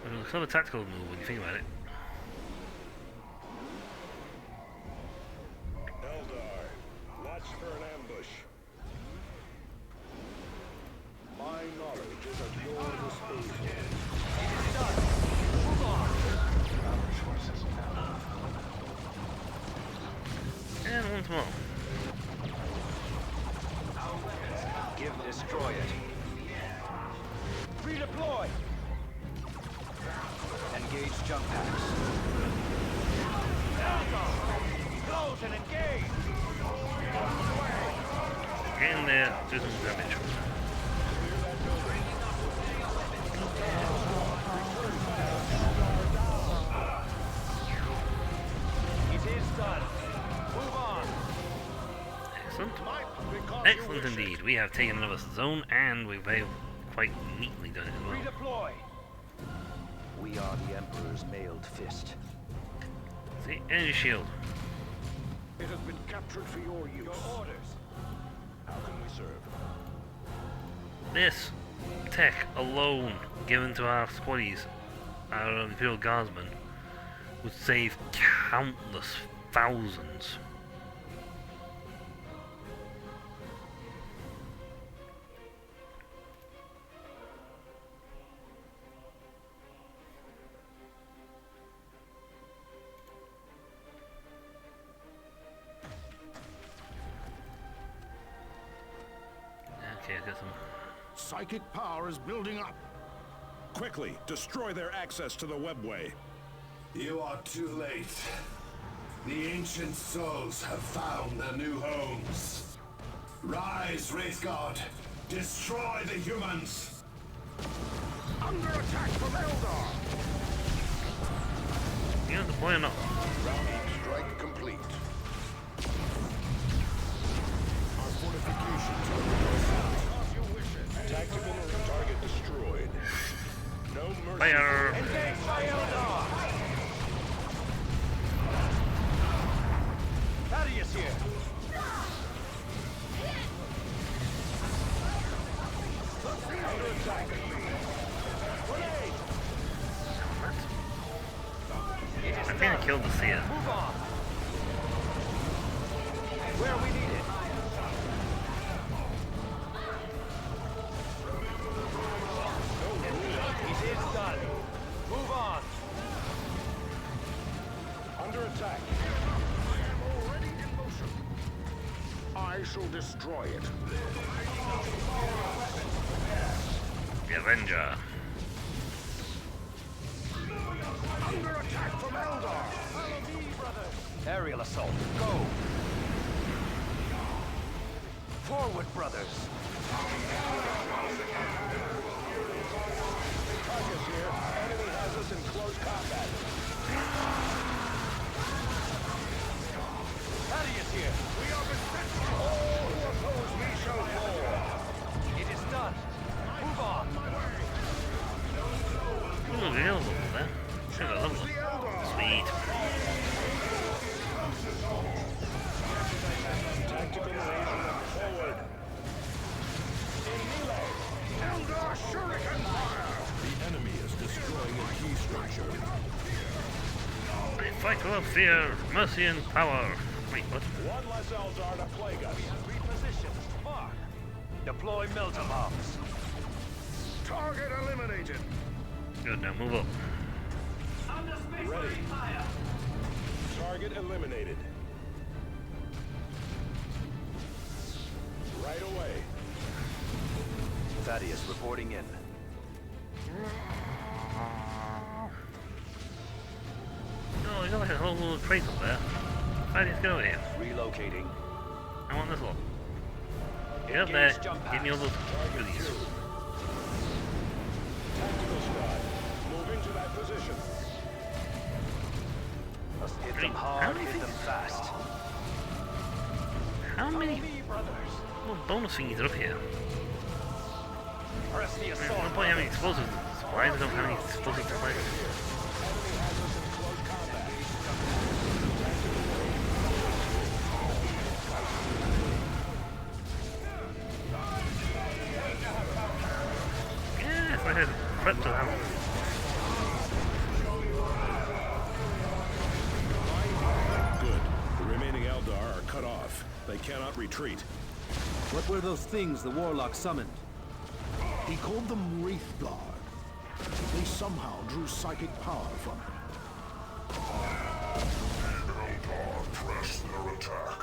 It was a clever tactical move when you think about it. Eldar, watch for an ambush. My knowledge is at your disposal. And once more. Destroy it. Redeploy. Engage jump packs. Close and engage! Get in there, do some damage. It is done. Move on. Excellent. Excellent indeed. We have taken another zone, and we've very quite neatly done it as well. Redeploy. We are the Emperor's mailed fist. See, energy shield. It has been captured for your use. Your orders. How can we serve? This tech alone, given to our squaddies, our Imperial Guardsmen, would save countless thousands. Okay, I got some. Psychic power is building up. Quickly, destroy their access to the webway. You are too late. The ancient souls have found their new homes. Rise, Wraith God. Destroy the humans. Under attack from Eldar. You know the point or not? Strike complete. Our fortifications are tactical target destroyed. No mercy. Fire! Engage by Eldar! Thaddeus here! Under attack. Grenade! I think I killed the seer. Move on! Where we need it! It is done. Move on. Under attack. I am already in motion. I shall destroy it. The Avenger. Under attack from Eldar. Follow me, brothers. Aerial assault. Go. Forward, brothers. Targets here. Enemy has us in close combat. Thaddeus here. We are beset. All who oppose me shall fall. It is done. Move on. Ooh, the elbow there. Should have leveled. Sweet. tactical arrangement forward. In melee. Eldar Shuriken fire. The enemy is destroying a key structure. I fight without fear, mercy and power. Wait, what? One less Eldar to plague us. Reposition. Mark. Deploy melter bombs. Target eliminated. Good, now move up. Ready. Target eliminated. Right away. Thaddeus reporting in. Oh, you got like a whole little crate up there. How do you go here? Relocating. I want this one. Get up there, give me all those goodies. Tactical squad. Move into that position. Must hit them hard, hit them fast. How many brothers. little bonus thingies are up here? Press the There's assault. no point having explosive supplies, I don't have any explosive supplies. Yes, I had prep to that. Good. The remaining Eldar are cut off. They cannot retreat. What were those things the Warlock summoned? He called them Wraith Guard. They somehow drew psychic power from him. Eldar press their attack.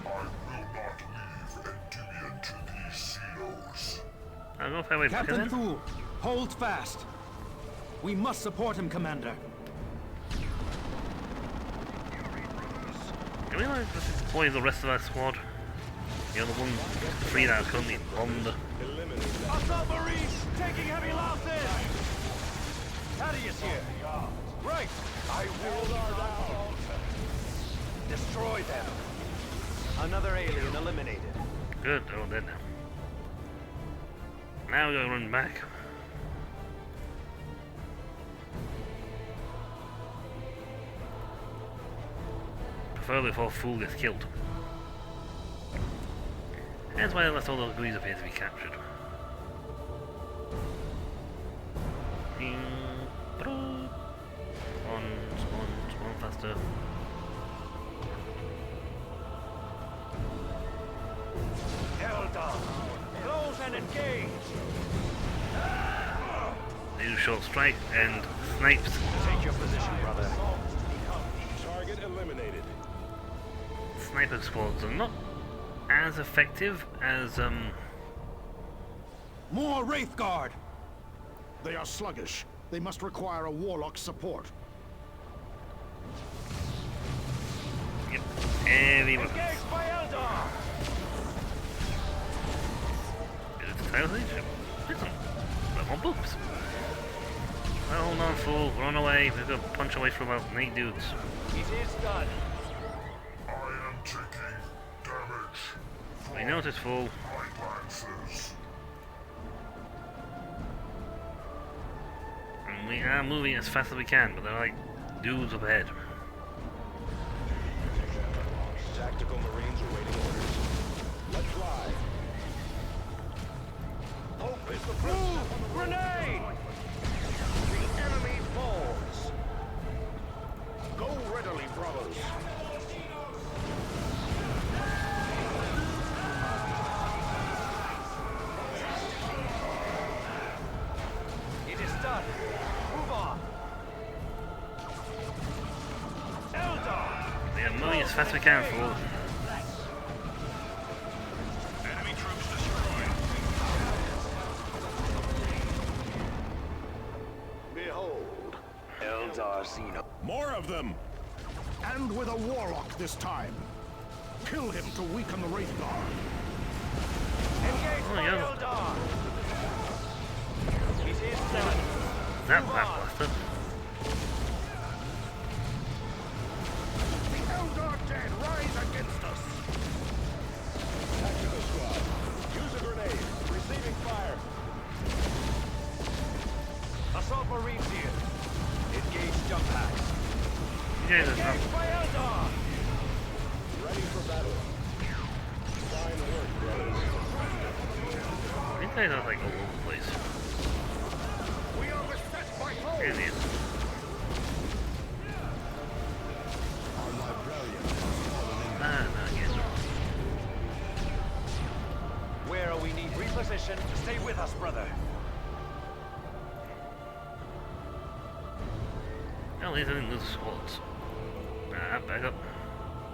I will not leave Endymion to these Xenos. I don't know if I would Captain kill him. Thule, hold fast. We must support him, Commander. Can we like just deploy the rest of our squad? The other one, the three that are currently on the... Assault Marines taking heavy losses! Thaddeus here. Right! I will down. Destroy them. Another alien eliminated. Good, they're all dead now. Now we gotta run back. Preferably before Fool gets killed. That's why that's all those goodies appear to be captured. Spawn faster. Eldar, close and engage. They do short strike and snipes. Take your position, brother. Target eliminated. Sniper squads are not as effective as More Wraithguard! They are sluggish. They must require a Warlock's support. Yep. Heavy weapons. Engaged by Eldar! Bit of tail leadership. Listen. Got more boobs. Well, hold on, Fool. Run away. We've got to punch away from about 8 dudes. It is done. I am taking damage. We noticed, Fool. My lances. And we are moving as fast as we can, but they're like dudes up ahead. Tactical Marines awaiting orders. Let's fly. Hope is the proof! Grenade! The enemy falls. Go readily, brothers. It is done. Move on. Eldar! We are moving as fast as we can, Fool. Enemy troops destroyed. Behold. Eldar Xeno. More of them! And with a Warlock this time. Kill him to weaken the Wraithguard. Engage Oh, by yeah. Eldar! It is done. That blaster. The Eldar dead rise against us. Tactical squad. Use a grenade. Receiving fire. Assault Marines here. Engage jump packs. You guys are not... Engaged by Eldar! Ready for battle. Fine work, brothers. These guys are like all over the place. We are beset by foes. Here he is. Our librarian has fallen in. No, yes. Where we need reposition, stay with us, brother. Well, these didn't lose squads. Back up.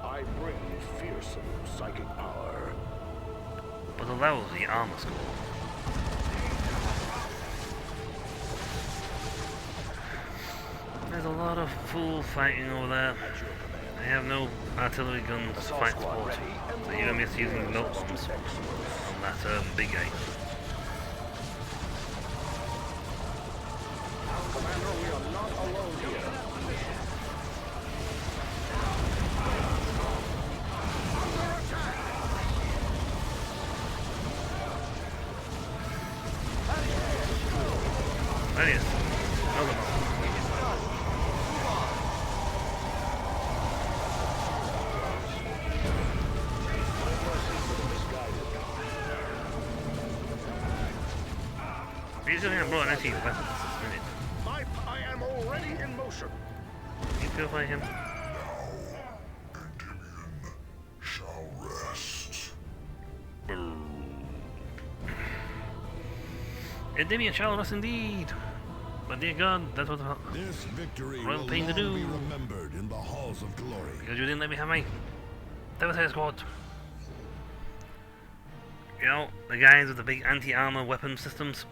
I bring fearsome psychic power. But that was the armor squad. There's a lot of fool fighting over there. They have no artillery guns to fight support, so you're going to miss using melt bombs on that big guy. Commander, we are not alone here. There he is. Another one. He's going to brought an anti-weapons system in. I am already in motion. You purify him. Endymion shall rest. Endymion shall rest indeed. But dear God, that's what the This victory royal will pain to long do. be remembered in the halls of glory. Because you didn't let me have my Devastator squad. You know, the guys with the big anti-armor weapon systems.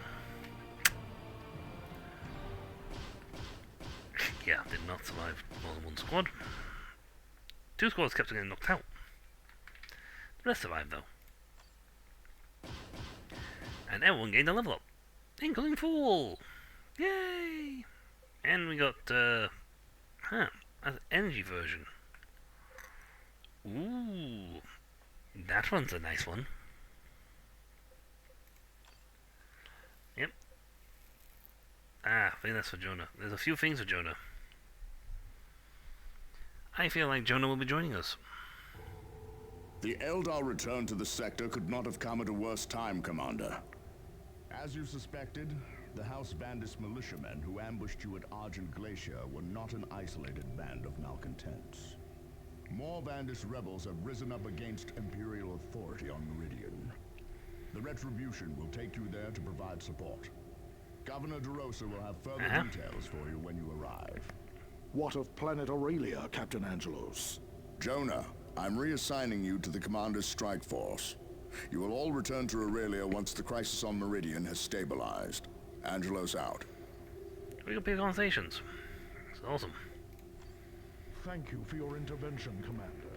Yeah, did not survive more than one squad. 2 squads kept on getting knocked out. The rest survived though. And everyone gained a level up. Including Fool! Yay! And we got, an energy version. Ooh, that one's a nice one. Yep. I think that's for Jonah. There's a few things for Jonah. I feel like Jonah will be joining us. The Eldar return to the sector could not have come at a worse time, Commander. As you suspected, the House Vandis militiamen who ambushed you at Argent Glacier were not an isolated band of malcontents. More Vandis rebels have risen up against Imperial authority on Meridian. The Retribution will take you there to provide support. Governor DeRosa will have further details for you when you arrive. What of planet Aurelia, Captain Angelos? Jonah, I'm reassigning you to the Commander's strike force. You will all return to Aurelia once the crisis on Meridian has stabilized. Angelos out. We can pick conversations. It's awesome. Thank you for your intervention, Commander.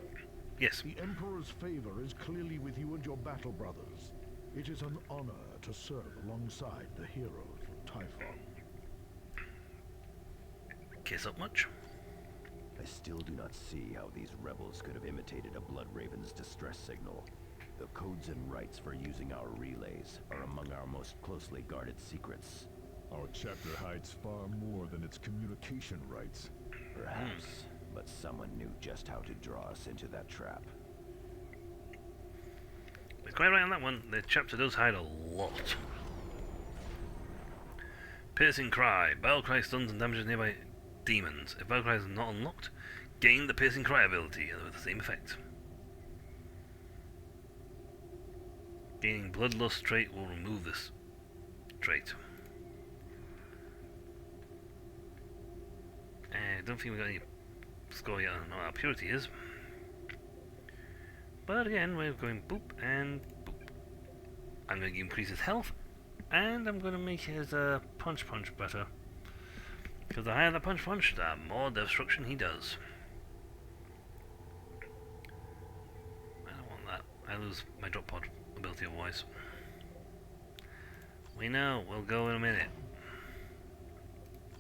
Yes. The Emperor's favor is clearly with you and your battle brothers. It is an honor to serve alongside the heroes of Typhon. Kiss up much? I still do not see how these rebels could have imitated a Blood Raven's distress signal. The codes and rites for using our relays are among our most closely guarded secrets. Our chapter hides far more than its communication rights. Perhaps, but someone knew just how to draw us into that trap. We're quite right on that one. The chapter does hide a lot. Piercing Cry. Battle Cry stuns and damages nearby demons. If Battle Cry is not unlocked, gain the Piercing Cry ability with the same effect. Gaining Bloodlust trait will remove this trait. I don't think we got any score yet on what our purity is. But again, we're going boop and boop. I'm going to increase his health, and I'm going to make his punch better. Because the higher the punch, the more destruction he does. I don't want that. I lose my drop pod ability otherwise. We know, we'll go in a minute.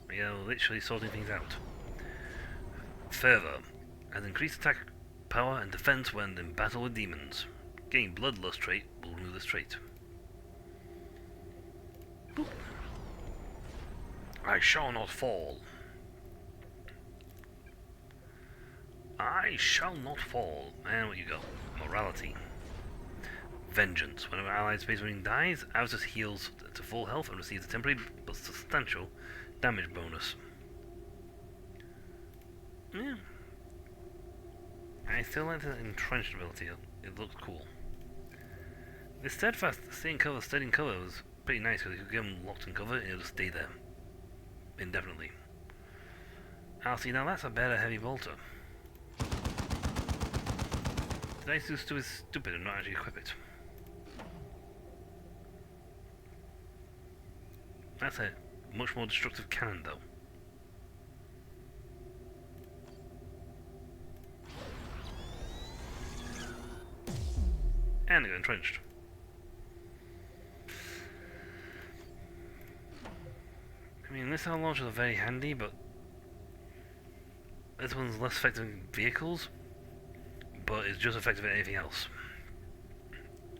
We are literally sorting things out. Further, has increased attack power and defense when in battle with demons. Gain Bloodlust trait will remove this trait. Boop. I shall not fall. I shall not fall. And what you got? Morality. Vengeance. Whenever allied Space Marine dies, Avzus heals to full health and receives a temporary but substantial damage bonus. Yeah. I still like the entrenched ability. It looks cool. The steadfast staying cover, steady in cover was pretty nice because you could get him locked in cover and he'll just stay there indefinitely. I'll see, now that's a better heavy bolter. Did I do stupid and not actually equip it? That's a much more destructive cannon though. And they got entrenched. I mean, missile launchers are very handy, but this one's less effective in vehicles, but it's just effective at anything else.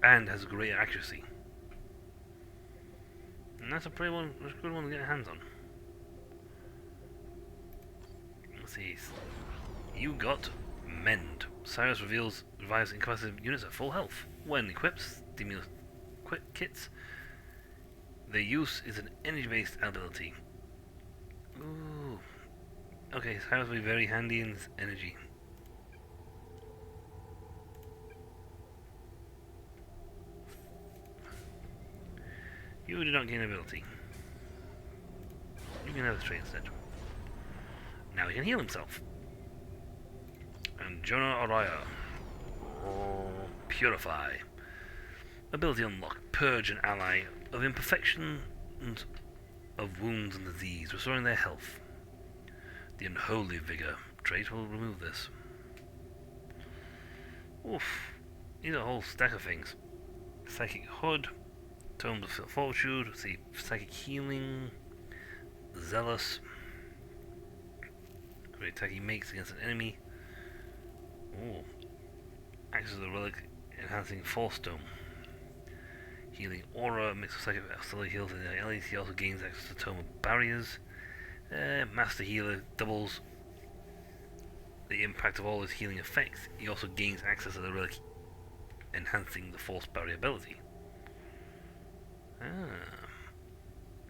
And has greater accuracy. And that's a pretty one, that's a good one to get your hands on. Let's see. You got Mend. Cyrus revives incapacitated units at full health. When equips, stimulus kits, their use is an energy-based ability. Ooh. Okay, Cyrus will be very handy in this energy. You do not gain ability. You can have the trait instead. Now he can heal himself. And Jonah Araya. Purify. Ability unlocked. Purge an ally of imperfection and of wounds and disease, restoring their health. The Unholy Vigor trait will remove this. Oof. These are a whole stack of things. Psychic Hood, Tome of Fortitude, see Psychic Healing, Zealous, great attack he makes against an enemy. Ooh. Acts as a relic, enhancing Force Dome. Healing Aura, mix of Psychic Hostility heals in the allies. He also gains access to Tome of Barriers. Master Healer doubles the impact of all his healing effects. He also gains access to the relic, enhancing the Force Barrier ability.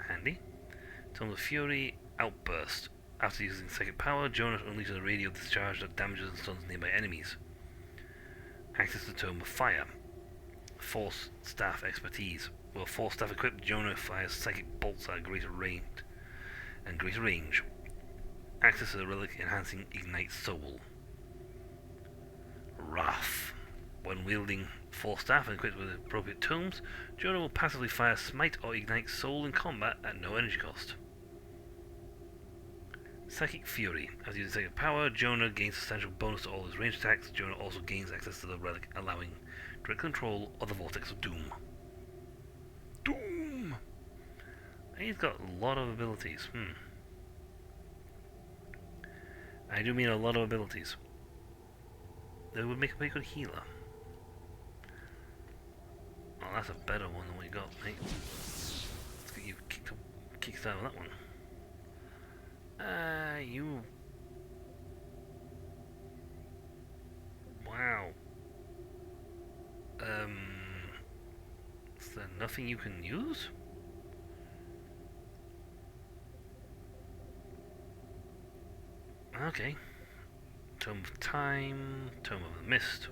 Handy. Tome of Fury, Outburst. After using Psychic Power, Jonas unleashes a radio discharge that damages and stuns nearby enemies. Access to Tome of Fire. Force Staff Expertise. While Force Staff equipped, Jonah fires Psychic Bolts at greater range. Access to the relic, enhancing Ignite Soul. Wrath. When wielding Force Staff and equipped with appropriate tomes, Jonah will passively fire Smite or Ignite Soul in combat at no energy cost. Psychic Fury. After using Psychic Power, Jonah gains substantial bonus to all his ranged attacks. Jonah also gains access to the relic, allowing direct control of the Vortex of Doom. Doom! He's got a lot of abilities. I do mean a lot of abilities. That would make a pretty good healer. Oh, that's a better one than we got, mate. Let's get you kicked out of that one. You... Wow. Is there nothing you can use? Okay. Tome of Time, Tome of the Mist.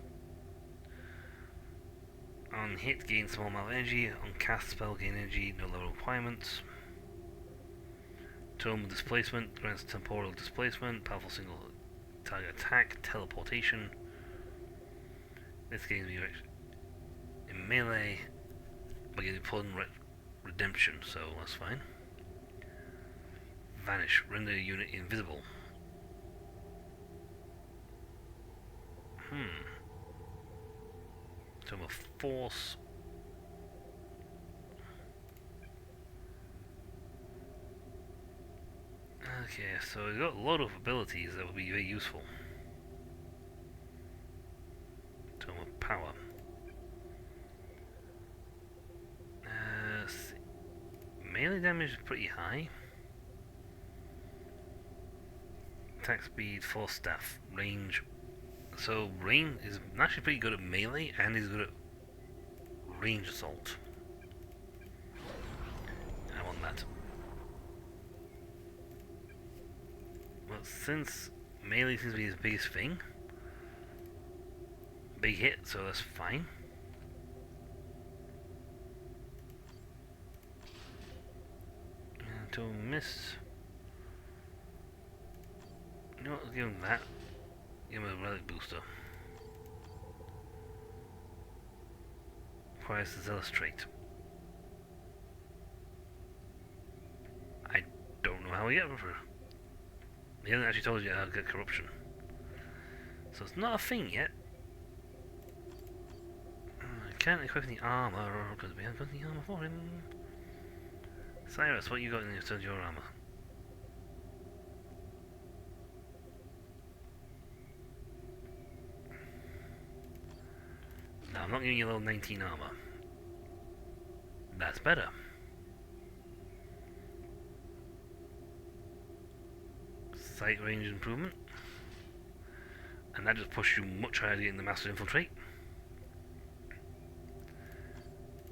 On hit, gain small amount of energy. On cast spell, gain energy, no level requirements. Tome of Displacement, grants temporal displacement, powerful single target attack, teleportation. This gains me in melee, but getting pulled in redemption, so that's fine. Vanish, render a unit invisible. Tome of Force. Okay, so we've got a lot of abilities that will be very useful. Tome of Power. Melee damage is pretty high. Attack speed, Force Staff, range. So Rain is actually pretty good at melee, and he's good at range assault. I want that. Well, since melee seems to be his biggest thing, big hit, so that's fine. To miss. You know what, let's give him that. Give him a relic booster. Requires the Zealous trait. I don't know how we get it for. He hasn't actually told you how to get corruption. So it's not a thing yet. I can't equip the armor because we haven't got the armor for him. Cyrus, what you got in your armor? No, I'm not giving you a level 19 armor. That's better. Sight range improvement. And that just pushes you much higher to get in the Master Infiltrate.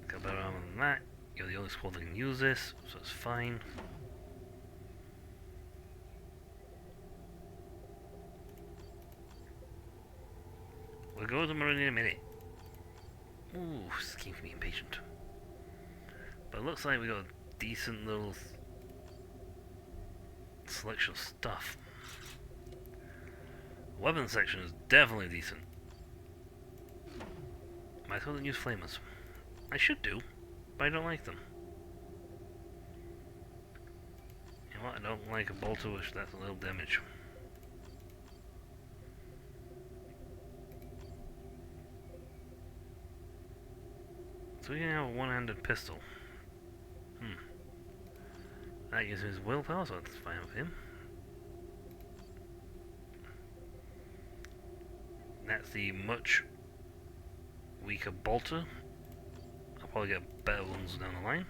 Got better armor than that. You're the only squad that can use this, so it's fine. We'll go to the Marine in a minute. Ooh, this game can be impatient. But it looks like we got a decent little selection of stuff. Weapon section is definitely decent. Might as well use flamers. I should do, but I don't like them. You know what? I don't like a bolter which that's a little damage. So we can have a one-handed pistol. That gives him his willpower, so that's fine with him. That's the much weaker bolter. I'll probably get better ones down the line.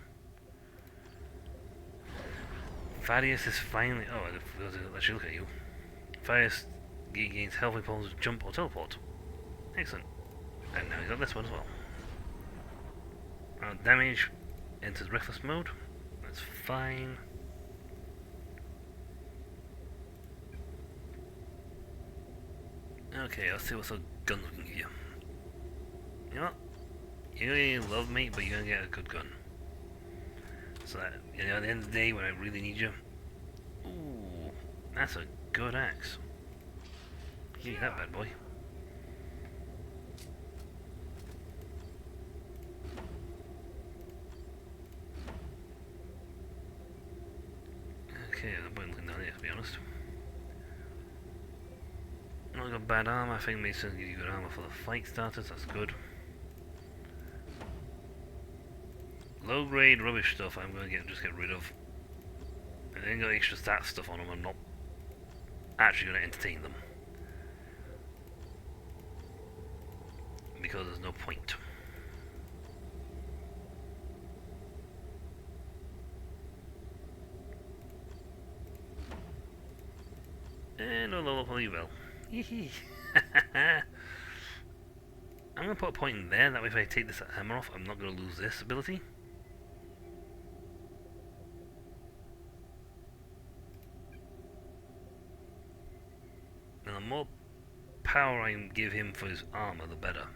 Thaddeus is finally... Oh, I forgot to actually look at you. Thaddeus gains health weapons, jump or teleport. Excellent. And now he's got this one as well. Damage enters reckless mode. That's fine. Okay, let's see what sort of guns we can give you. You know what? You really love me, but you're gonna get a good gun. So that, you know, at the end of the day, when I really need you... Ooh, that's a good axe. Give you that bad boy. Okay, the point looking down there, to be honest. Not got bad armor. I think Mason gives you good armor for the fight starters. That's good. Low grade rubbish stuff I'm going to just get rid of. I ain't got extra stat stuff on them. I'm not actually going to entertain them because there's no point. And a level for you, well. I'm going to put a point in there, that way if I take this hammer off, I'm not going to lose this ability. And the more power I can give him for his armor, the better.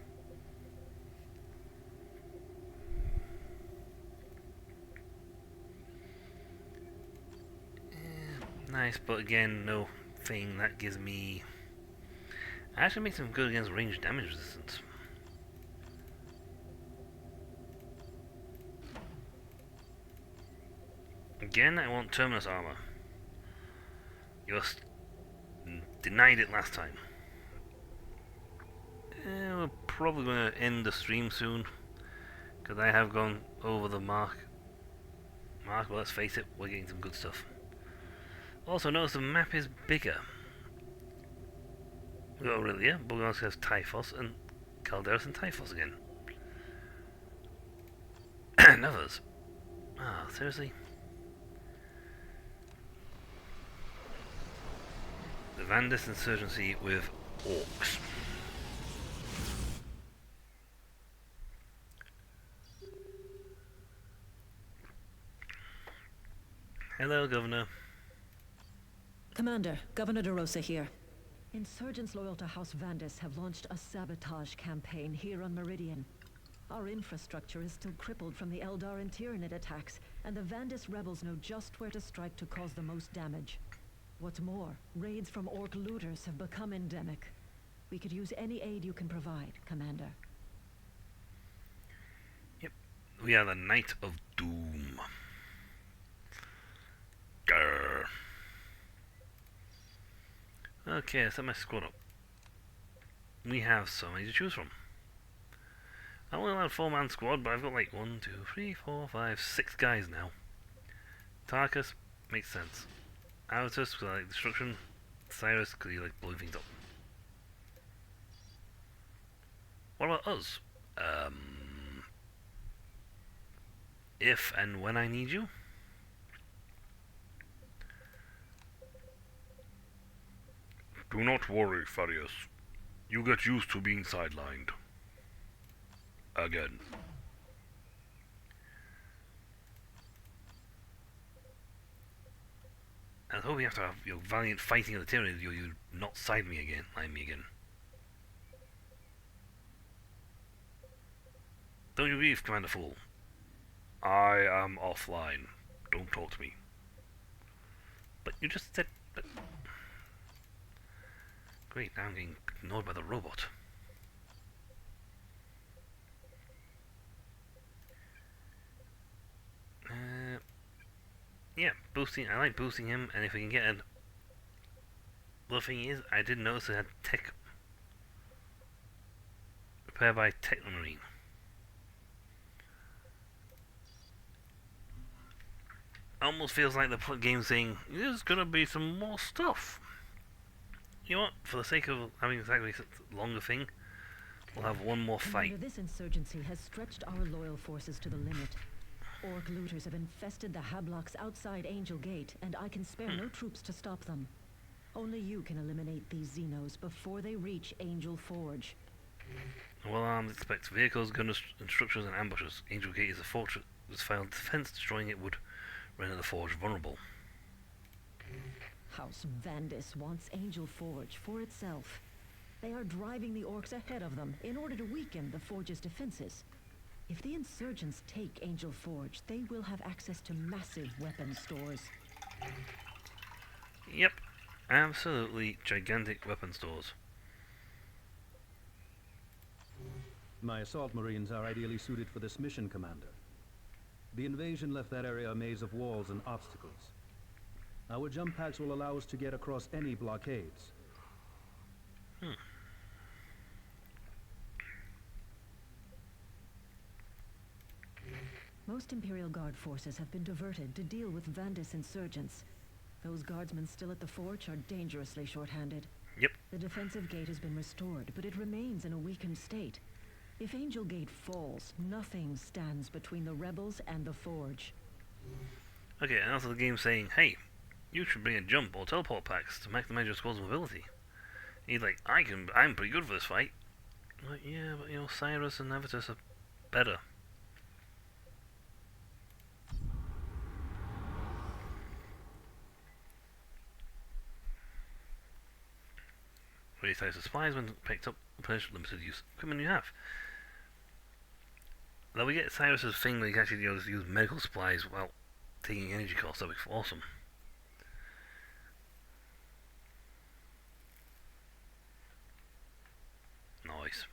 Nice, but again, no thing that gives me... Actually makes him good against range damage resistance. Again, I want Terminus armor. You denied it last time. We're probably going to end the stream soon, because I have gone over the mark. But let's face it, we're getting some good stuff. Also, notice the map is bigger. We got Aurelia, but we also have Typhos and Calderas and Typhos again. And others. Ah, seriously? The Vandis insurgency with orcs. Hello, Governor. Commander, Governor DeRosa here. Insurgents loyal to House Vandis have launched a sabotage campaign here on Meridian. Our infrastructure is still crippled from the Eldar and Tyranid attacks, and the Vandis rebels know just where to strike to cause the most damage. What's more, raids from orc looters have become endemic. We could use any aid you can provide, Commander. Yep, we are the Knight of Doom. Grr. Okay, let's set my squad up. We have so many to choose from. I only allowed 4-man squad, but I've got like 1, 2, 3, 4, 5, 6 guys now. Tarkus makes sense. Avitus, because I like destruction. Cyrus, because you like blowing things up. What about us? If and when I need you? Do not worry, Farius. You get used to being sidelined. Again. I hope you have to have your valiant fighting of the Tyranid, you not line me again. Don't you grieve, Commander Fool. I am offline. Don't talk to me. But you just said... Great, now I'm getting ignored by the robot. Yeah, boosting. I like boosting him, and if we can get an... The thing is, I did notice it had tech... Repair by Technomarine. almost feels like the game saying, there's gonna be some more stuff. You know what? For the sake of having exactly a longer thing, we'll have one more fight. Commander, this insurgency has stretched our loyal forces to the limit. Orc looters have infested the Hablocks outside Angel Gate, and I can spare no troops to stop them. Only you can eliminate these Xenos before they reach Angel Forge. Well armed, expect vehicles, gunners, and structures and ambushes. Angel Gate is a fortress with failed defense. Destroying it would render the forge vulnerable. House Vandis wants Angel Forge for itself. They are driving the orcs ahead of them in order to weaken the forge's defenses. If the insurgents take Angel Forge, they will have access to massive weapon stores. Yep, absolutely gigantic weapon stores. My assault marines are ideally suited for this mission, Commander. The invasion left that area a maze of walls and obstacles. Our jump packs will allow us to get across any blockades. Most Imperial Guard forces have been diverted to deal with Vandis insurgents. Those guardsmen still at the forge are dangerously short-handed. Yep. The defensive gate has been restored, but it remains in a weakened state. If Angel Gate falls, nothing stands between the rebels and the forge. Okay, and also the game saying, hey, you should bring a jump or teleport packs to maximize your squad's mobility. And he's like, I'm pretty good for this fight. I'm like, yeah, but you know, Cyrus and Navitus are better. Ready size of supplies when picked up, replenish limited use equipment you have. Though we get Cyrus's thing where you can actually use medical supplies without taking energy costs, that'd be awesome. Nice.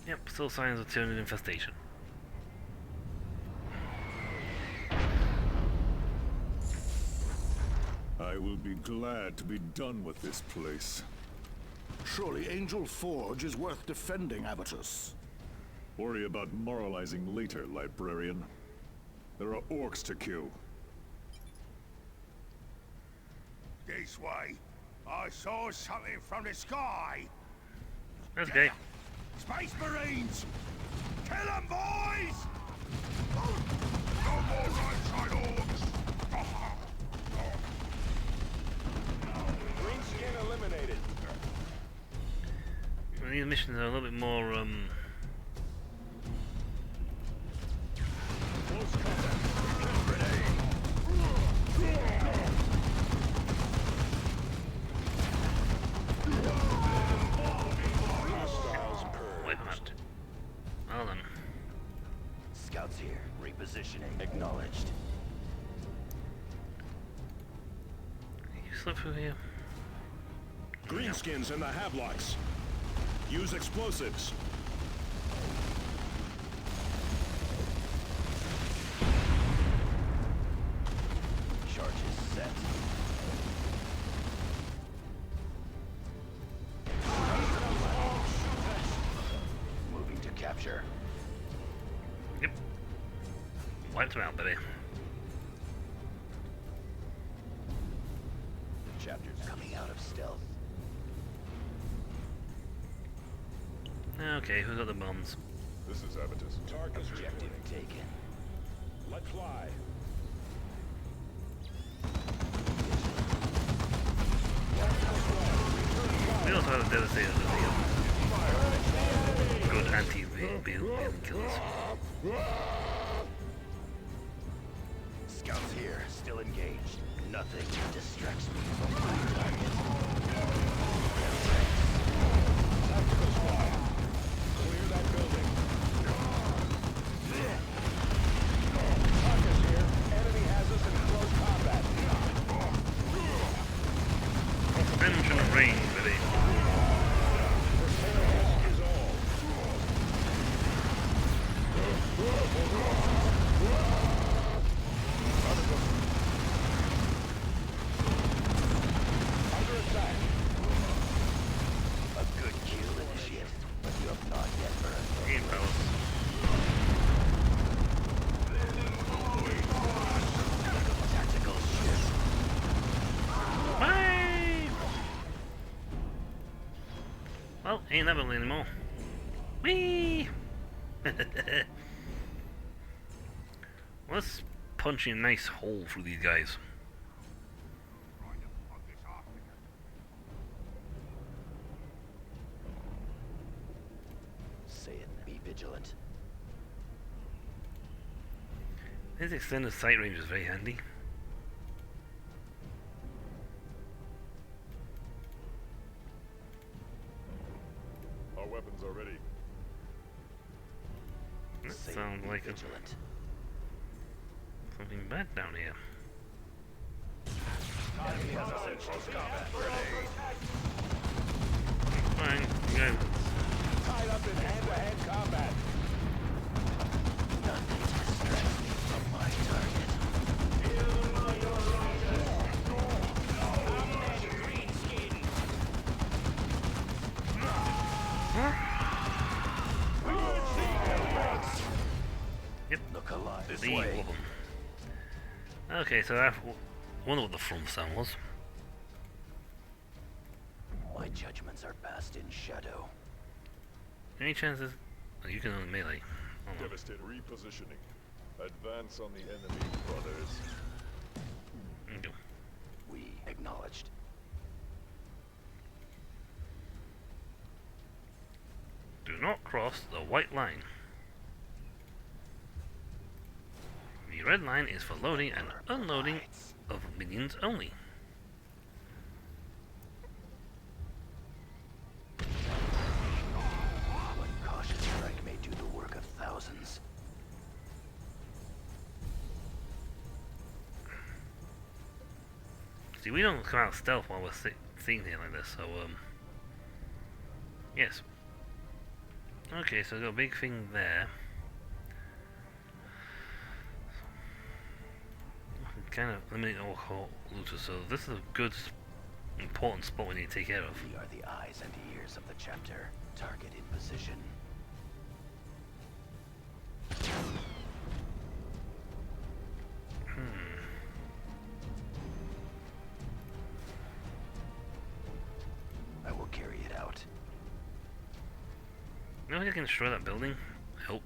Yep, still signs of Tyranid infestation. I will be glad to be done with this place. Surely Angel Forge is worth defending, Avitus. Worry about moralizing later, librarian. There are orcs to kill. This way. I saw something from the sky. That's okay. Space Marines! Kill 'em, boys! No more right-side orcs! Green skin eliminated. These missions are a little bit more, Close contact. wait a minute. Well then. Scouts here. Repositioning. Acknowledged. You slip through here. Greenskins in the Hablocks. Use explosives. Charges set. Moving to capture. Yep. Wiped them out, baby. Chapters coming out of stealth. Okay, who got the bombs? This is Avitus. Target Objective taken. Let fly. We also have a Devastator as the good anti-alien killers. Scouts here, still engaged. Nothing distracts me from my target. Tactical squad. Clear that building. Target's here. Enemy has us in close combat. Suspension of range, baby. This is all. Game palace. Tactical shift. Bye! Well, ain't that building anymore. Whee! Let's punch a nice hole through these guys. Say it, be vigilant. This extended sight range is very handy. Our weapons are ready. That Say sounds be like vigilant. something bad down here. Enemy has us in close combat. Grenade. Fine, you guys. Tied up in hand-to-hand combat. Nothing to distract me from my target. Yep. Look alive. This The way. woman. Okay, so I wonder what the front sound was. My judgments are passed in shadow. Any chances? Oh, you can only melee. Hold on. Devastator repositioning. Advance on the enemy, brothers. Okay. We acknowledged. Do not cross the white line. The red line is for loading and unloading of minions only. One cautious strike may do the work of thousands. See, we don't come out stealth while we're sitting here like this, so, yes. Okay, so we've got a big thing there. Kind of eliminate all looters, so this is a good, important spot we need to take care of. We are the eyes and ears of the chapter. Target in position. I will carry it out. You know if I can destroy that building? I hope.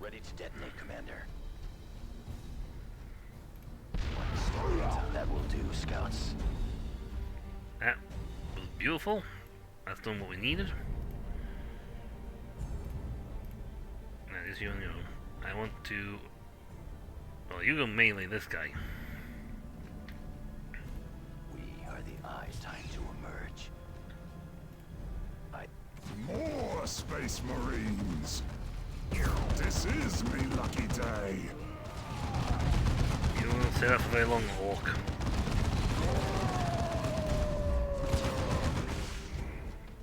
Ready to detonate, Commander. One step. That will do, Scouts. That was beautiful. That's done what we needed. That is you on your own. I want to... Well, you go melee this guy. We are the eyes. Time to emerge. More Space Marines! This is me lucky day! You don't want to stay there for very long, Orc.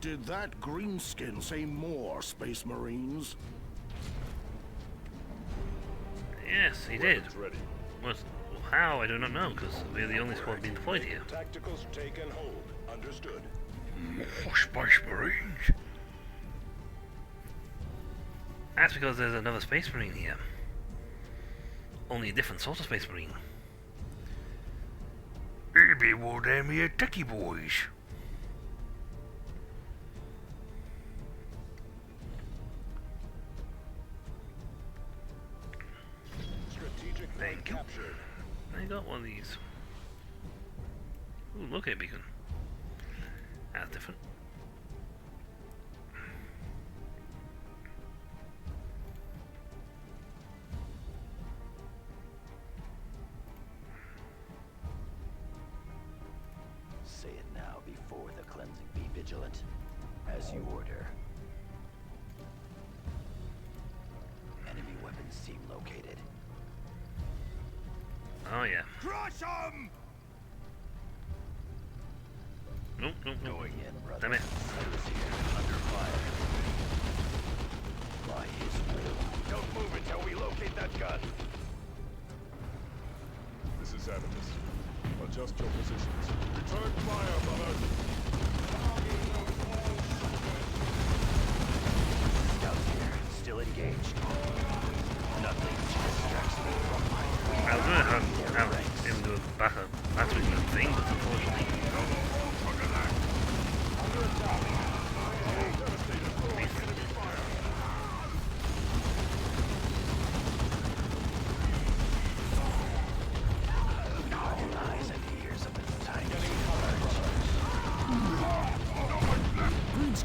Did that greenskin say more, Space Marines? Yes, he did. Ready. How? I do not know, because we're the only squad being deployed here. Tacticals take and hold. Understood. More Space Marines! That's because there's another Space Marine here. Only a different sort of Space Marine. Maybe we'll name me a Techie Boys. Strategic Thank you. captured. I got one of these. Ooh, look at beacon. That's different. Say it now before the cleansing. Be vigilant. As you order. Enemy weapons seem located. Oh yeah. Crush them! Nope, nope, nope. Going in, brother. Damn it. Cyrus here, under fire. By his will. Don't move until we locate that gun. This is Avitus. Adjust your positions. Return fire, brother!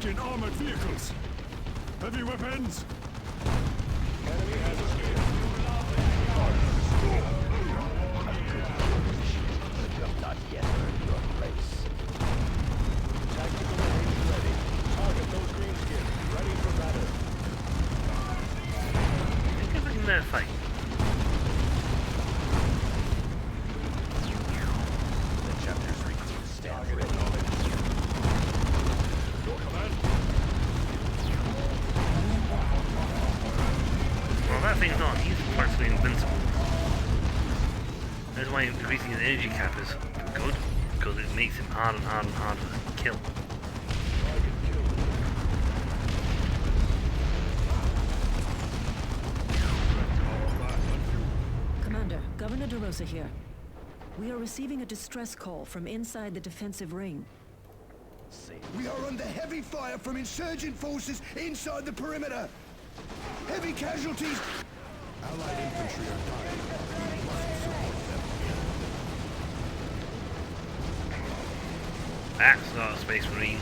in armored vehicles. Heavy weapons. Enemy has escaped. But you have not yet earned your place. Tactical range ready. Target those greenskins. Ready for battle. I think we can fight. The chapter's recruit stands ready. Your command. Well, that thing's not. He's practically invincible. That's why increasing his energy cap is good, because it makes him harder and harder and harder to kill. Commander, Governor DeRosa here. We are receiving a distress call from inside the defensive ring. We are under heavy fire from insurgent forces inside the perimeter. Heavy casualties. Allied infantry are dying. We must support them. That's not a Space Marine.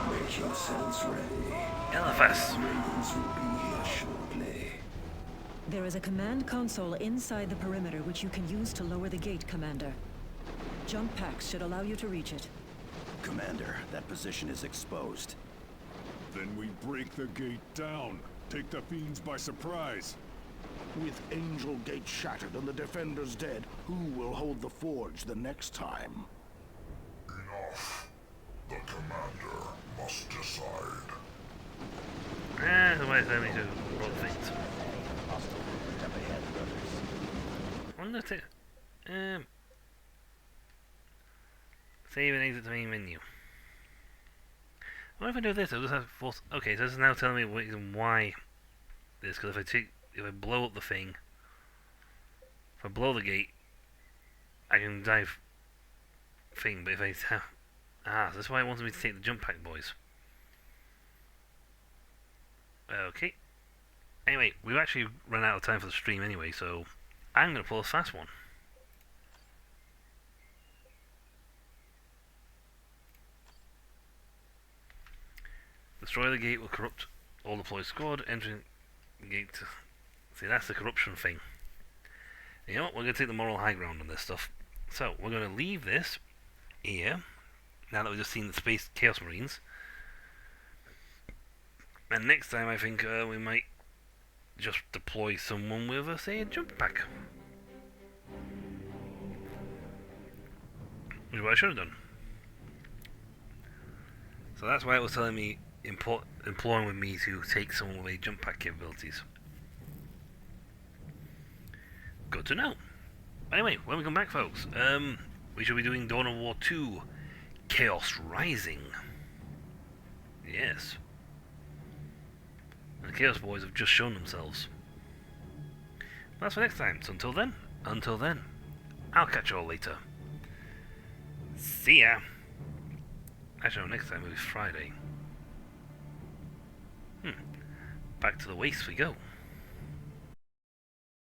Make yourselves ready. Eliphas. Ravens will be here shortly. There is a command console inside the perimeter which you can use to lower the gate, Commander. Jump packs should allow you to reach it. Commander, that position is exposed. Then we break the gate down. Take the fiends by surprise. With Angel Gate shattered and the defenders dead, who will hold the forge the next time? Enough. The commander must decide. Otherwise I need to roll things. Hostile movement up ahead, brothers. I wonder if it... Save and exit the main menu. What if I do this? I'll just have force... Okay, so this is now telling me what reason why this, because if I blow up the thing, if I blow the gate, I can dive thing, but if I have... Ah, so that's why it wanted me to take the jump pack, boys. Okay. Anyway, we've actually run out of time for the stream anyway, so I'm going to pull a fast one. Destroy the gate will corrupt all deployed squad, entering the gate to... See, that's the corruption thing. You know what, we're going to take the moral high ground on this stuff. So, we're going to leave this here, now that we've just seen the Space Chaos Marines. And next time I think we might just deploy someone with, say, a jump pack. Which is what I should have done. So that's why it was telling me imploring with me to take someone with jump pack capabilities. Good to know. Anyway, when we come back, folks, we shall be doing Dawn of War 2 Chaos Rising. Yes. And the Chaos Boys have just shown themselves. But that's for next time. So until then, I'll catch you all later. See ya. Actually, no, next time will be Friday. Back to the waste we go.